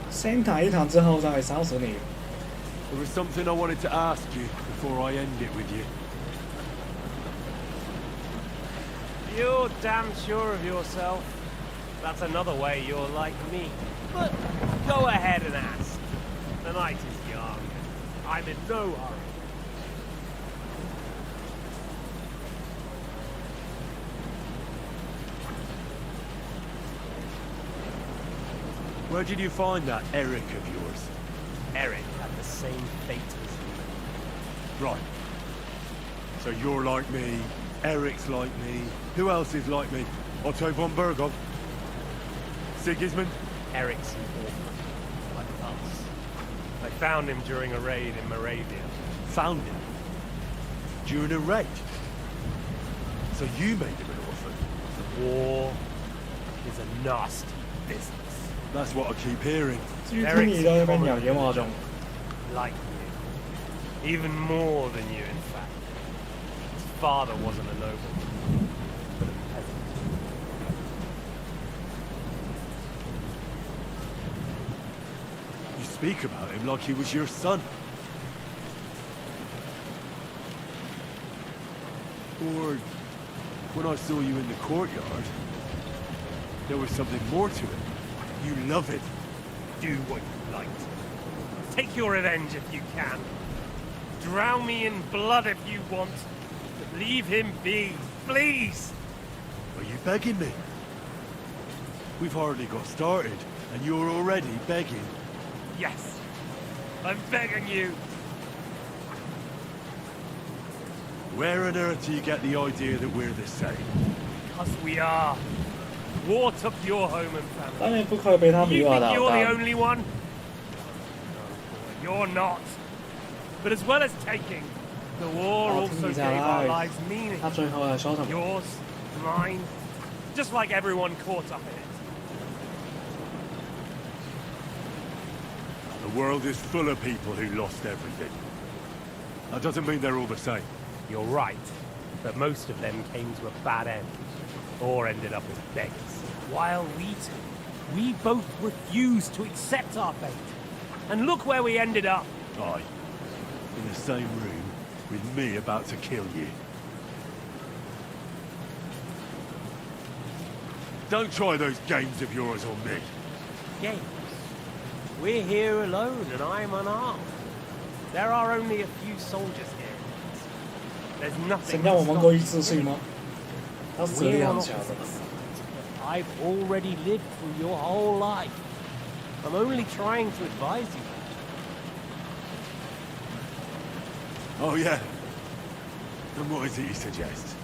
先談一談之後就係燒死你。There was something I wanted to ask you before I end it with you. You're damn sure of yourself. That's another way you're like me. But go ahead and ask. The night is young. I'm in no hurry. Where did you find that Eric of yours? Eric had the same fate as you. Right. So you're like me, Eric's like me. Who else is like me? Otto von Bergov? Sigismund? Eric's an orphan, like us. I found him during a raid in Moravia. Found him? During a raid? So you made him an orphan? War is a nasty business. That's what I keep hearing. Eric's like you. Even more than you, in fact. His father wasn't a nobleman, but a peasant. You speak about him like he was your son. Or when I saw you in the courtyard, there was something more to it. You love it. Do what you like. Take your revenge if you can. Drown me in blood if you want. But leave him be, please. Are you begging me? We've hardly got started, and you're already begging. Yes, I'm begging you. Where on earth do you get the idea that we're the same? Because we are. War took your home and 當然 family. 不可以被他 You 迷惑 think 到 you're the 但 only one? No, boy, you're not. But as well as taking, the war 我 also 聽 gave 下 our 啦 lives meaning. 他最後係說什麼？ Yours, mine, just like everyone caught up in it. The world is full of people who lost everything. That doesn't mean they're all the same. You're right, but most of them came to a bad end, or ended up as beggars. While we both refused to accept our fate. And look where we ended up. Aye. In the same room, with me about to kill you. Don't try those games of yours on me. Games? We're here alone, and I'm unarmed. There are only a few soldiers here. There's 怎 nothing 样？ to 我们 stop 过一 us. 次性吗？他实力 We're 很 on 强的。 opposite sides. I've already lived through your whole life. I'm only trying to advise you. Oh, yeah? And what is it you suggest?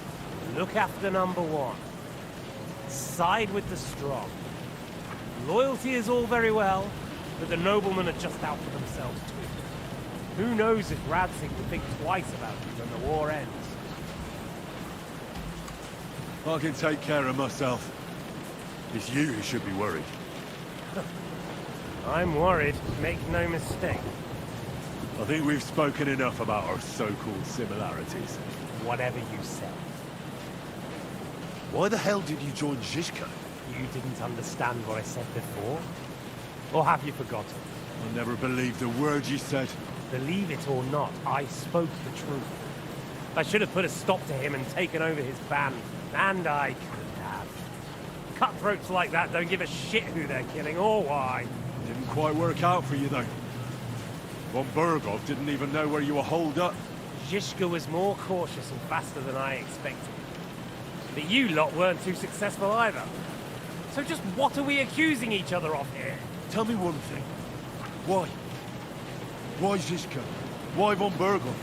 Look after number one. Side with the strong. Loyalty is all very well, but the noblemen are just out for themselves too. Who knows if Radzig will think twice about you when the war ends. I can take care of myself. It's you who should be worried. I'm worried, make no mistake. I think we've spoken enough about our so-called similarities. Whatever you say. Why the hell did you join Zizka? You didn't understand what I said before? Or have you forgotten? I never believed a word you said. Believe it or not, I spoke the truth. I should have put a stop to him and taken over his band. And I could have. Cutthroats like that don't give a shit who they're killing or why. Didn't quite work out for you, though. Von Bergov didn't even know where you were holed up. Zhishka was more cautious and faster than I expected. But you lot weren't too successful either. So just what are we accusing each other of here? Tell me one thing. Why? Why Zhishka? Why Von Bergov?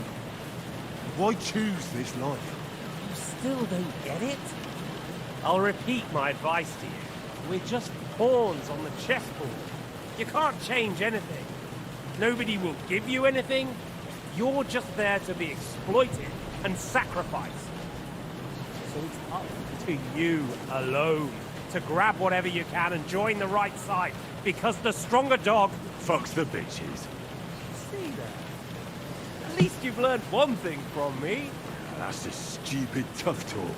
Why choose this life? You still don't get it? I'll repeat my advice to you. We're just pawns on the chessboard. You can't change anything. Nobody will give you anything. You're just there to be exploited and sacrificed. So it's up to you alone to grab whatever you can and join the right side, because the stronger dog fucks the bitches. See there? At least you've learned one thing from me. That's just stupid tough talk.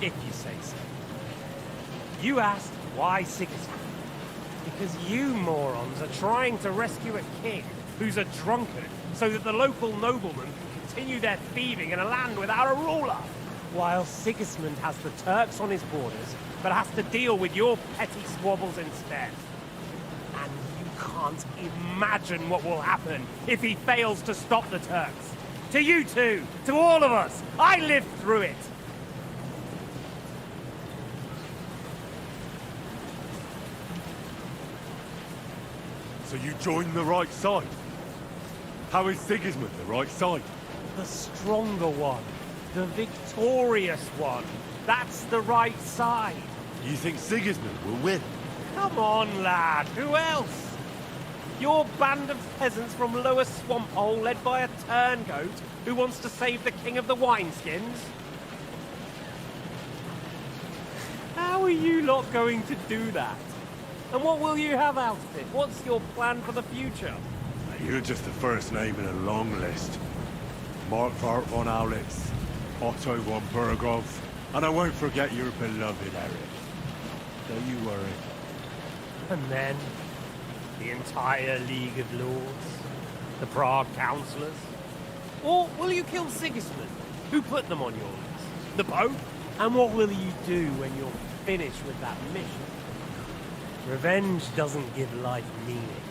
If you say so. You asked why Sigismund. Because you morons are trying to rescue a king who's a drunkard so that the local noblemen can continue their thieving in a land without a ruler. While Sigismund has the Turks on his borders, but has to deal with your petty squabbles instead. And you can't imagine what will happen if he fails to stop the Turks. To you two, to all of us, I lived through it. So you joined the right side? How is Sigismund the right side? The stronger one. The victorious one. That's the right side. You think Sigismund will win? Come on, lad. Who else? Your band of peasants from Lower Swamp Hole led by a turncoat who wants to save the king of the wineskins? How are you lot going to do that? And what will you have out of it? What's your plan for the future? You're just the first name in a long list. Markvart von Aulitz, Otto von Bergov, and I won't forget your beloved Eric. Don't you worry. And then, the entire League of Lords? The Prague Councillors? Or will you kill Sigismund? Who put them on your list? The Pope? And what will you do when you're finished with that mission? Revenge doesn't give life meaning.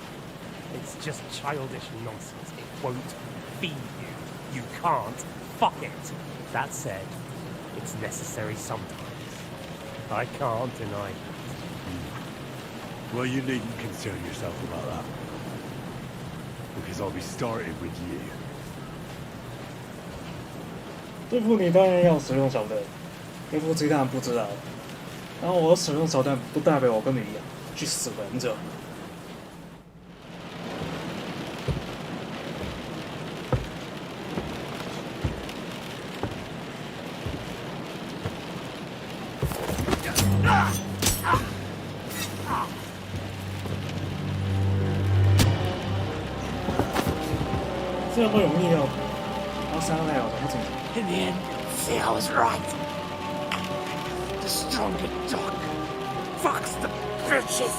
It's just childish nonsense. It won't feed you. You can't fuck it. That said, it's necessary sometimes. I can't deny that. Well, you needn't concern yourself about that. Because I'll be starting with you. 对付你当然要使用手段，对付其他人不知道。然后我使用手段不代表我跟你一样去死忍者。这样不容易哦，我伤害我怎么整？In the end, Theo was right. The stronger dog fucks the bitches.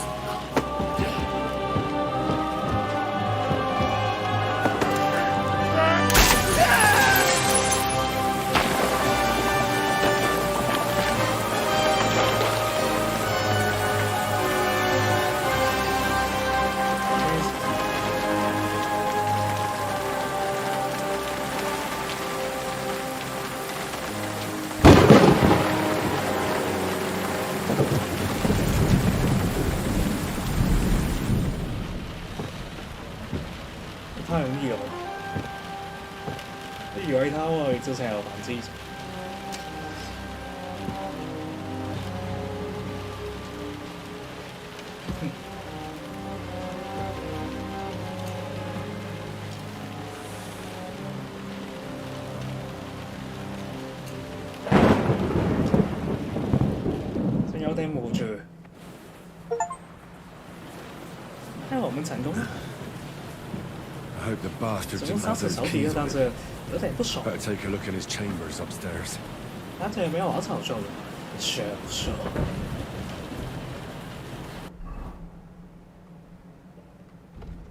之前有反击。仲有頂帽住，看我們成功了。I hope the bastard didn't have those keys on him. Better take a look in his chambers upstairs. 但这也没有我操作的，是不是？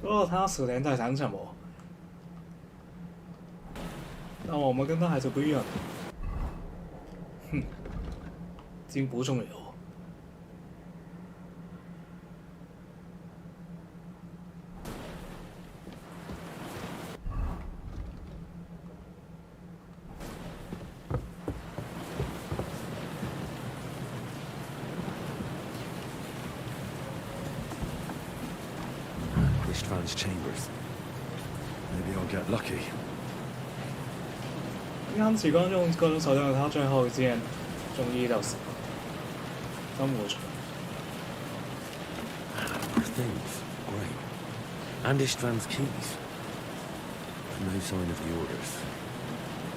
不过他死前在想什么？那但我们跟他还是不一样的。哼，金不重要。Ishtvan's chambers. Maybe I'll get lucky. 因此观众个人手上他最后一件中医到死，真无常。 Things. Great. And Ishtvan's keys. No sign of the orders.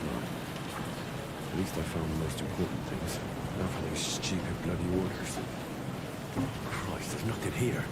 No. At least I found the most important things. Now for those stupid bloody orders. Christ, there's nothing here.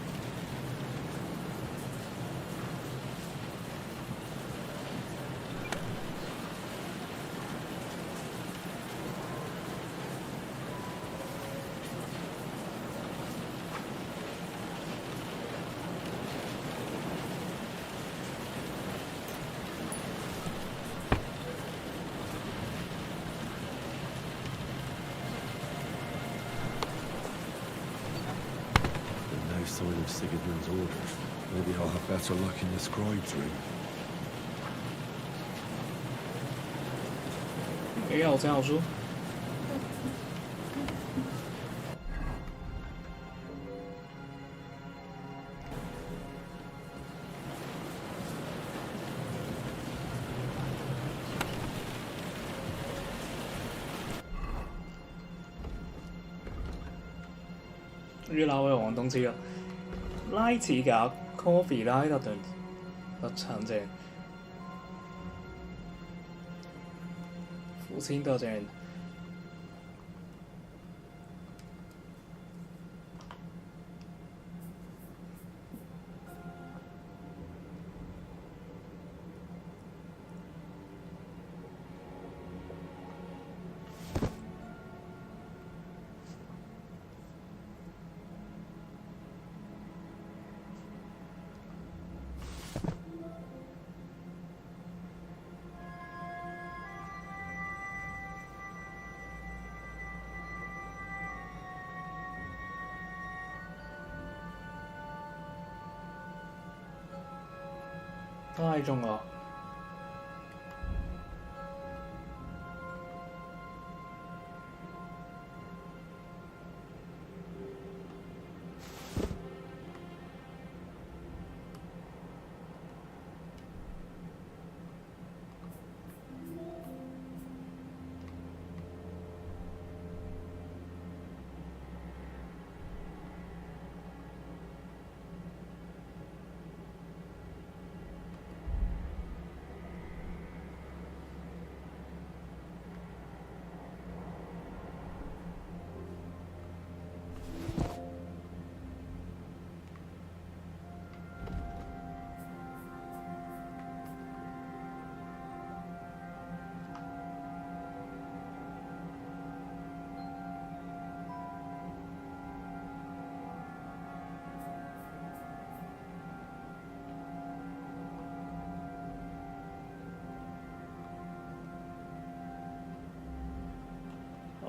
Sign of Sigurd's orders. Maybe I'll have better luck in the scribe's room. 也要这样说。於那位黃東知啦，拉似㗎 coffee 拉得對得長正，父親得正。太重了。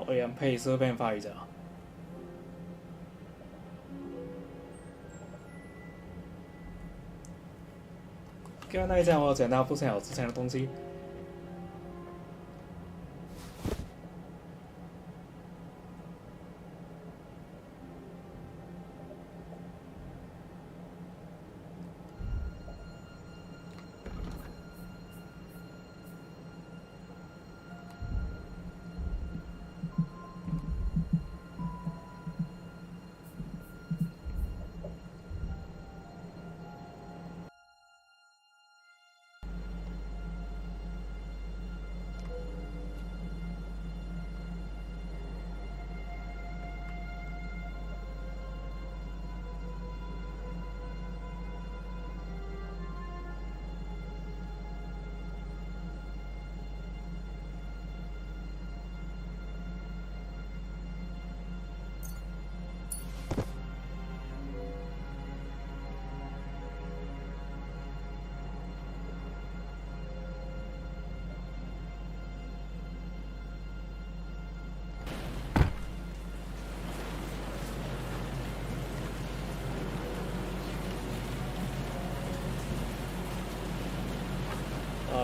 我人配色变快咗。刚刚那一站我捡到不少之前的东西。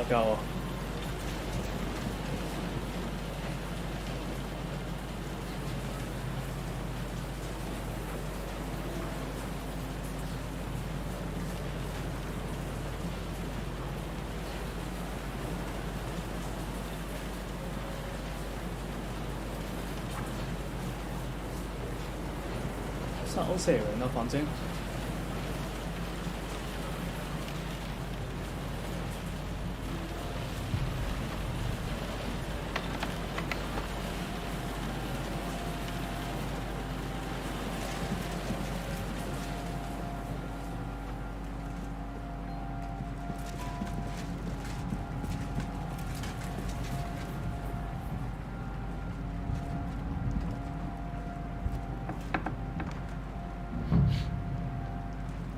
高哦。烧死人了，反正。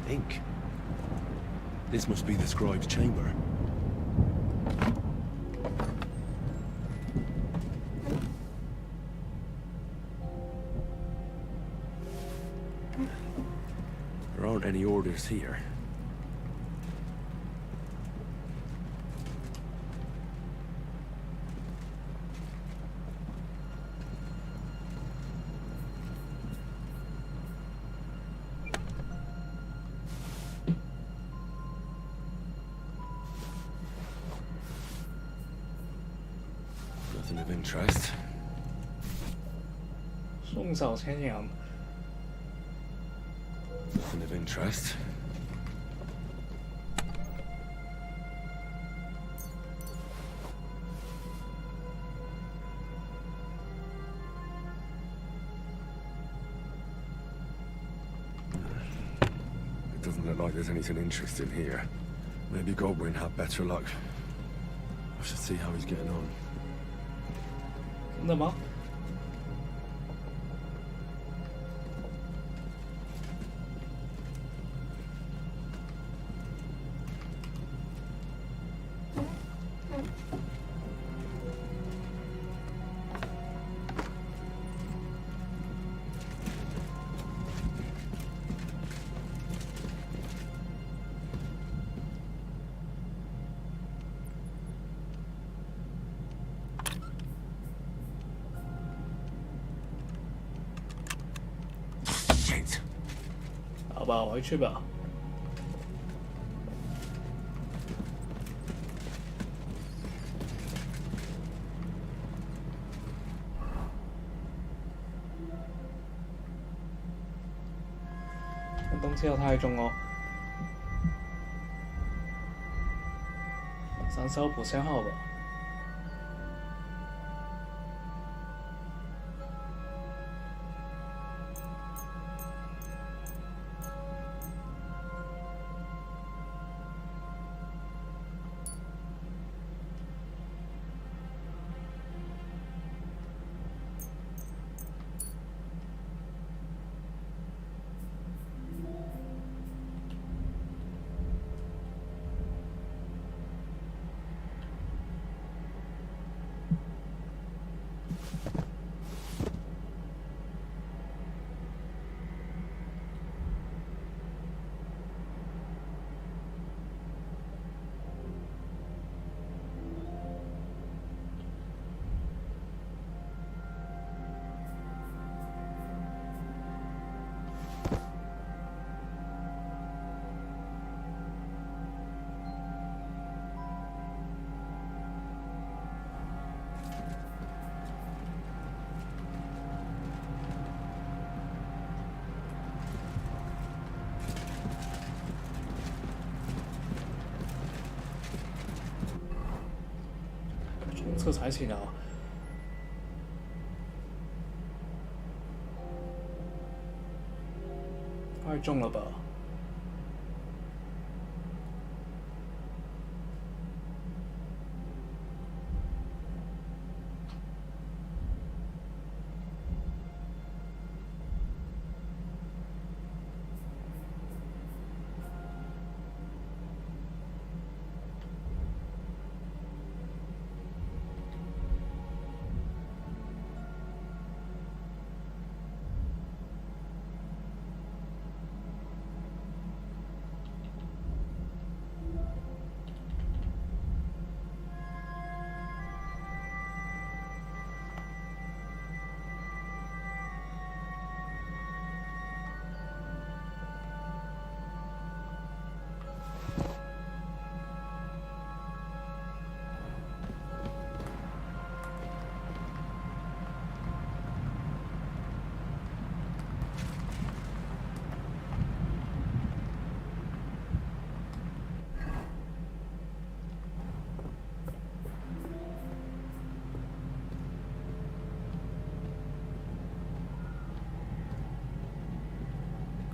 Ink. This must be the scribe's chamber. There aren't any orders here. Nothing of interest. 送手牵羊。Nothing of interest. It doesn't look like there's anything interesting here. Maybe Godwin had better luck. I should see how he's getting on. 真的吗？好吧，回去吧。东西又太重哦，三烧补消耗吧。这才行啊！太重了吧？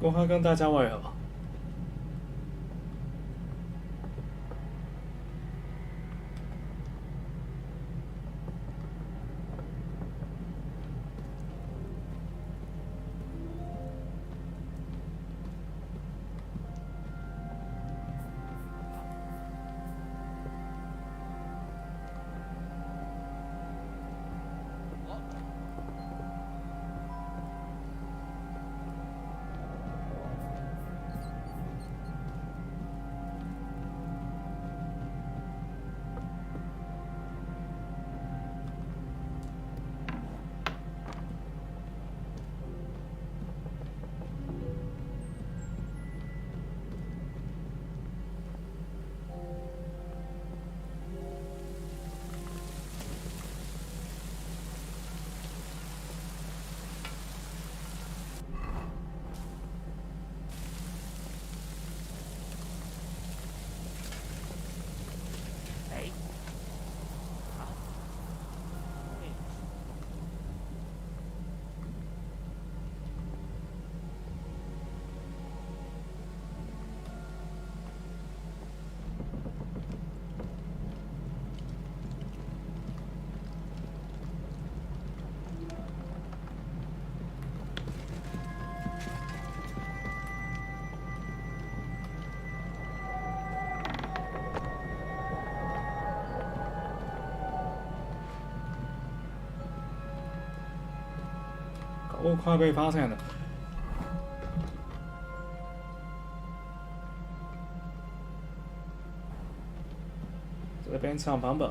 公开跟大家会合。快被发现了。这边抢版本。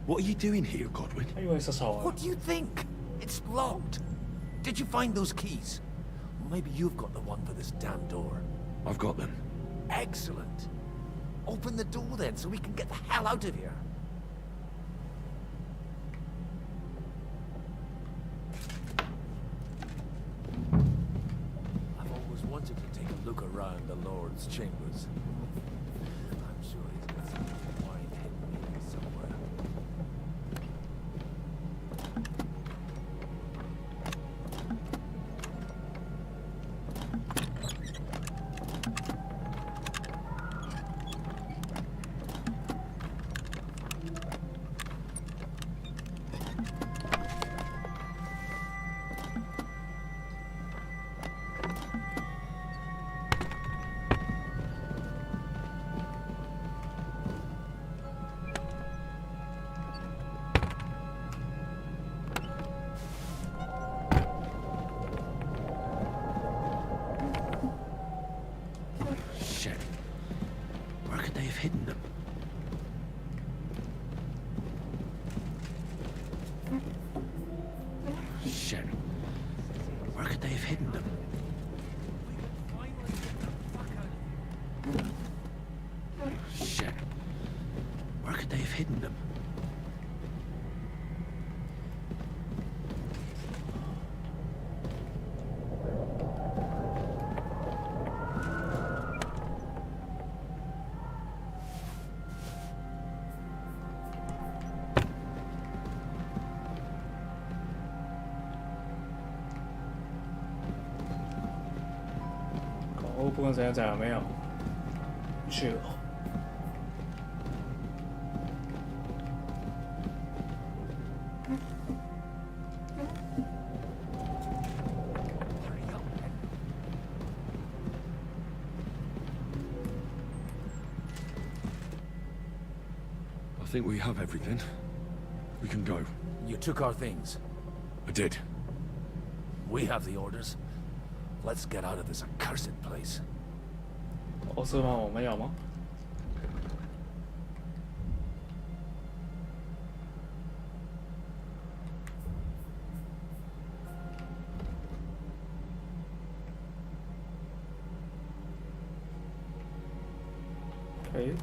What are you doing here, Godwin? What do you think? It's locked. Did you find those keys? Or maybe you've got the one for this damn door. I've got them. Excellent. Open the door then, so we can get the hell out of here. I've always wanted to take a look around the Lord's chambers. I'm sure he's got some wine hidden here somewhere. Hidden them. Shit. Where could they have hidden them? Shit. Where could they have hidden them?部分时间讲了没有？去了。think we have everything. We can go. You took our things. I did. We have the orders. Let's get out of this accursed place. 哦，是吗？我们有吗？可以。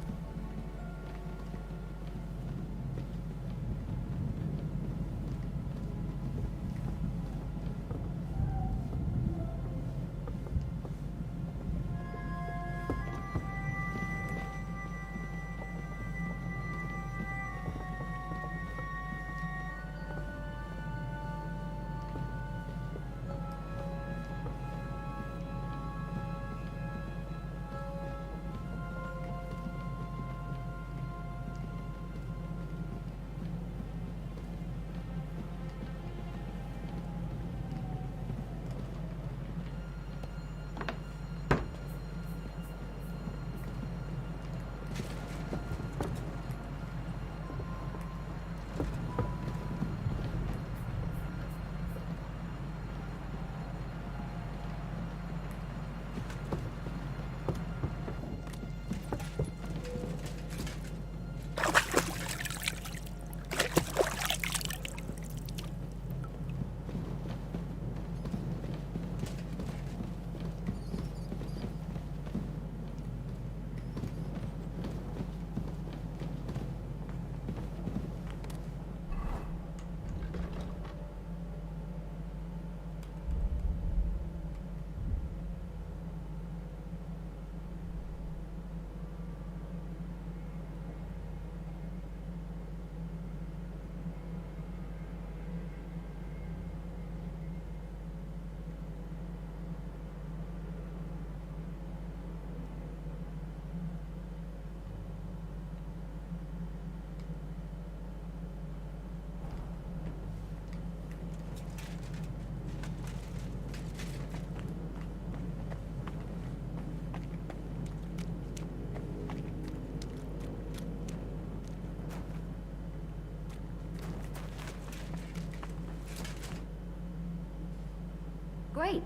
Great.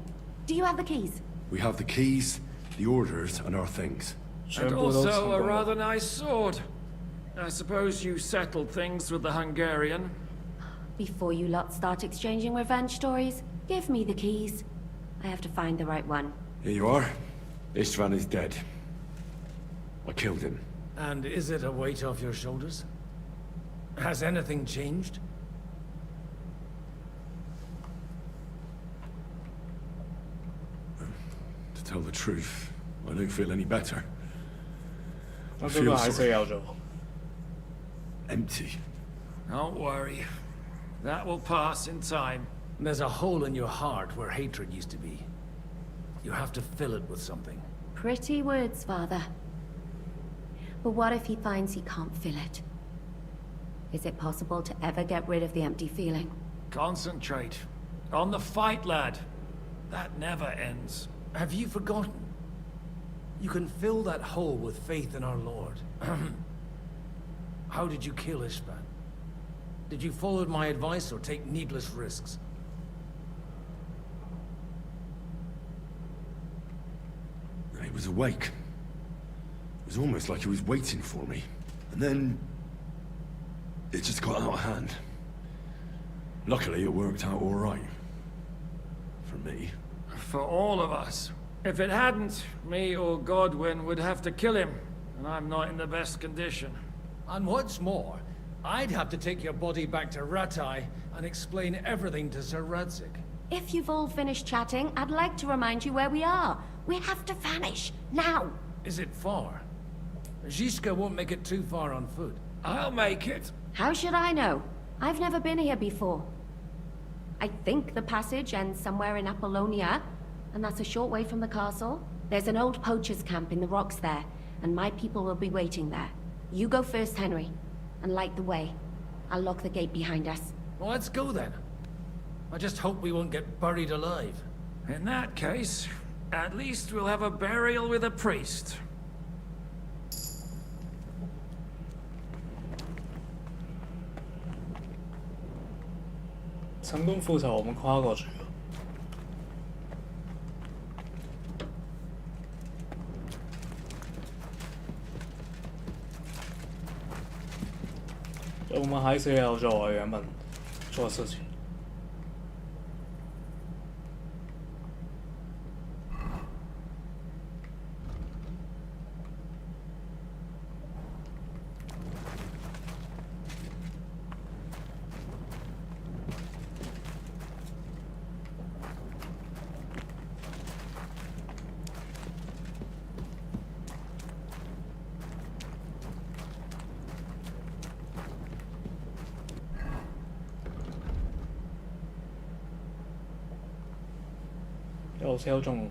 Do you have the keys? We have the keys, the orders, and our things. And also a rather nice sword. I suppose you settled things with the Hungarian. Before you lot start exchanging revenge stories, give me the keys. I have to find the right one. Here you are. Istvan is dead. I killed him. And is it a weight off your shoulders? Has anything changed? To tell the truth, I don't feel any better. I 这个 feel 还是要做。 empty. Don't worry. That will pass in time. There's a hole in your heart where hatred used to be. You have to fill it with something. Pretty words, Father. But what if he finds he can't fill it? Is it possible to ever get rid of the empty feeling? Concentrate. On the fight, lad. That never ends. Have you forgotten? You can fill that hole with faith in our Lord. How did you kill Ishban? Did you follow my advice or take needless risks? He was awake. It was almost like he was waiting for me. And then... it just got out of hand. Luckily, it worked out all right. For me. For all of us. If it hadn't, me or Godwin would have to kill him. And I'm not in the best condition. And what's more, I'd have to take your body back to Ratai and explain everything to Sir Radzig. If you've all finished chatting, I'd like to remind you where we are. We have to vanish, now! Is it far? Zizka won't make it too far on foot. I'll make it. How should I know? I've never been here before. I think the passage ends somewhere in Apollonia, and that's a short way from the castle. There's an old poacher's camp in the rocks there, and my people will be waiting there. You go first, Henry, and light the way. I'll lock the gate behind us. Well, let's go then. I just hope we won't get buried alive. In that case, at least we'll have a burial with a priest. 成功复仇，我们跨过去了。我们还是要做原本做事情。有敲中。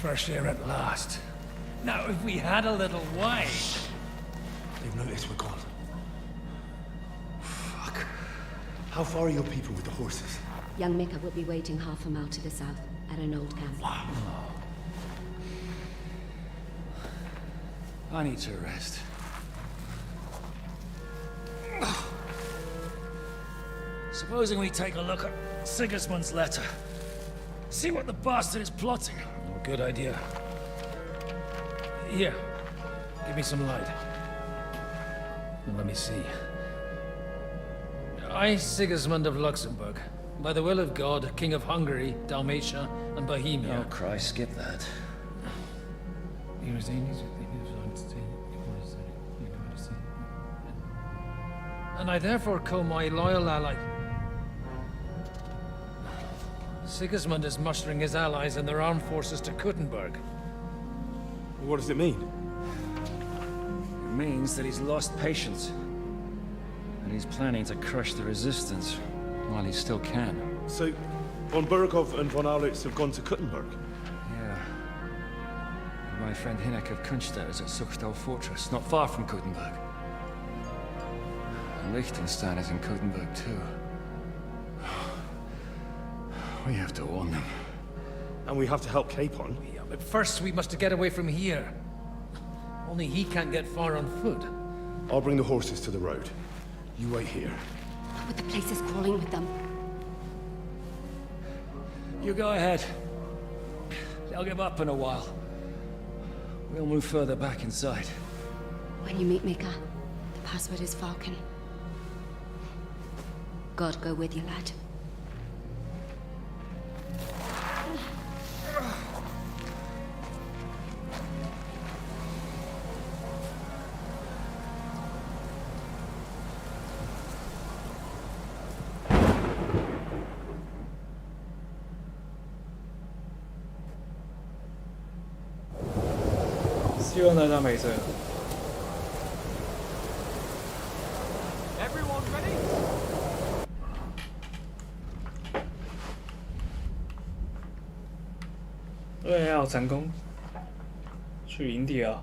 Fresh air at last. Now, if we had a little wine... They've noticed we're gone. Fuck. How far are your people with the horses? Young Mika will be waiting half a mile to the south, at an old camp. Wow. I need to rest. Supposing we take a look at Sigismund's letter. See what the bastard is plotting. Good idea. Here, give me some light. And let me see. I, Sigismund of Luxembourg, by the will of God, King of Hungary, Dalmatia, and Bohemia. Oh Christ, skip that. And I therefore call my loyal ally... Sigismund is mustering his allies and their armed forces to Kuttenberg. What does it mean? It means that he's lost patience. And he's planning to crush the resistance while he still can. So, von Burgov and von Aulitz have gone to Kuttenberg? Yeah. And my friend Hinek of Kunstadt is at Suchstal Fortress, not far from Kuttenberg. And Liechtenstein is in Kuttenberg too. We have to warn them. And we have to help Capon. Yeah, but first we must get away from here. Only he can't get far on foot. I'll bring the horses to the road. You wait here. But the place is crawling with them. You go ahead. They'll give up in a while. We'll move further back inside. When you meet Mika, the password is Falcon. God go with you, lad. Everyone ready? 对，要成功去营地了。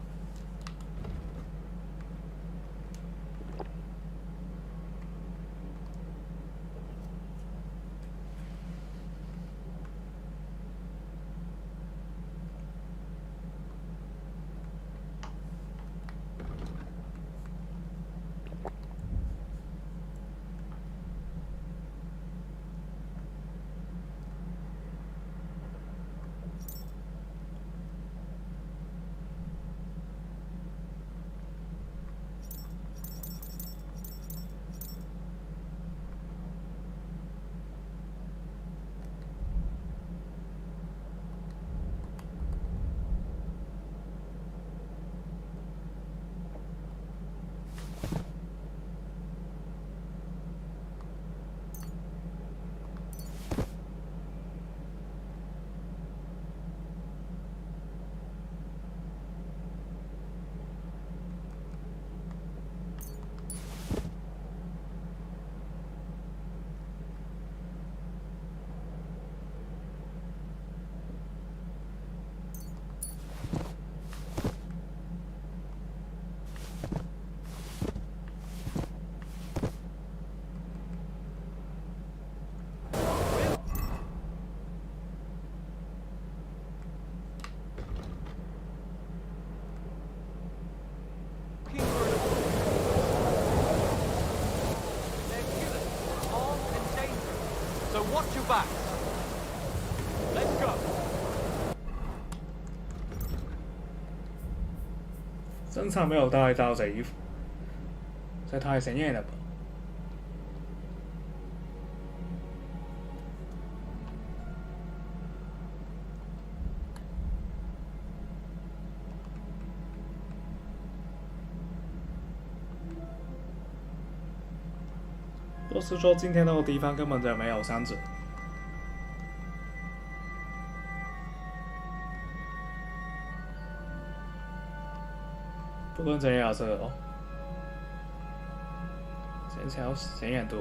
Watch your back. Let's go. 身上没有带到这衣服，这太显眼了吧？就是说，今天那个地方根本就没有山子。不论怎样，这哦，线条显眼多。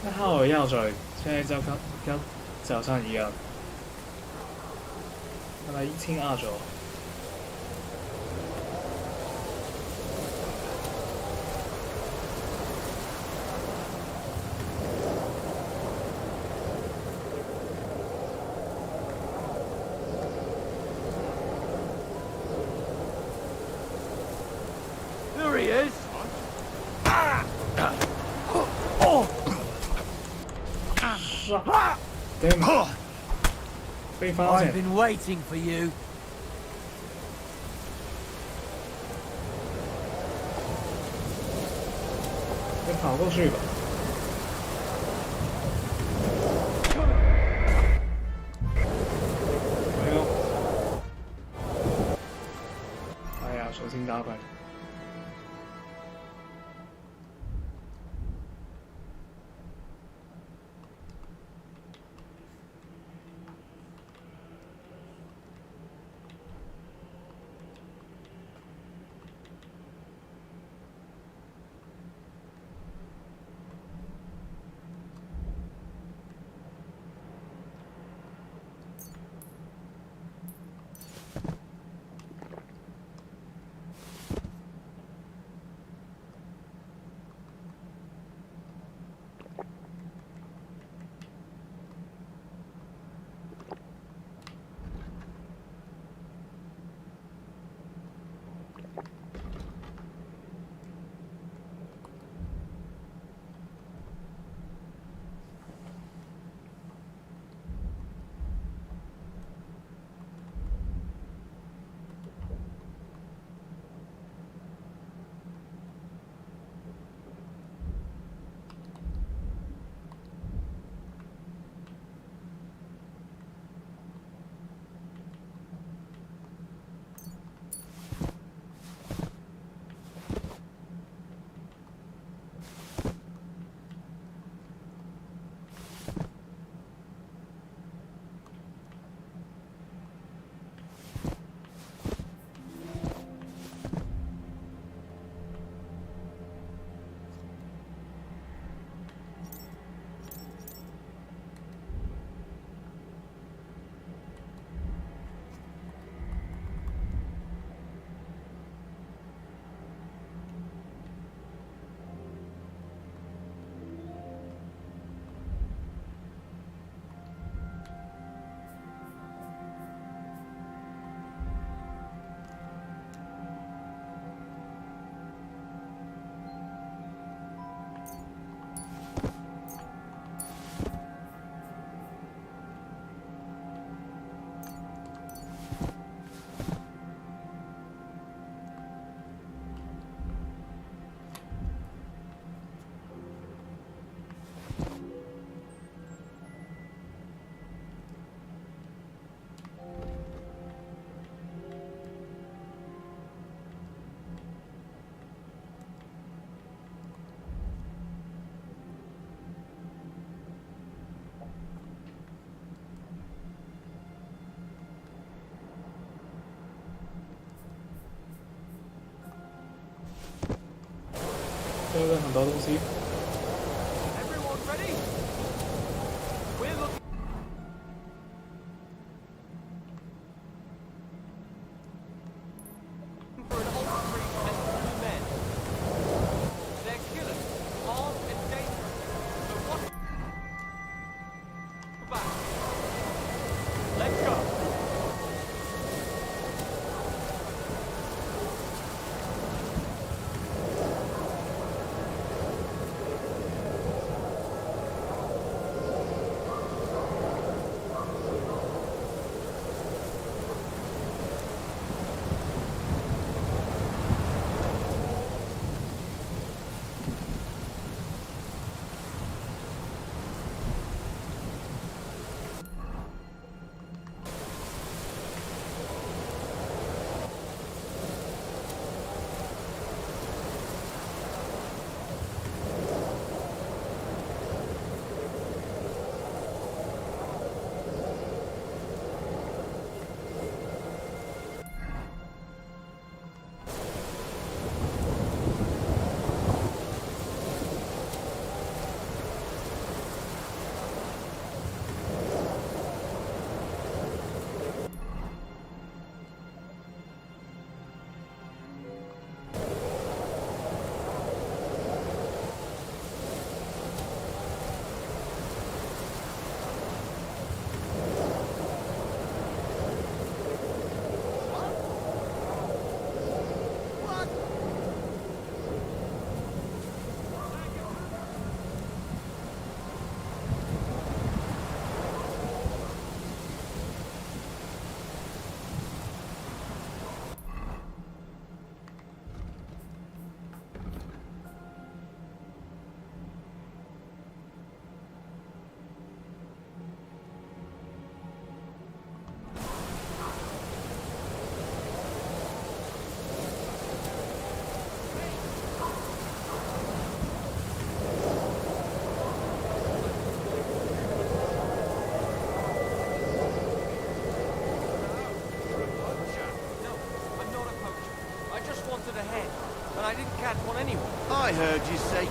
那号的药水现在跟早上一样，看来一清二浊。There he is. Damn. 被发现。 I've been waiting for you. 你跑过去吧。没有。哎呀，手心打板。对不对？很多东西。I heard you say...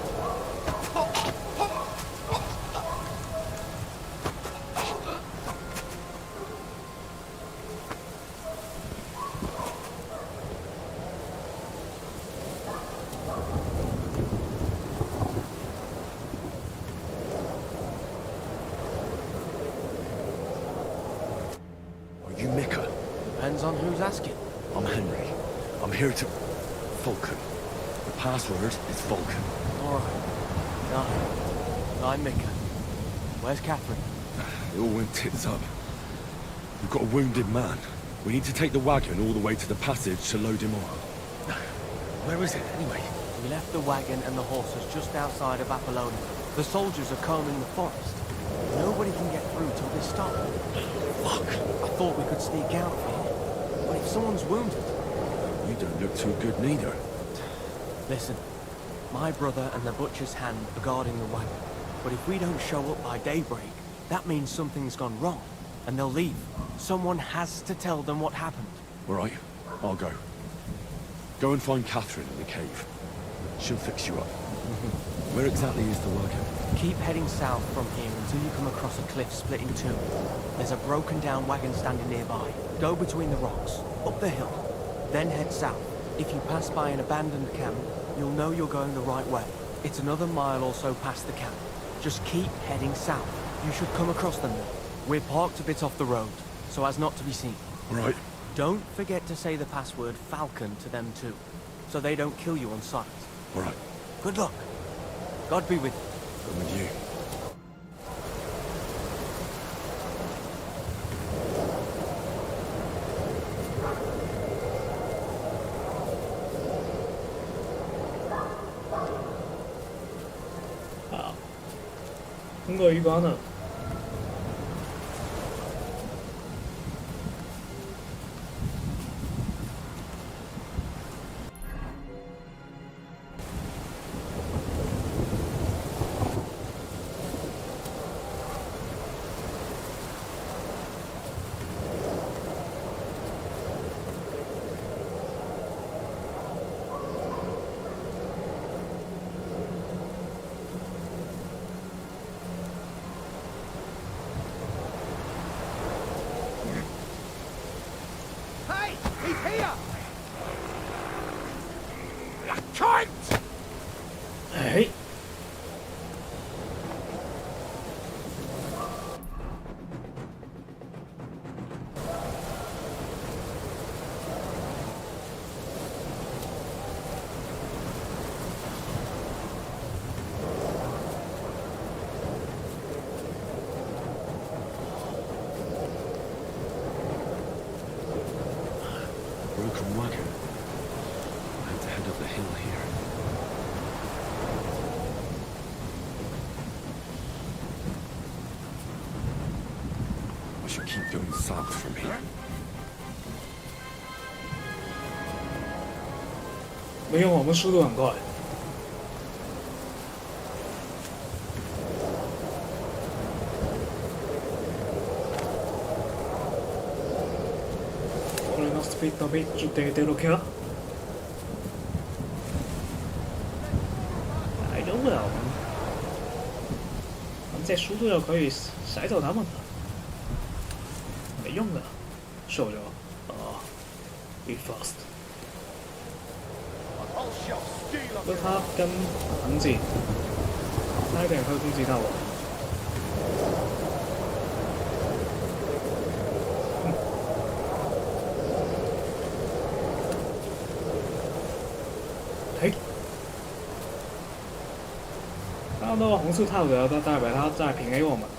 Are you Mika? Depends on who's asking. I'm Henry. I'm here to... Vulcan. The password is Vulcan. Alright. No, I'm Mika. Where's Catherine? It all went tits up. We've got a wounded man. We need to take the wagon all the way to the passage to load him on. Where is it, anyway? We left the wagon and the horses just outside of Apollonia. The soldiers are combing the forest. Nobody can get through till they stop. Fuck! I thought we could sneak out of here. But if someone's wounded... You don't look too good neither. Listen, my brother and the butcher's hand are guarding the wagon. But if we don't show up by daybreak, that means something's gone wrong. And they'll leave. Someone has to tell them what happened. All right, I'll go. Go and find Catherine in the cave. She'll fix you up. Where exactly is the wagon? Keep heading south from here until you come across a cliff split in two. There's a broken down wagon standing nearby. Go between the rocks, up the hill, then head south. If you pass by an abandoned camp, you'll know you're going the right way. It's another mile or so past the camp. Just keep heading south. You should come across them now. We're parked a bit off the road, so as not to be seen. All right. Don't forget to say the password Falcon to them too, so they don't kill you on sight. All right. Good luck. God be with you. I'm with you. Ah. 通过鱼缸呢？ All Right! 哎。Broken wagon. At the head of the hill here. We should keep going south from here. 没有，我们速度很快。俺のスピードめっちゃ出てるけど。I don't know。我们这速度就可以甩走他们了，没用的，受着，be fast。不过他跟很近，他一定可以攻击到我。嘿，看到红色套的，都代表他在平 A 我们。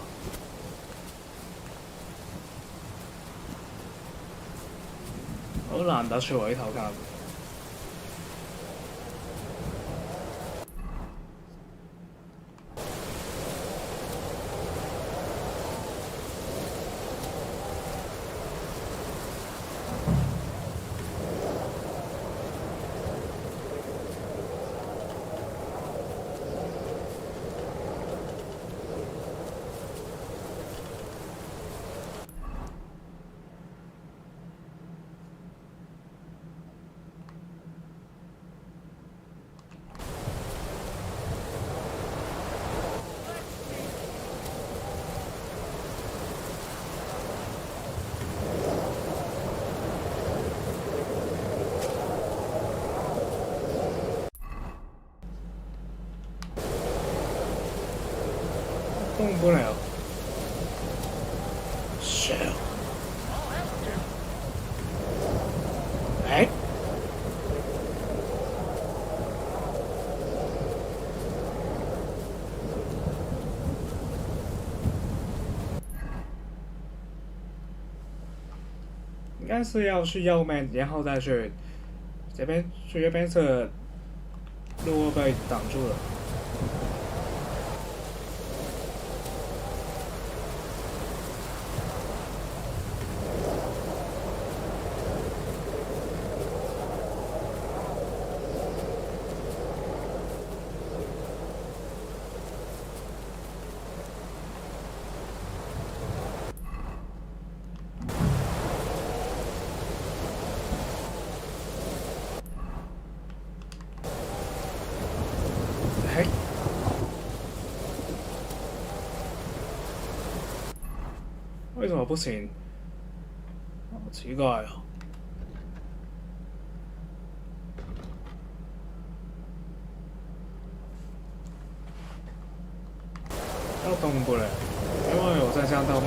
好難得出位頭卡。动不了。是。哎。应该是要去右面，然后再去这边，去这边是路被挡住了。为什么不行？好奇怪哦！要动不了，因为我在巷道吗？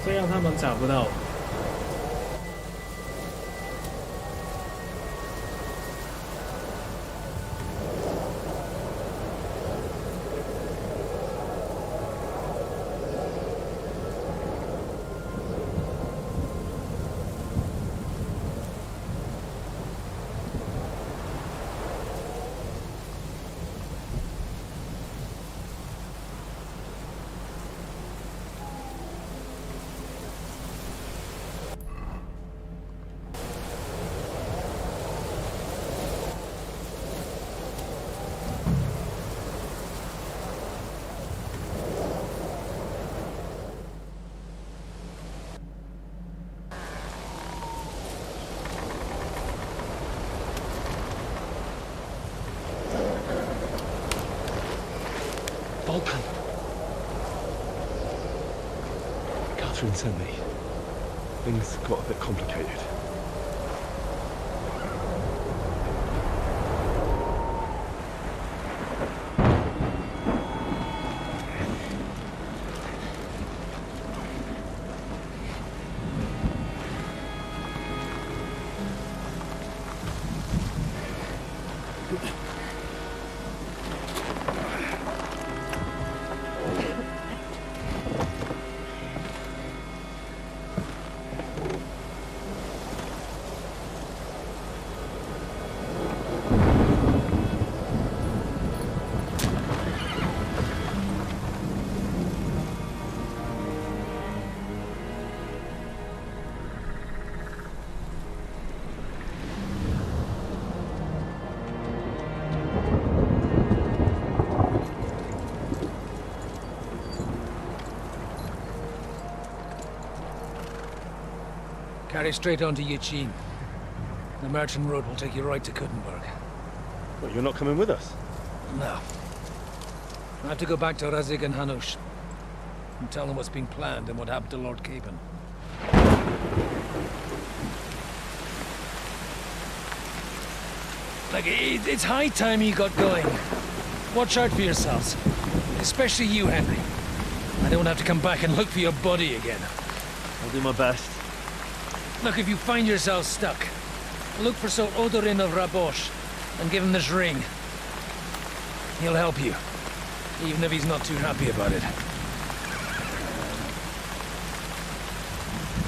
这样他们找不到。Balkan. Catherine sent me. Things got a bit complicated. Carry straight on to Yichin. The merchant road will take you right to Kuttenberg. But you're not coming with us? No. I have to go back to Razik and Hanush and tell them what's been planned and what happened to Lord Capen. Like, it's high time you got going. Watch out for yourselves. Especially you, Henry. I don't have to come back and look for your body again. I'll do my best. Look, if you find yourself stuck, look for Sir Odorin of Rabosh and give him this ring. He'll help you, even if he's not too happy about it.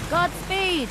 Godspeed!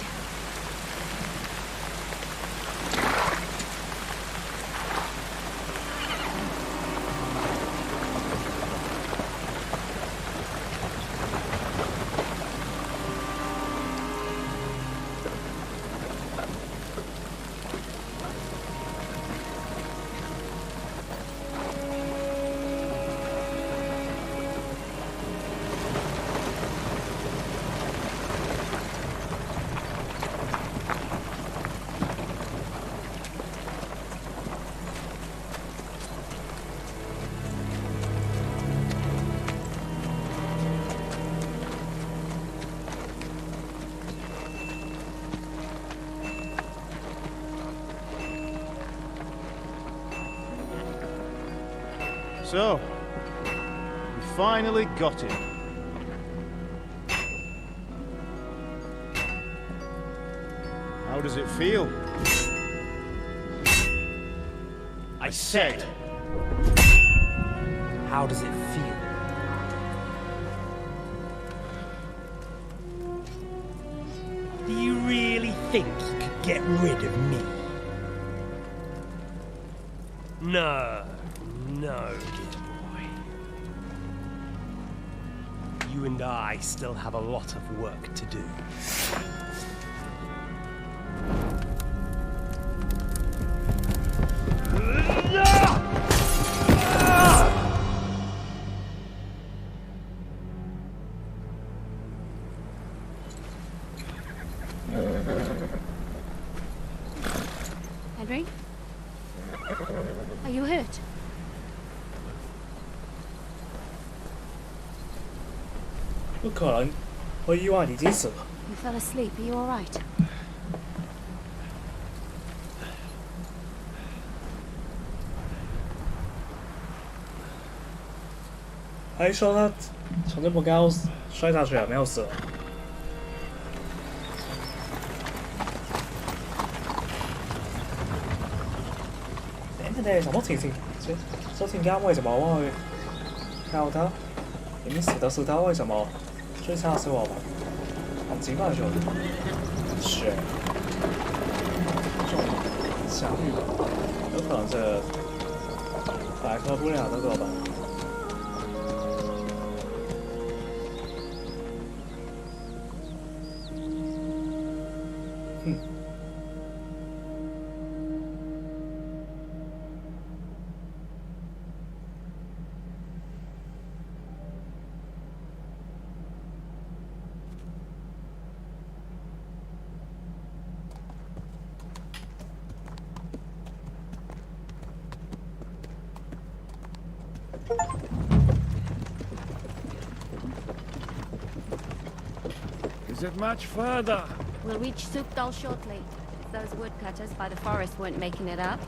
So, we finally got him. How does it feel? I said, How does it feel? Do you really think you could get rid of me? No, dear boy. You and I still have a lot of work to do. Henry? Are you hurt? You fell asleep. Are you all right? 还说他从这么高摔下去了，没有死。你哋什么情形？收信监为什么会靠他？你们死的是他，为什么最差是我们？很奇怪说，血中强力的，有可能是百科不了这个吧。Is it much further? We'll reach Sukdal shortly. If those woodcutters by the forest weren't making it up.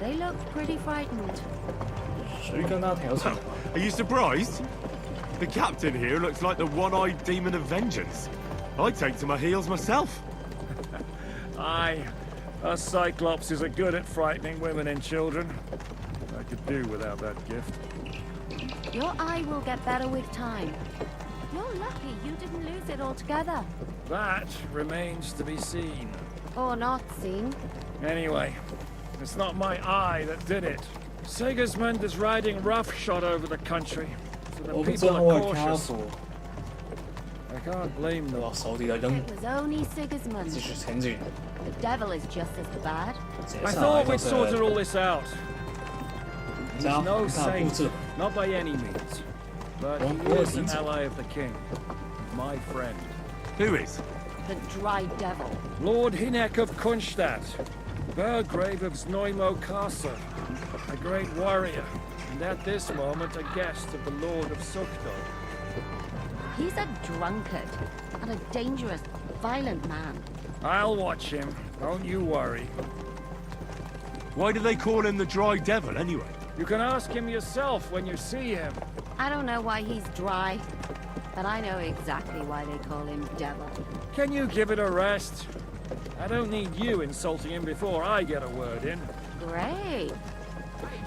They look pretty frightened. Are you surprised? The captain here looks like the one-eyed demon of vengeance. I'd take to my heels myself. Aye. Us Cyclopses are good at frightening women and children. I could do without that gift. Your eye will get better with time. You're lucky you didn't lose it altogether. That remains to be seen. Or not seen. Anyway, it's not my eye that did it. Sigismund is riding roughshod over the country, so the people are cautious. I can't blame them. It was only Sigismund. The devil is just as bad. I thought we'd sorted all this out. He's no saint, not by any means. But he is an ally of the king. My friend. Who is? The dry devil. Lord Hinek of Kunstadt, Burgrave of Znojmo Castle, a great warrior, and at this moment a guest of the Lord of Sukdal. He's a drunkard, and a dangerous, violent man. I'll watch him, don't you worry. Why do they call him the Dry Devil, anyway? You can ask him yourself when you see him. I don't know why he's dry, but I know exactly why they call him Devil. Can you give it a rest? I don't need you insulting him before I get a word in. Great.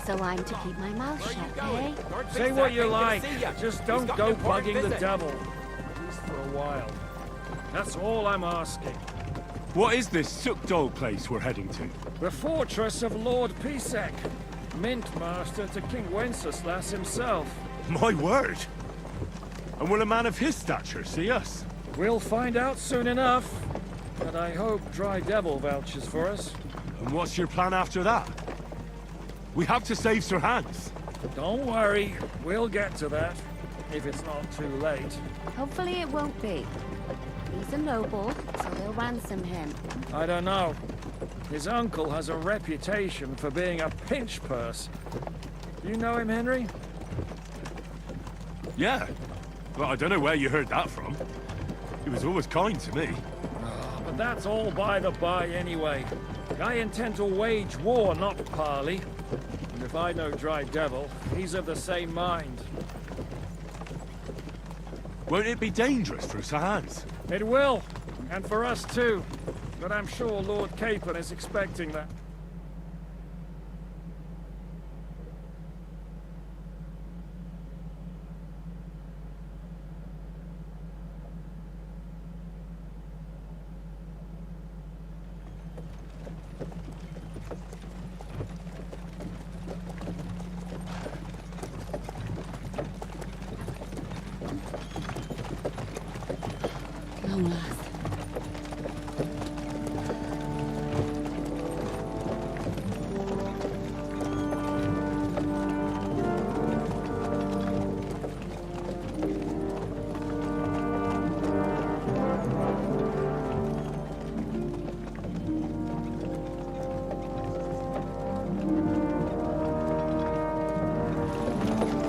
So I'm to keep my mouth shut, eh? Say what you like, just don't go bugging the devil. At least for a while. That's all I'm asking. What is this Sukdal place we're heading to? The fortress of Lord Pisek, Mint Master to King Wenceslas himself. My word! And will a man of his stature see us? We'll find out soon enough. But I hope Dry Devil vouches for us. And what's your plan after that? We have to save Sir Hans. Don't worry, we'll get to that. If it's not too late. Hopefully it won't be. He's a noble, so they'll ransom him. I don't know. His uncle has a reputation for being a pinch purse. You know him, Henry? Yeah. Well, I don't know where you heard that from. He was always kind to me. But that's all by the by anyway. I intend to wage war, not parley. And if I know Dry Devil, he's of the same mind. Won't it be dangerous for Sir Hans? It will, and for us too. But I'm sure Lord Capon is expecting that.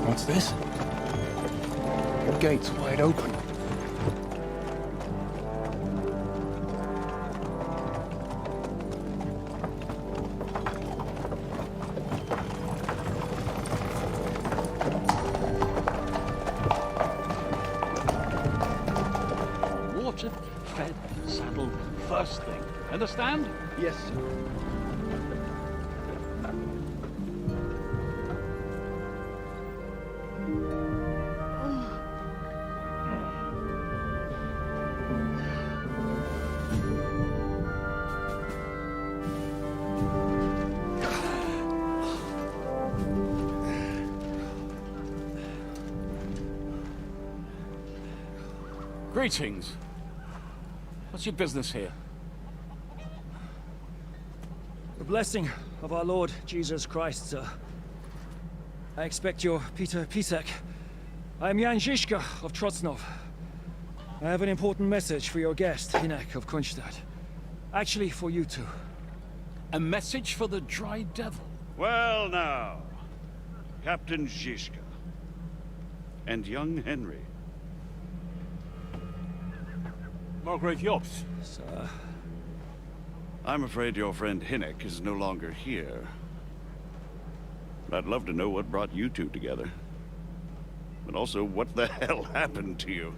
What's this? The gate's wide open. Watered, fed, saddled, first thing. Understand? Yes, sir. Greetings. What's your business here? The blessing of our Lord Jesus Christ, sir. I expect you're Peter Pisek. I am Jan Žižka of Trocnov. I have an important message for your guest, Hinek of Kunstadt. Actually, for you two. A message for the Dry Devil? Well now, Captain Žižka. And young Henry. Margrave Jobst. Sir. I'm afraid your friend Hinnock is no longer here. But I'd love to know what brought you two together. But also, what the hell happened to you?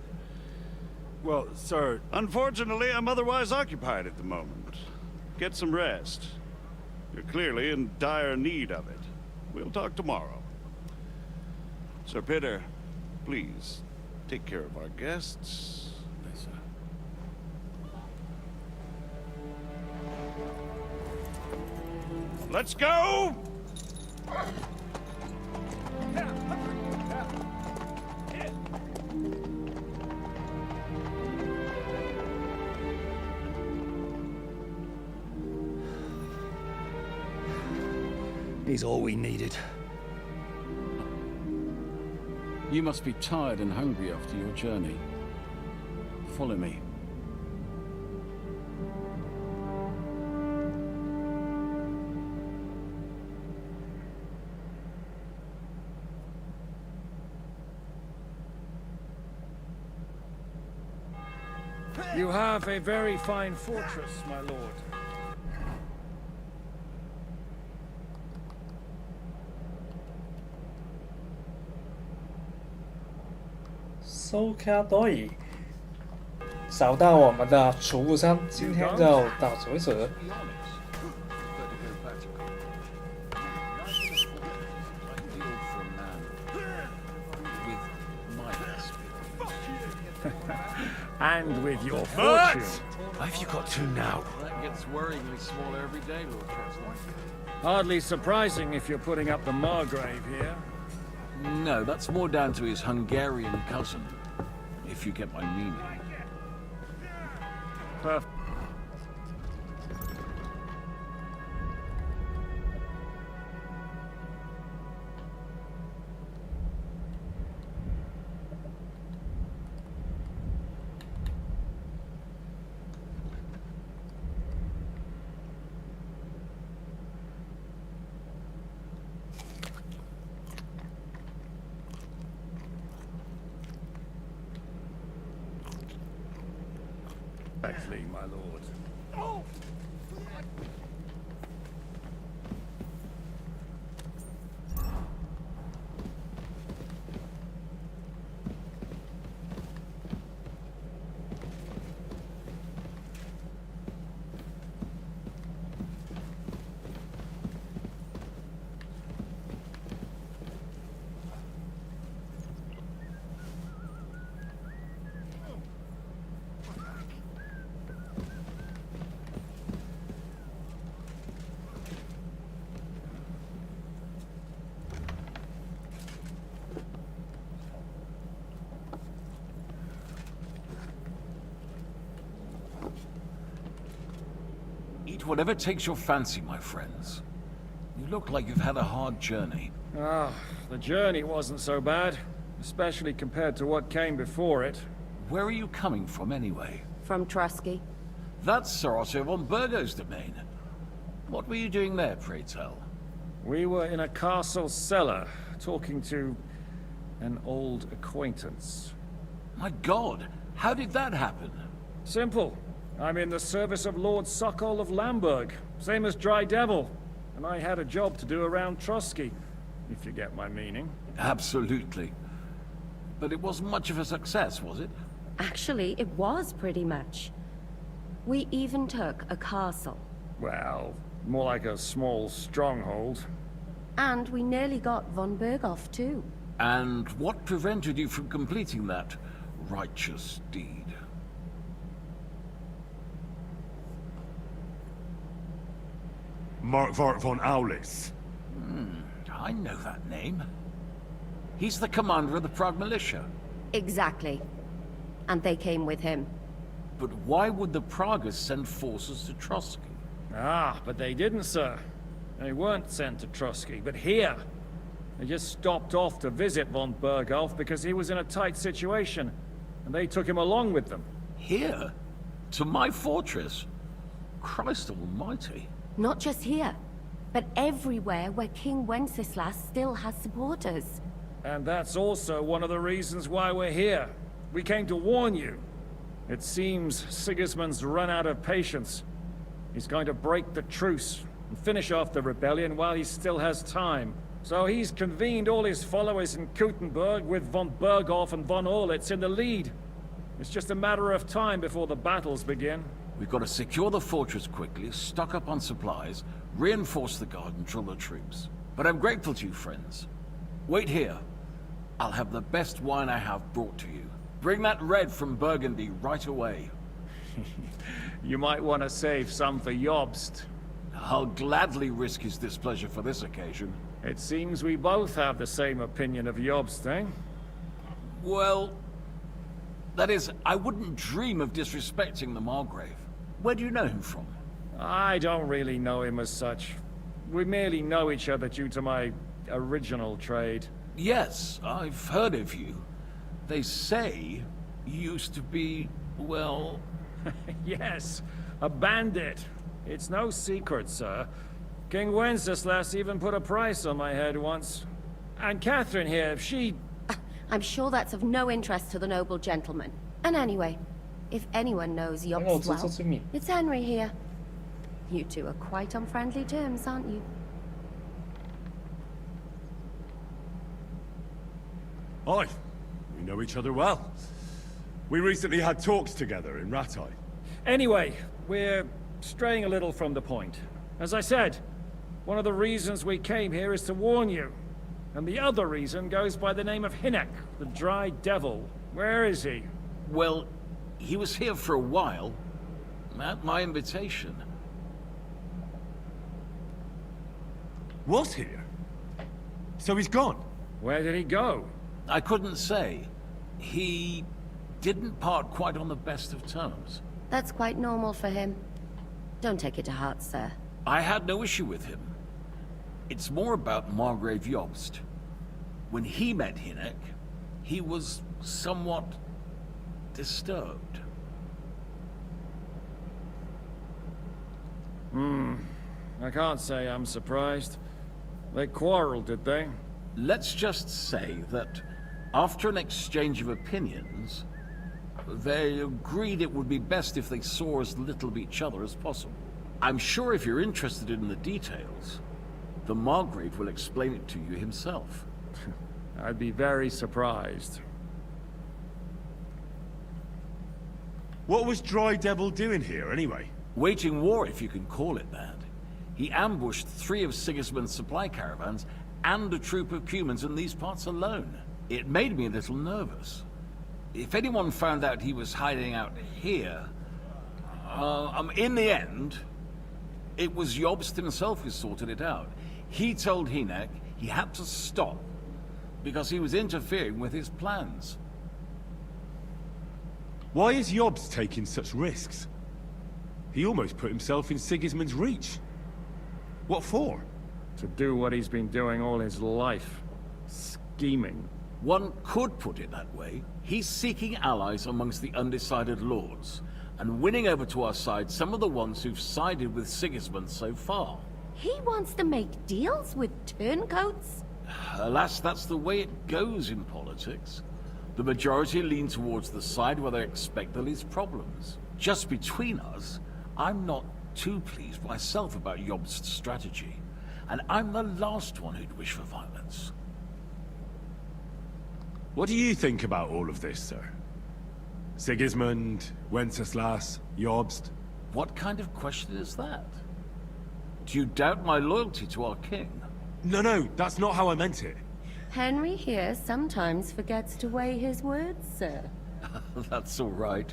Well, sir... Unfortunately, I'm otherwise occupied at the moment. Get some rest. You're clearly in dire need of it. We'll talk tomorrow. Sir Peter, please, take care of our guests. Yes, sir. Let's go! He's all we needed. You must be tired and hungry after your journey. Follow me. You have a very fine fortress, my lord. So 卡多伊，找到我们的储物箱，今天就到此为止。And with your fortune. Have you got two now? That gets worryingly smaller every day, Lord President. Hardly surprising if you're putting up the Margrave here. No, that's more down to his Hungarian cousin, if you get my meaning. Perfect. Exactly, my lord. Eat whatever takes your fancy, my friends. You look like you've had a hard journey. Ah, the journey wasn't so bad, especially compared to what came before it. Where are you coming from, anyway? From Trusky. That's Sir Otto von Burgo's domain. What were you doing there, pray tell? We were in a castle cellar, talking to an old acquaintance. My God, how did that happen? Simple. I'm in the service of Lord Sokol of Lamberg, same as Dry Devil, and I had a job to do around Trusky, if you get my meaning. Absolutely. But it wasn't much of a success, was it? Actually, it was pretty much. We even took a castle. Well, more like a small stronghold. And we nearly got von Berghoff, too. And what prevented you from completing that righteous deed? Markvart von Aulis. I know that name. He's the commander of the Prague militia. Exactly. And they came with him. But why would the Praguers send forces to Trusky? Ah, but they didn't, sir. They weren't sent to Trusky, but here. They just stopped off to visit von Berghoff because he was in a tight situation, and they took him along with them. Here? To my fortress? Christ almighty. Not just here, but everywhere where King Wenceslas still has supporters. And that's also one of the reasons why we're here. We came to warn you. It seems Sigismund's run out of patience. He's going to break the truce and finish off the rebellion while he still has time. So he's convened all his followers in Kuttenberg with von Berghoff and von Orlitz in the lead. It's just a matter of time before the battles begin. We've got to secure the fortress quickly, stock up on supplies, reinforce the guard and drill the troops. But I'm grateful to you, friends. Wait here. I'll have the best wine I have brought to you. Bring that red from Burgundy right away. You might want to save some for Jobst. I'll gladly risk his displeasure for this occasion. It seems we both have the same opinion of Jobst, eh? Well, that is, I wouldn't dream of disrespecting the Margrave. Where do you know him from? I don't really know him as such. We merely know each other due to my original trade. Yes, I've heard of you. They say you used to be, well... Yes, a bandit. It's no secret, sir. King Wenceslas even put a price on my head once. And Catherine here, she... I'm sure that's of no interest to the noble gentleman. And anyway, if anyone knows Jobst well, it's Henry here. You two are quite on friendly terms, aren't you? Aye, we know each other well. We recently had talks together in Rattay. Anyway, we're straying a little from the point. As I said, one of the reasons we came here is to warn you. And the other reason goes by the name of Hinek, the Dry Devil. Where is he? Well, he was here for a while, at my invitation. Was here? So he's gone? Where did he go? I couldn't say. He didn't part quite on the best of terms. That's quite normal for him. Don't take it to heart, sir. I had no issue with him. It's more about Margrave Jobst. When he met Hinek, he was somewhat disturbed. I can't say I'm surprised. They quarreled, did they? Let's just say that after an exchange of opinions, they agreed it would be best if they saw as little of each other as possible. I'm sure if you're interested in the details, the Margrave will explain it to you himself. I'd be very surprised. What was Dry Devil doing here, anyway? Waging war, if you can call it that. He ambushed 3 of Sigismund's supply caravans and a troop of Cumans in these parts alone. It made me a little nervous. If anyone found out he was hiding out here... in the end, it was Jobst himself who sorted it out. He told Hinek he had to stop, because he was interfering with his plans. Why is Jobst taking such risks? He almost put himself in Sigismund's reach. What for? To do what he's been doing all his life. Scheming. One could put it that way. He's seeking allies amongst the undecided lords, and winning over to our side some of the ones who've sided with Sigismund so far. He wants to make deals with turncoats? Alas, that's the way it goes in politics. The majority lean towards the side where they expect the least problems. Just between us, I'm not too pleased myself about Jobst's strategy, and I'm the last one who'd wish for violence. What do you think about all of this, sir? Sigismund, Wenceslas, Jobst? What kind of question is that? Do you doubt my loyalty to our king? No, that's not how I meant it. Henry here sometimes forgets to weigh his words, sir. That's all right.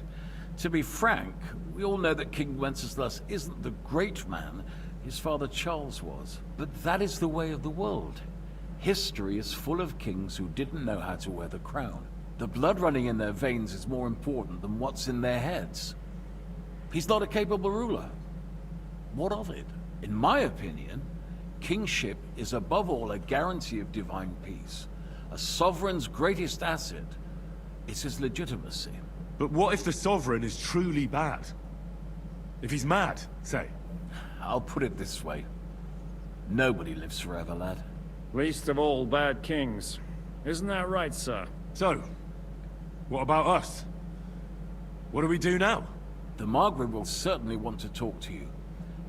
To be frank, we all know that King Wenceslas isn't the great man his father Charles was. But that is the way of the world. History is full of kings who didn't know how to wear the crown. The blood running in their veins is more important than what's in their heads. He's not a capable ruler. What of it? In my opinion, kingship is above all a guarantee of divine peace. A sovereign's greatest asset is his legitimacy. But what if the sovereign is truly bad? If he's mad, say? I'll put it this way. Nobody lives forever, lad. Least of all bad kings. Isn't that right, sir? So, what about us? What do we do now? The Margrave will certainly want to talk to you,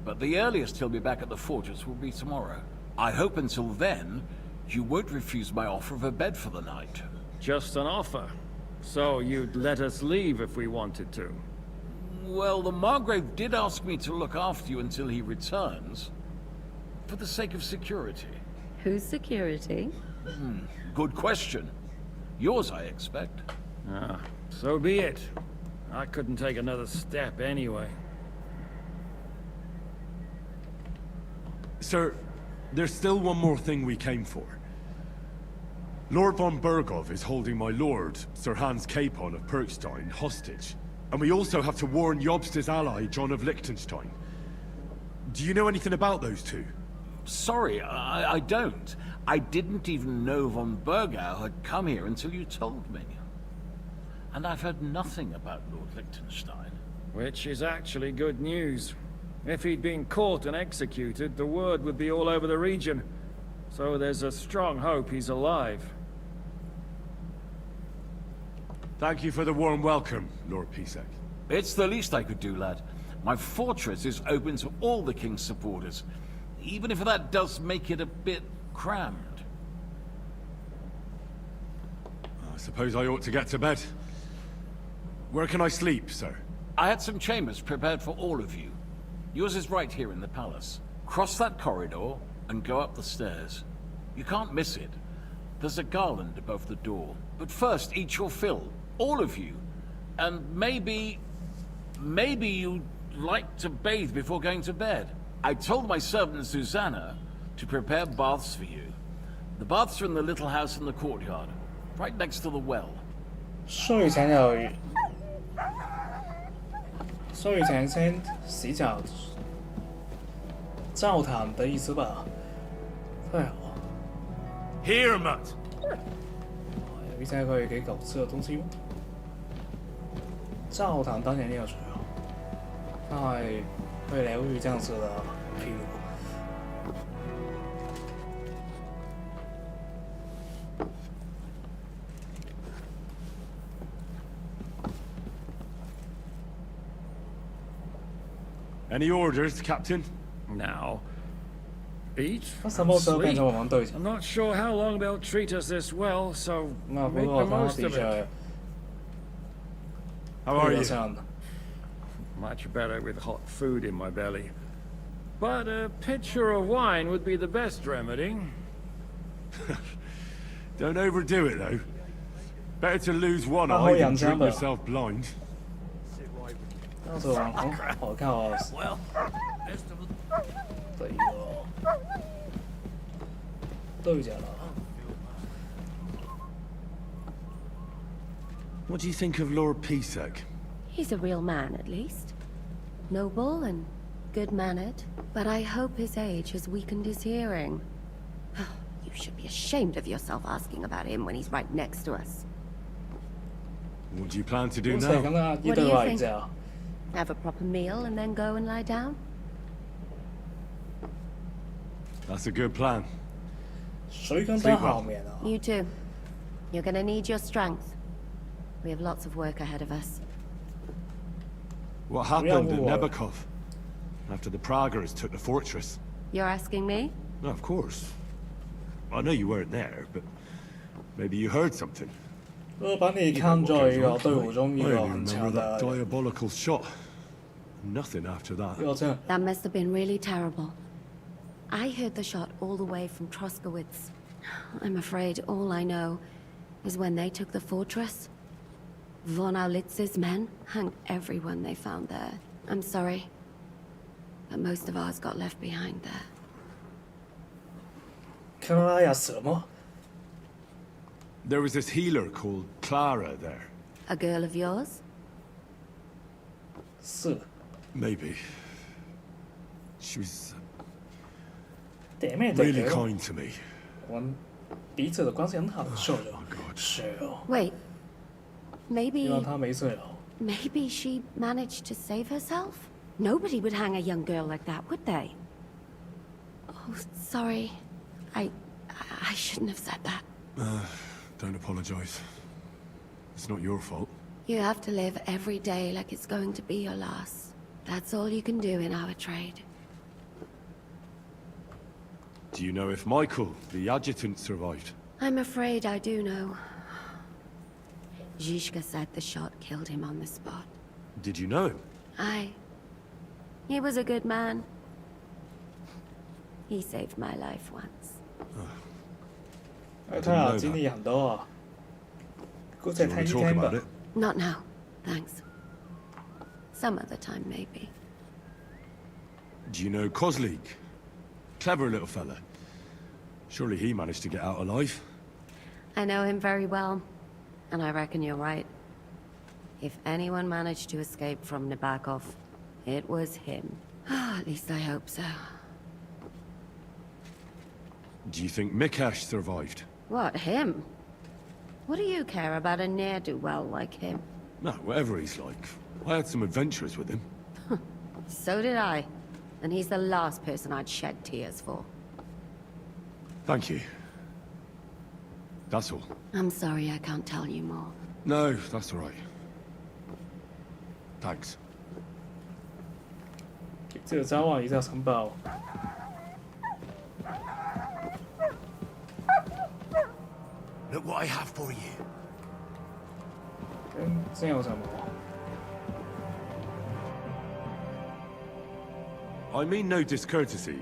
but the earliest he'll be back at the fortress will be tomorrow. I hope until then, you won't refuse my offer of a bed for the night. Just an offer. So you'd let us leave if we wanted to? Well, the Margrave did ask me to look after you until he returns, for the sake of security. Whose security? Good question. Yours, I expect. Ah, so be it. I couldn't take another step anyway. Sir, there's still one more thing we came for. Lord von Bergov is holding my lord, Sir Hans Capon of Perkstein, hostage. And we also have to warn Jobst's ally, John of Liechtenstein. Do you know anything about those two? Sorry, I don't. I didn't even know von Bergau had come here until you told me. And I've heard nothing about Lord Liechtenstein. Which is actually good news. If he'd been caught and executed, the word would be all over the region. So there's a strong hope he's alive. Thank you for the warm welcome, Lord Pisek. It's the least I could do, lad. My fortress is open to all the King's supporters, even if that does make it a bit crammed. I suppose I ought to get to bed. Where can I sleep, sir? I had some chambers prepared for all of you. Yours is right here in the palace. Cross that corridor and go up the stairs. You can't miss it. There's a garland above the door. But first, eat your fill. All of you. And maybe you'd like to bathe before going to bed. I told my servant Susanna to prepare baths for you. The baths are in the little house in the courtyard, right next to the well. 睡前先洗澡，澡堂的意思吧？太好了。Here, Mutt. 有一些可以给狗吃的东西吗？澡堂当然要水哦，它会疗愈这样子的疲劳。Any orders, Captain? Now, eat什 and 么时候变 sleep. 成我们队长？ I'm not sure how long they'll treat us this well, so 那不 make 过 the 他 most 的 of 确 it. How are you? 这样的。 Much better with hot food in my belly. But a pitcher of wine would be the best remedy. Don't overdo it, though. Better to lose one 他会 eye 养 than 枪 drink 的。 yourself blind. 这样子网红好看哦。对哦，对着了。 What do you think of Lord Pisek? He's a real man, at least. Noble and good-mannered, but I hope his age has weakened his hearing. You should be ashamed of yourself asking about him when he's right next to us. What do you plan to do 我才 now? 跟他一 What do 对 you 话一 think? 下。 Have a proper meal and then go and lie down? That's a good plan. 水跟灯好眠啊。 You too. You're gonna need your strength. We have lots of work ahead of us. What happened at Yeah, well, Nebakov? After the Praguers took the fortress? You're asking me? No, of course. I know you weren't there, but maybe you heard something. 我把你看作一个队伍中一 I 个 only 很 remember 强 that 的。 diabolical shot. Nothing after that. 要这样， That must have been really terrible. I heard the shot all the way from Troskowitz. I'm afraid all I know is when they took the fortress, von Aulitz's men hung everyone they found there. I'm sorry, but most of ours got left behind there. 看到他要死吗？ There was this healer called Clara there. A girl of yours? 是。 Maybe. She was 点妹对 really 给我， kind to me. 我们彼此的关系很好，受着。是哦， Wait, 希 maybe... 望他没事哦。 Maybe she managed to save herself? Nobody would hang a young girl like that, would they? Oh, sorry. I shouldn't have said that. Don't apologize. It's not your fault. You have to live every day like it's going to be your last. That's all you can do in our trade. Do you know if Michael, the adjutant, survived? I'm afraid I do know. Zhishka said the shot killed him on the spot. Did you know him? Aye. He was a good man. He saved my life once. 他经历很多啊，估计听一听吧。Not now, thanks. Some other time, maybe. Do you know Kozlik? Clever little fella. Surely he managed to get out alive. I know him very well, and I reckon you're right. If anyone managed to escape from Nabokov, it was him. At least I hope so. Do you think Mikash survived? What, him? What do you care about a ne'er-do-well like him? No, whatever he's like. I had some adventures with him. So did I. And he's the last person I'd shed tears for. Thank you. That's all. I'm sorry I can't tell you more. No, that's all right. Thanks. 这个召唤一下城堡。Look what I have for you. 这有什么？ I mean no discourtesy,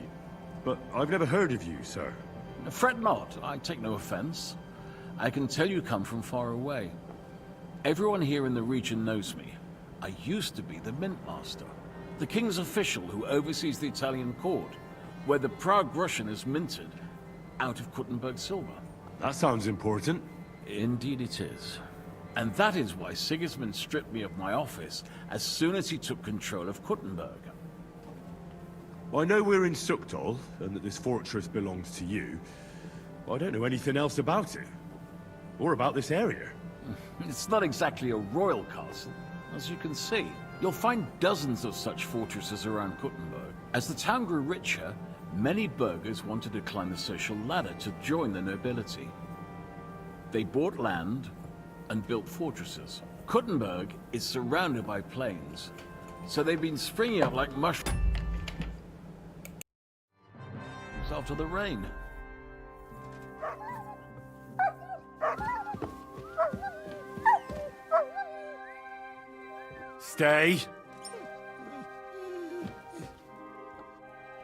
but I've never heard of you, sir. Fret not, I take no offense. I can tell you come from far away. Everyone here in the region knows me. I used to be the Mint Master, the king's official who oversees the Italian court, where the Prague Russian is minted out of Kuttenberg silver. That sounds important. Indeed it is. And that is why Sigismund stripped me of my office as soon as he took control of Kuttenberg. I know we're in Sukdal, and that this fortress belongs to you. But I don't know anything else about it. Or about this area. It's not exactly a royal castle, as you can see. You'll find dozens of such fortresses around Kuttenberg. As the town grew richer, many burghers wanted to climb the social ladder to join the nobility. They bought land and built fortresses. Kuttenberg is surrounded by plains, so they've been springing up like mushrooms after the rain. Stay.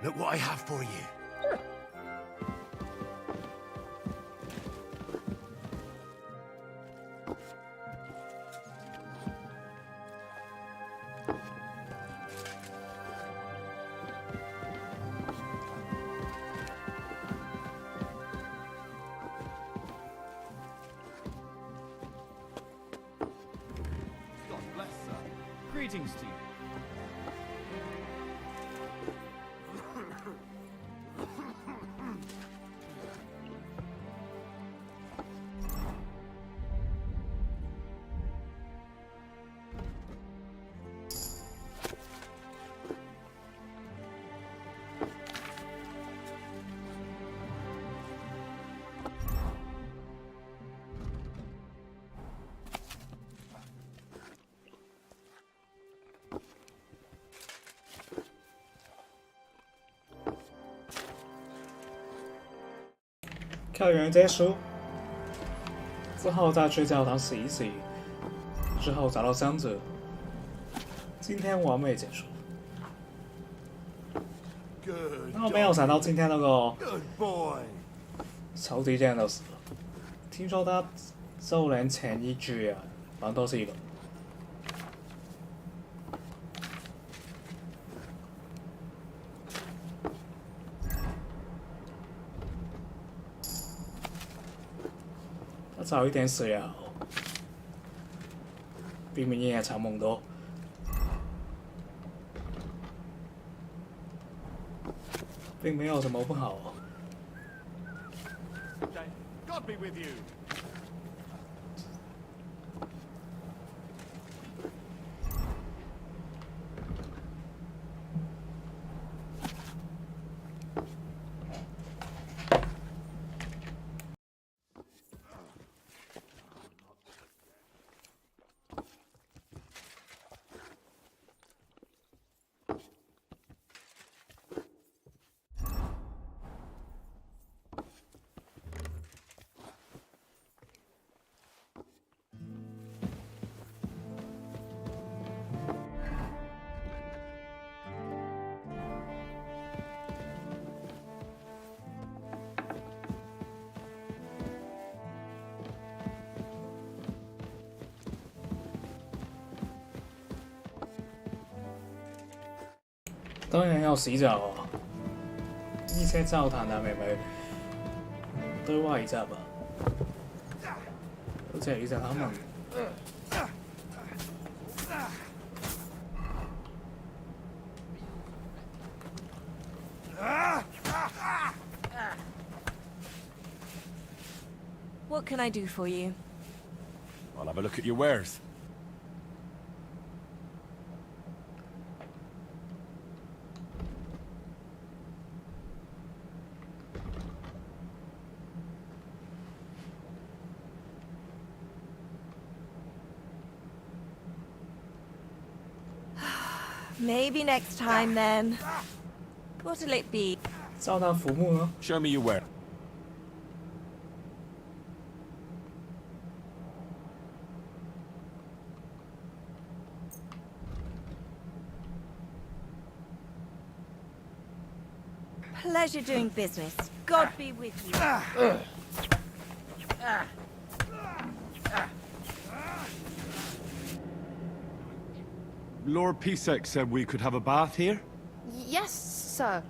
Look what I have for you. God bless, sir. Greetings to you.看完结束之后，再去教堂洗一洗，之后找到箱子。今天完美结束。那我没有想到今天那个仇敌竟然都死了。听说他就连前一局啊，反正都是一个。早一点死也好，避免夜长梦多。并没有什么不好。God be with you. 當然要洗澡啊！呢些糟蹋啊，明明對外集啊，好似係呢隻啱啊！What can I do for you? I'll have a look at your wares. Maybe next time then. What'll it be? 糟蹋服務啊 Show me your ware. Pleasure doing business. God be with you. Lord Pisek said we could have a bath here? Yes, sir.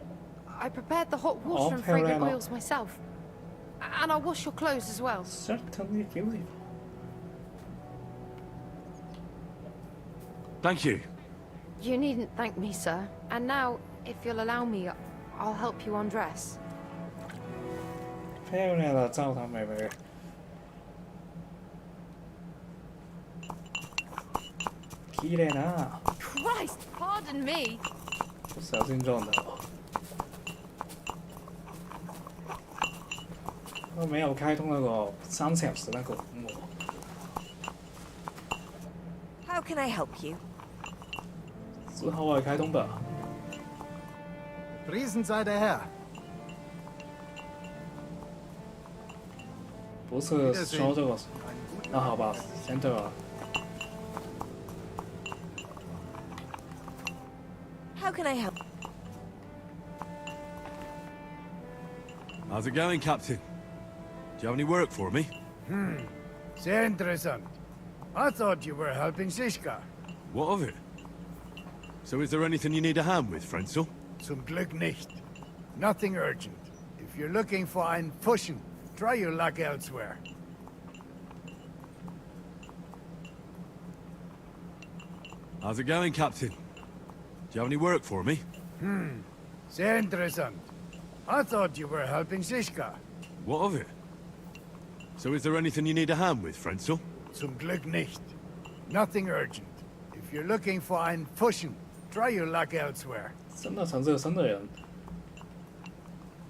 I prepared the hot water and fragrant oils myself. And I'll wash your clothes as well. Certainly beautiful. Thank you. You needn't thank me, sir. And now, if you'll allow me, I'll help you undress. 漂亮的澡堂妹妹。綺麗な。Christ, pardon me. 不小心撞到。我沒有開通那個3小時那個服務。How can I help you? 之後我開通吧。Priesen sei der Herr. 不是說這個，那好吧，先對吧。How can I help? How's it going, Captain? Do you have any work for me? Sehr interessant. I thought you were helping Siska. What of it? So is there anything you need a hand with, Frenzel? Zum Glück nicht. Nothing urgent. If you're looking for einen Fuschen, try your luck elsewhere. How's it going, Captain? Do you have any work for me? Sehr interessant. I thought you were helping Siska. What of it? So is there anything you need a hand with, Frenzel? Zum Glück nicht. Nothing urgent. If you're looking for einen Fuschen, try your luck elsewhere. 真的成这生的人。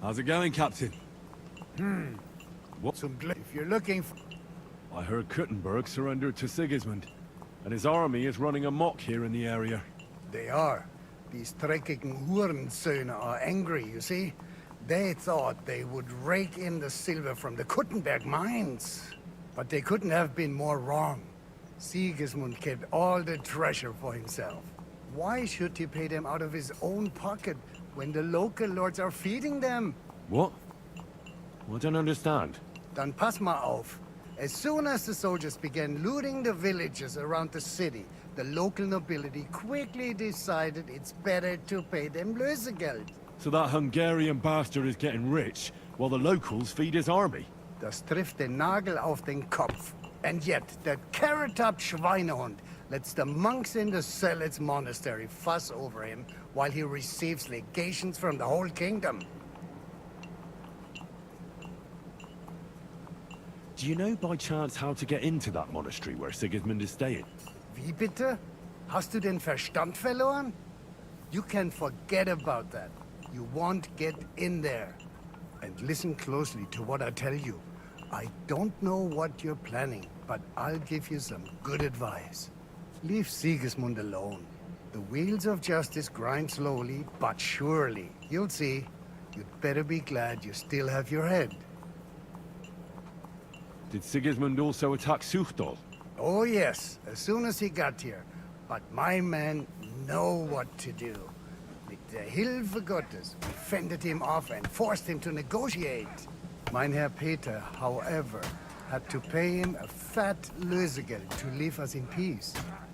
How's it going, Captain? What? Zum Glück. If you're looking for... I heard Kuttenberg surrendered to Sigismund, and his army is running amok here in the area. They are. These dreckigen Hurensöhne are angry, you see? They thought they would rake in the silver from the Kuttenberg mines. But they couldn't have been more wrong. Sigismund kept all the treasure for himself. Why should he pay them out of his own pocket when the local lords are feeding them? What? I don't understand. Dann pass mal auf. As soon as the soldiers began looting the villages around the city, the local nobility quickly decided it's better to pay them Lösegeld. So that Hungarian bastard is getting rich, while the locals feed his army? Das trifft den Nagel auf den Kopf. And yet, that carrot-top Schweinehund lets the monks in the Zealots monastery fuss over him while he receives legations from the whole kingdom. Do you know by chance how to get into that monastery where Sigismund is staying? Wie bitte? Hast du den Verstand verloren? You can forget about that. You won't get in there. And listen closely to what I tell you. I don't know what you're planning, but I'll give you some good advice. Leave Sigismund alone. The wheels of justice grind slowly, but surely. You'll see. You'd better be glad you still have your head. Did Sigismund also attack Suchdol? Oh yes, as soon as he got here. But my men know what to do. Mit der Hilfe Gottes, we fended him off and forced him to negotiate. Mein Herr Peter, however, had to pay him a fat Lösegeld to leave us in peace.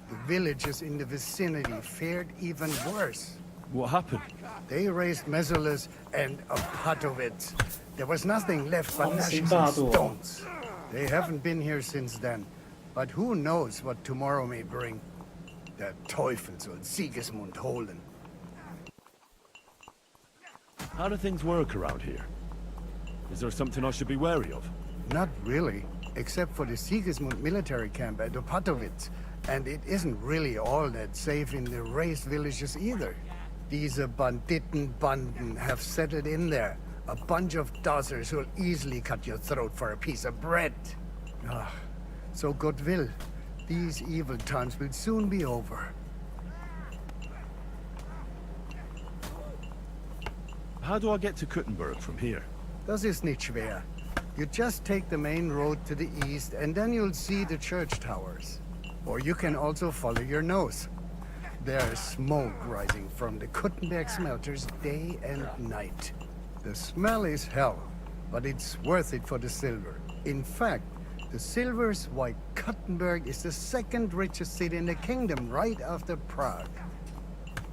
The villagers in the vicinity fared even worse. What happened? They raised Mesolis and Opatovitz. There was nothing left but ashes and Simbado. stones. They haven't been here since then, but who knows what tomorrow may bring. Der Teufel soll Sigismund holen. How do things work around here? Is there something I should be wary of? Not really, except for the Sigismund military camp at Opatovitz. And it isn't really all that safe in the raised villages either. These Banditenbanden have settled in there. A bunch of dossers who'll easily cut your throat for a piece of bread. Ah, so God will. These evil times will soon be over. How do I get to Kuttenberg from here? Das ist nicht schwer. You just take the main road to the east and then you'll see the church towers. Or you can also follow your nose. There's smoke rising from the Kuttenberg smelters day and night. The smell is hell, but it's worth it for the silver. In fact, the silver's why Kuttenberg is the second richest city in the kingdom, right after Prague.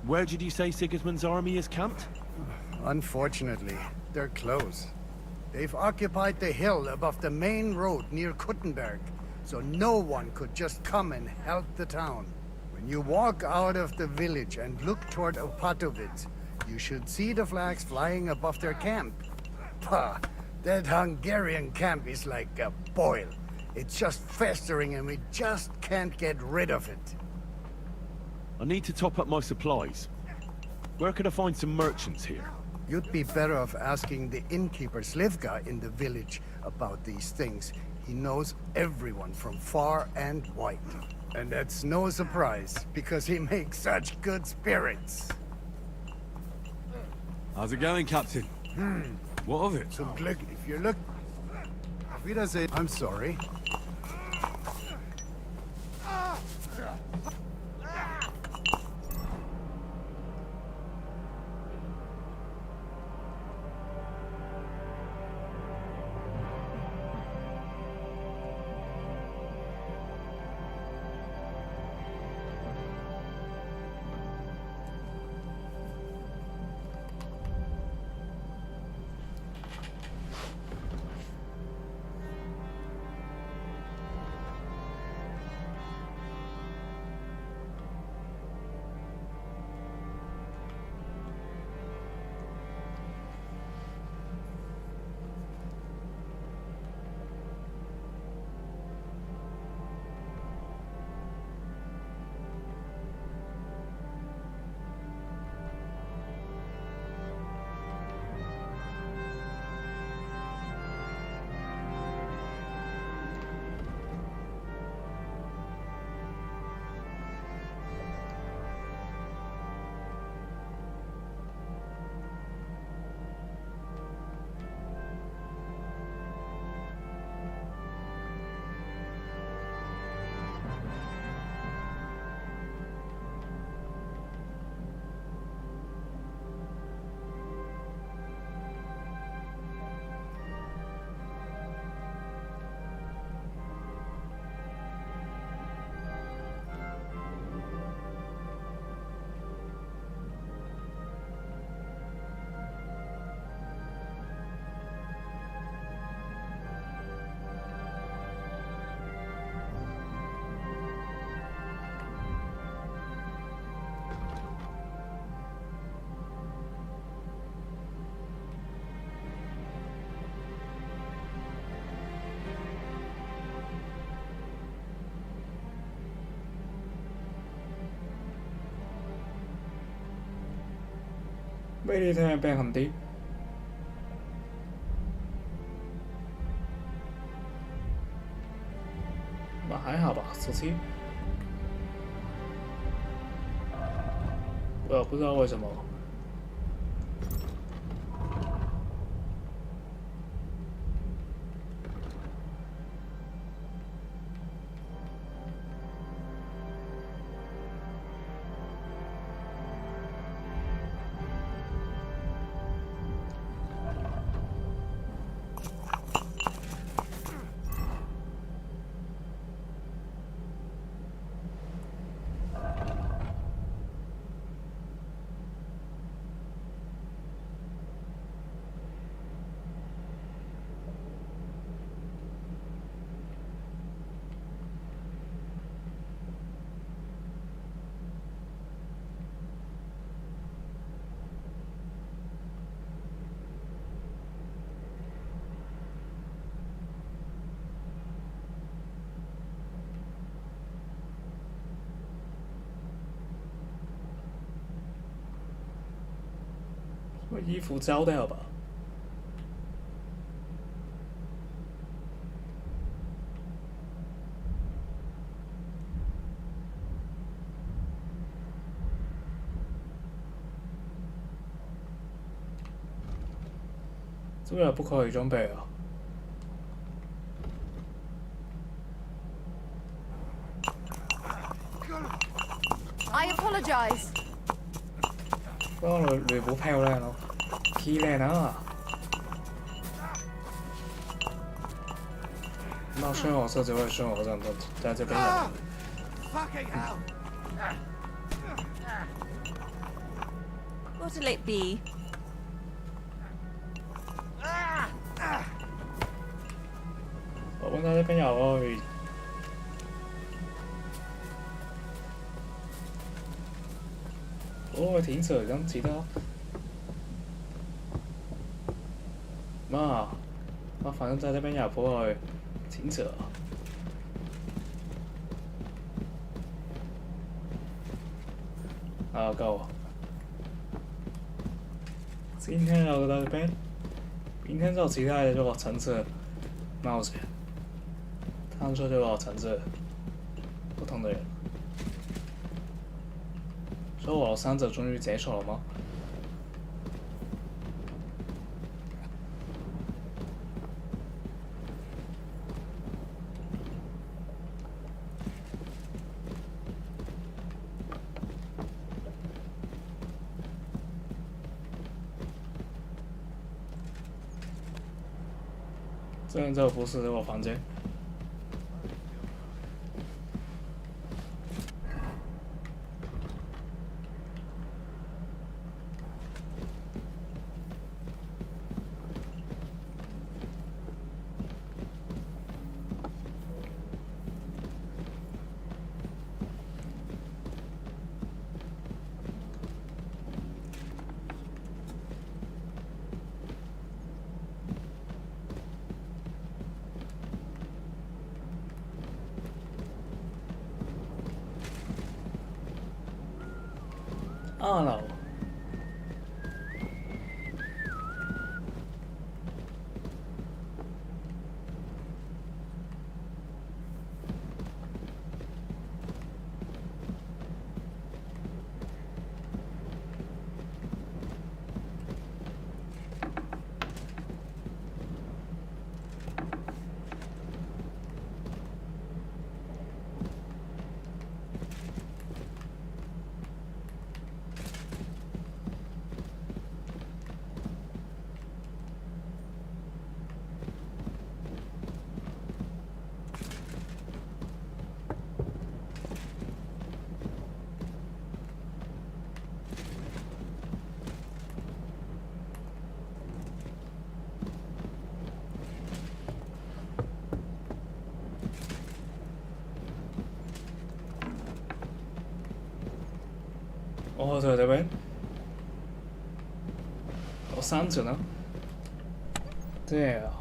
Where did you say Sigismund's army is camped? Unfortunately, they're close. They've occupied the hill above the main road near Kuttenberg, so no one could just come and help the town. When you walk out of the village and look toward Opatovitz, you should see the flags flying above their camp. Pah, that Hungarian camp is like a boil. It's just festering and we just can't get rid of it. I need to top up my supplies. Where can I find some merchants here? You'd be better off asking the innkeeper Slivka in the village about these things. He knows everyone from far and wide. And that's no surprise, because he makes such good spirits. How's it going, Captain? What of it? Zum Glück, if you look... Auf Wiedersehen. I'm sorry.威力听病很低。那还好吧，17。不知道为什么。会衣服焦掉吧？这个不可以装备啊！ I apologize. 嗰個雷寶漂亮咯，漂亮啊！那顺我射只会顺我这样的，在这边的。Fucking hell. What'll it be? 我揾到呢邊有去。 哦，停車咁其他，媽，我反正在這邊也不會停車。啊，夠。今天要到這邊，明天就其他的這個城市冒險，探索這個城市不同的人。 所以我3者終於結束了嗎？这不是这个房间。 2樓。哦，在这边，我3者呢？对啊。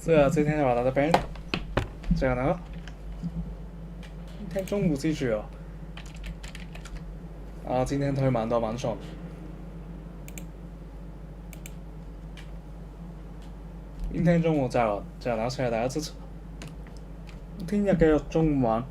是啊，今天就玩到这边，这样呢？今天中午继续哦。啊，今天推蛮多蛮爽。明天中午再玩，再拿出嚟大家支持。聽日繼續中午玩。